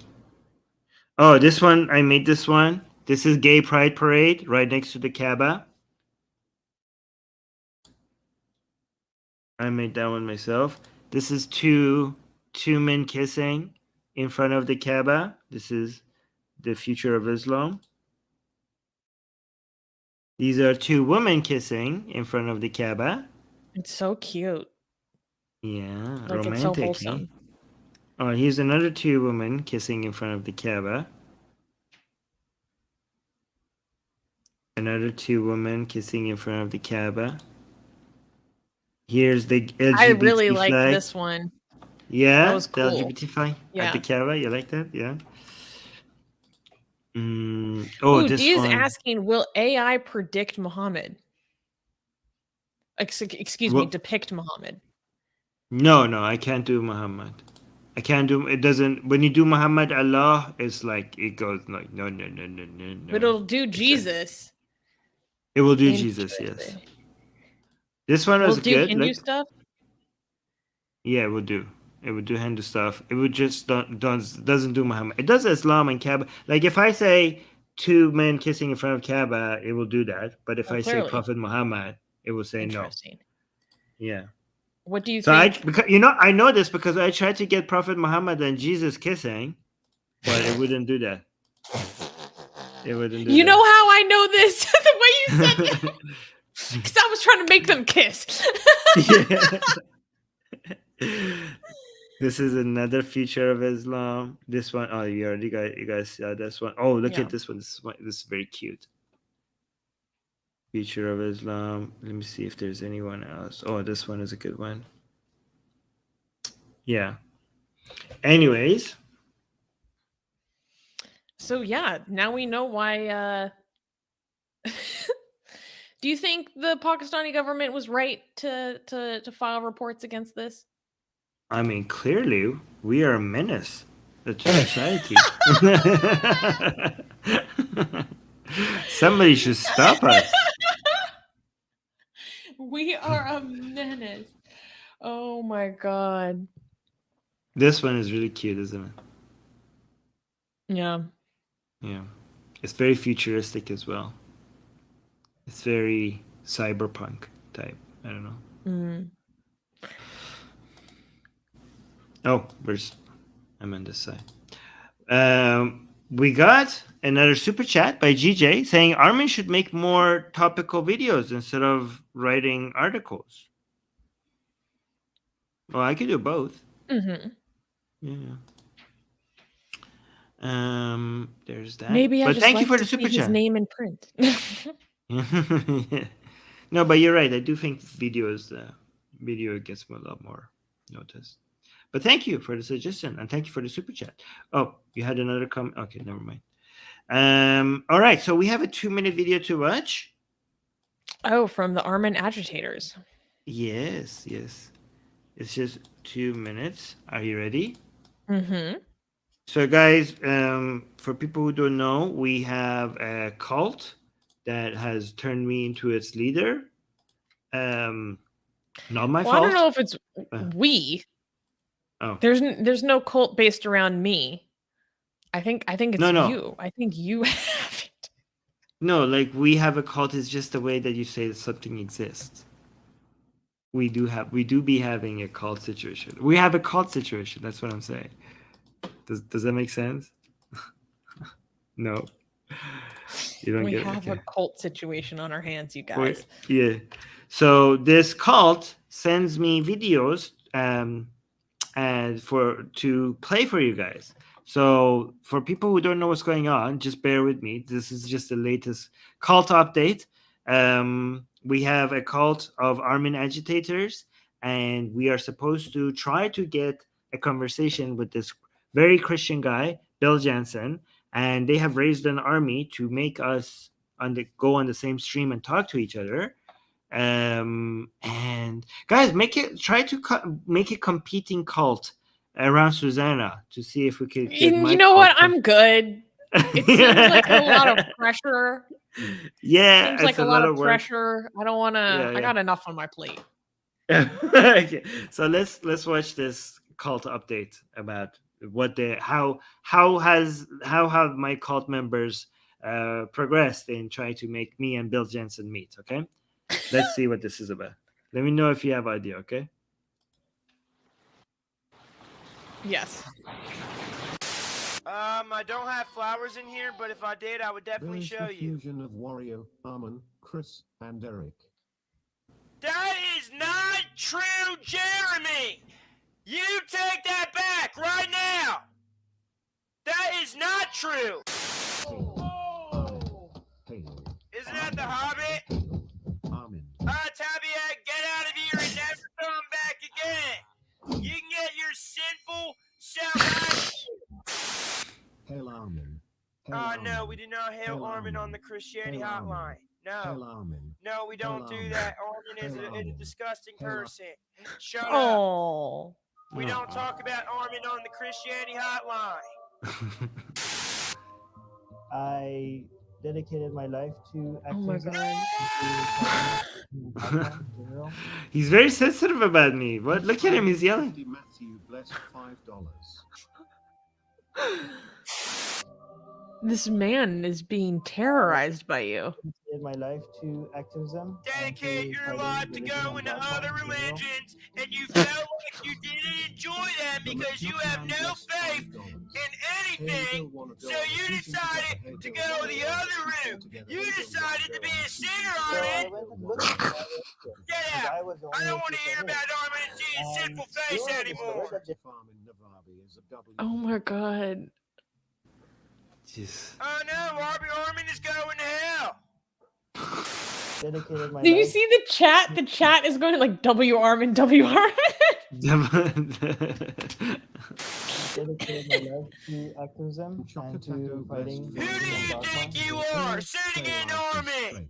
Oh, this one I made this one. This is Gay Pride Parade right next to the Kaaba. I made that one myself. This is two men kissing in front of the Kaaba. This is the future of Islam. These are two women kissing in front of the Kaaba. It's so cute. Yeah, Like it's so romantic. wholesome. Oh, here's another two women kissing in front of the Kaaba. Another two women kissing in front of the Kaaba. Here's the I really LGBT liked flag. this one. Yeah, That was the cool. LGBT flag Yeah. at the Kaaba. You like that? Yeah. Ooh, This D is one. asking, will AI predict Muhammad? Excuse me, depict Muhammad. No, I can't do Muhammad. I can't do it. Doesn't when you do Muhammad Allah, it's like it goes like no. But it'll do Jesus. It will do Jesus. Yes. This one was Will do good. Hindu Look. stuff? Yeah, it would do. It would do Hindu stuff. It would just doesn't do Muhammad. It does Islam and Kaaba. Like if I say two men kissing in front of Kaaba, it will do that. But if I say Clearly. Prophet Muhammad, it will say no. Interesting. Yeah. What do you So think? because I know this because I tried to get Prophet Muhammad and Jesus kissing, but it wouldn't do that. It wouldn't do You that. know how I know this? The way you said that. Because I was trying to make them kiss. Yeah. This is another feature of Islam. This one, oh, you guys saw this one. Oh, look at this one. This is very cute. Feature of Islam. Let me see if there's anyone else. Oh, this one is a good one. Yeah. Anyways. So yeah, now we know why. Do you think the Pakistani government was right to file reports against this? I mean, clearly, we are a menace to society. Somebody should stop us. We are a menace. Oh my god. This one is really cute, isn't it? Yeah. Yeah. It's very futuristic as well. It's very cyberpunk type. I don't know. Oh, I'm on this side. We got another super chat by GJ saying Armin should make more topical videos instead of writing articles. Well, I could do both. Mm-hmm. Yeah. There's that. Maybe I but just thank like you for to the super see his chat. name in print. No, but you're right. I do think video gets a lot more notice. But thank you for the suggestion, and thank you for the super chat. Oh, you had another comment. Okay, never mind. All right, so we have a 2-minute video to watch. Oh, from the Armin agitators. Yes. It's just 2 minutes. Are you ready? Mm-hmm. So, guys, for people who don't know, we have a cult that has turned me into its leader. Not my fault. I don't know if it's we. Oh, there's no cult based around me. I think it's No. you. I think you have it. No, like we have a cult is just the way that you say that something exists. We do be having a cult situation. We have a cult situation. That's what I'm saying. Does that make sense? No. You don't We get have it. a cult situation on our hands, you guys. Yeah. So this cult sends me videos and to play for you guys. So for people who don't know what's going on, just bear with me. This is just the latest cult update. We have a cult of Armin agitators, and we are supposed to try to get a conversation with this very Christian guy, Bill Jansen, and they have raised an army to make us go on the same stream and talk to each other. And guys, try to make a competing cult around Susanna to see if we could get you know what? I'm good. It seems like a lot of pressure. Yeah, seems like a lot of pressure. I don't want to. I got enough on my plate. Okay. So let's watch this cult update about what how have my cult members progressed in trying to make me and Bill Jensen meet. Okay, let's see what this is about. Let me know if you have idea. Okay. Yes. I don't have flowers in here, but if I did, I would definitely show you. Fusion of Wario, Armin, Chris, and Eric. That is not true, Jeremy! You take that back right now! That is not true! Isn't that the Hobbit? Armin. Tabiak, get out of here and never come back again! You can get your sinful self. Hail Armin. No, we do not hail Armin on the Christianity hotline. Hail No. Armin. No, we don't do that. Armin is a disgusting person. Shut up. Oh. We don't talk about Armin on the Christianity hotline. I dedicated my life to activism. He's very sensitive about me. What? Look at him. He's yelling. Matthew, bless $5. This man is being terrorized by you. Dedicated my life to activism. Dedicate your life to go into other religions, and you felt like you didn't enjoy them because you have no faith in anything, so you decided to go the other route. You decided to be a sinner, Armin. Get out. I don't want to hear about Armin and see his sinful face anymore. Oh my god. Jeez. Oh no, Armin is going to hell. Do you see the chat? The chat is going like W Armin, W Armin. Dedicated my life to activism and to fighting. Who do you think you are? Sitting in Armin.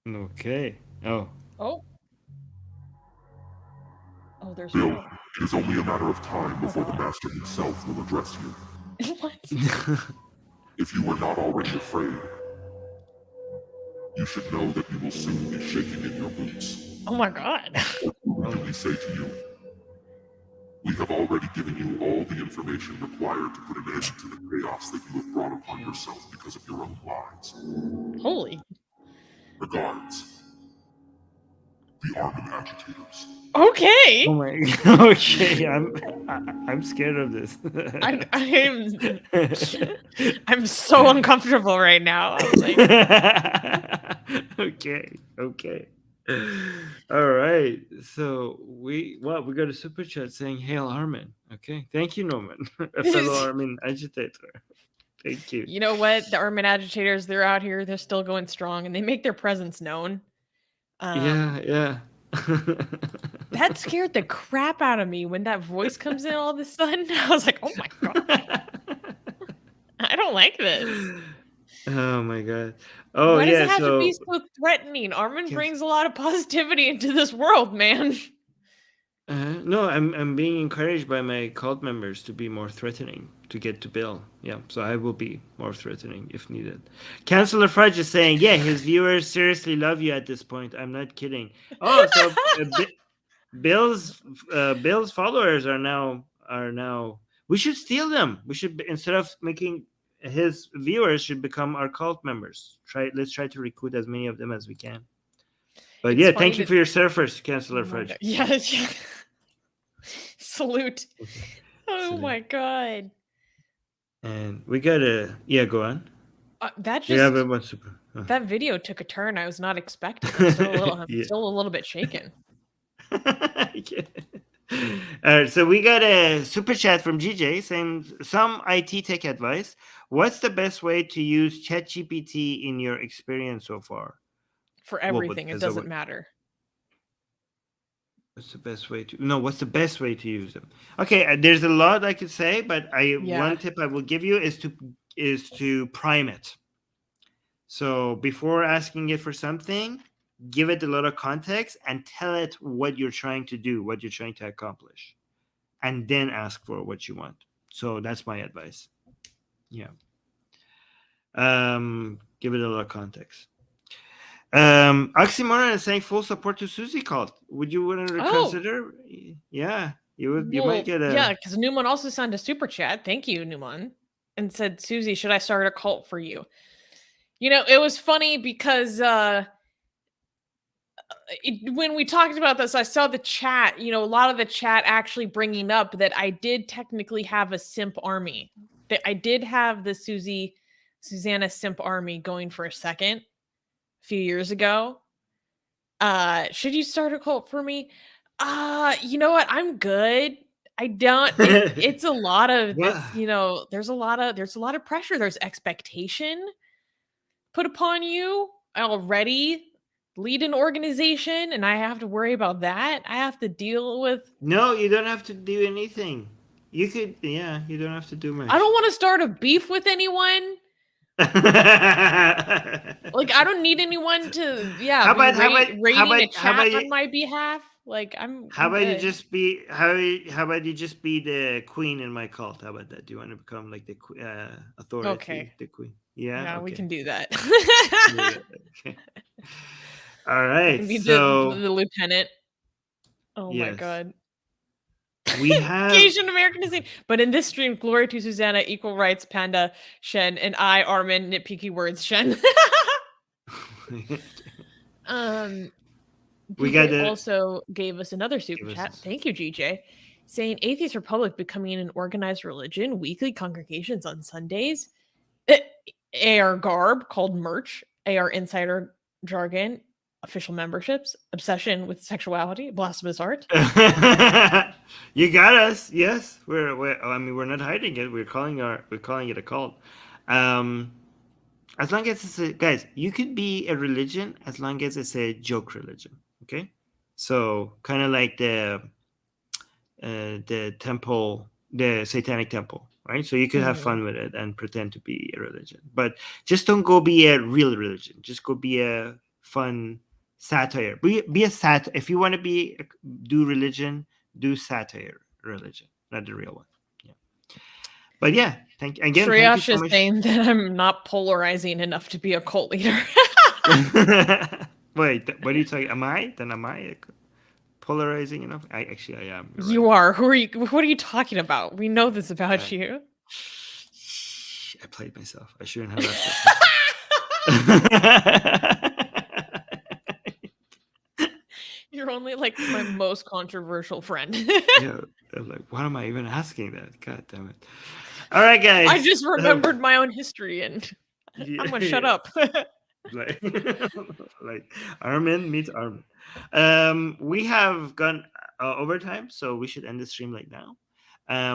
Okay. Oh. Oh. Oh, there's Bill, more. it is only a matter of time before the Master himself will address you. What? If you are not already afraid, you should know that you will soon be shaking in your boots. Oh my god. What do we say to you? We have already given you all the information required to put an end to the chaos that you have brought upon yourself because of your own lies. Holy. Regards, the Armin agitators. Okay. Oh my. Okay. I'm scared of this. I'm so uncomfortable right now. I'm like... Okay. All right. So we got a super chat saying "Hail Armin." Okay. Thank you, Norman, a fellow Armin agitator. Thank you. You know what? The Armin agitators, they're out here. They're still going strong, and they make their presence known. Yeah. That scared the crap out of me when that voice comes in all of a sudden. I was like, oh my God, I don't like this. Oh my god. Oh Why does yeah. it have to be So so threatening? Armin Yes. brings a lot of positivity into this world, man. no, I'm being encouraged by my cult members to be more threatening to get to Bill. Yeah, so I will be more threatening if needed. Counselor Fudge is saying, yeah, his viewers seriously love you at this point. I'm not kidding. Oh, so Bill's followers are now. We should steal them. We should, instead of making his viewers, should become our cult members. Let's try to recruit as many of them as we can. But It's yeah, funny thank you that- for your surfers, Counselor Oh my Fudge. God. Yeah. Salute. Oh Salute. my God. And we got go on. That just Yeah, but what's super? that video took a turn I was not expecting. I'm still I'm Yeah. still a little bit shaken. Yeah. All right, so we got a super chat from GJ saying some IT tech advice. What's the best way to use ChatGPT in your experience so far? For Well, but everything, it as a doesn't way- matter. What's the best way to? No, what's the best way to use them? Okay, there's a lot I could say, but one tip I will give you is to prime it. So before asking it for something, give it a lot of context and tell it what you're trying to do, what you're trying to accomplish, and then ask for what you want. So that's my advice. Yeah. Give it a lot of context. Oxymoron is saying full support to Susie cult. Would you want to consider? Yeah, you would. You might get a. Yeah, because Newman also sent a super chat. Thank you, Newman, and said, "Susie, should I start a cult for you?" You know, it was funny because when we talked about this, I saw the chat. You know, a lot of the chat actually bringing up that I did technically have a simp army. That I did have the Susanna simp army going for a second. Few years ago. Should you start a cult for me? You know what? I'm good. I don't. It's a lot of this, you know. There's a lot of pressure. There's expectation put upon you. I already lead an organization, and I have to worry about that. I have to deal with. No, you don't have to do anything. You could, yeah. You don't have to do much. I don't want to start a beef with anyone. Like I don't need anyone to raiding a chat on my behalf. Like How about you just be the queen in my cult? How about that? Do you want to become like the authority? Okay. The queen. Yeah. Okay. We can do that. Okay. All right. Be so the lieutenant. Oh yes. my God. We have Asian Americanization. But in this stream, glory to Susanna, equal rights, Panda, Shen, and I, Armin, nitpicky words, Shen. We got also gave us another super chat. Thank you, GJ. Saying Atheist Republic becoming an organized religion, weekly congregations on Sundays, AR garb called merch, AR insider jargon, official memberships, obsession with sexuality, blasphemous art. You got us. Yes, we're not hiding it. We're calling it a cult. As long as it's guys, you could be a religion as long as it's a joke religion. Okay, so kind of like the temple, the Satanic Temple, right? So you could have fun with it and pretend to be a religion, but just don't go be a real religion. Just go be a fun satire. Be a sat. If you want to do religion, do satire religion, not the real one. Yeah. But yeah, thank you again. Shreyash is saying that I'm not polarizing enough to be a cult leader. Wait, what are you talking? Am I polarizing enough? I am. You are. Who are you? What are you talking about? We know this about you. I played myself. I shouldn't have that. You're only like my most controversial friend. Yeah, I'm like, what am I even asking that? God damn it! All right, guys. I just remembered my own history, and I'm gonna shut up. like Armin meets Armin. We have gone overtime, so we should end the stream like now.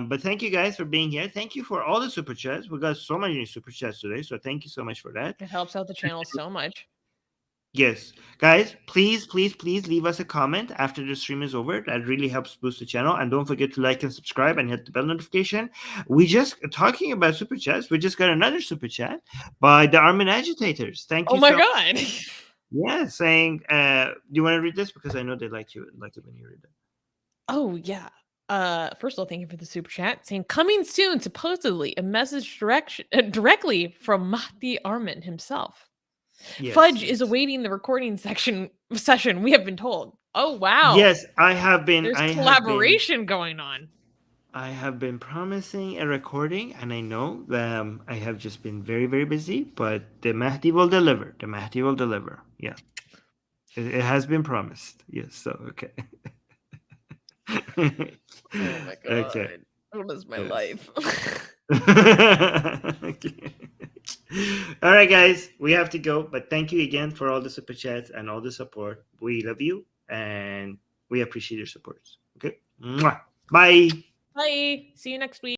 But thank you guys for being here. Thank you for all the super chats. We got so many super chats today, so thank you so much for that. It helps out the channel so much. Yes, guys, please leave us a comment after the stream is over. That really helps boost the channel. And don't forget to like and subscribe and hit the bell notification. We just talking about super chats. We just got another super chat by the Armin agitators. Thank you. Oh my so god. Yeah, saying, do you want to read this because I know they like it when you read it. Oh yeah. First of all, thank you for the super chat saying coming soon, supposedly a message directly from Mahdi Armin himself. Yes, Fudge is awaiting the recording session. We have been told. Oh wow! Yes, I have been. There's collaboration going on. I have been promising a recording, and I know that I have just been very, very busy. But the Mahdi will deliver. The Mahdi will deliver. Yeah, it has been promised. Yes. So okay. Oh my god! Okay. What is my life? Okay. All right, guys, we have to go. But thank you again for all the super chats and all the support. We love you, and we appreciate your support. Okay. Mwah. Bye. Bye. See you next week.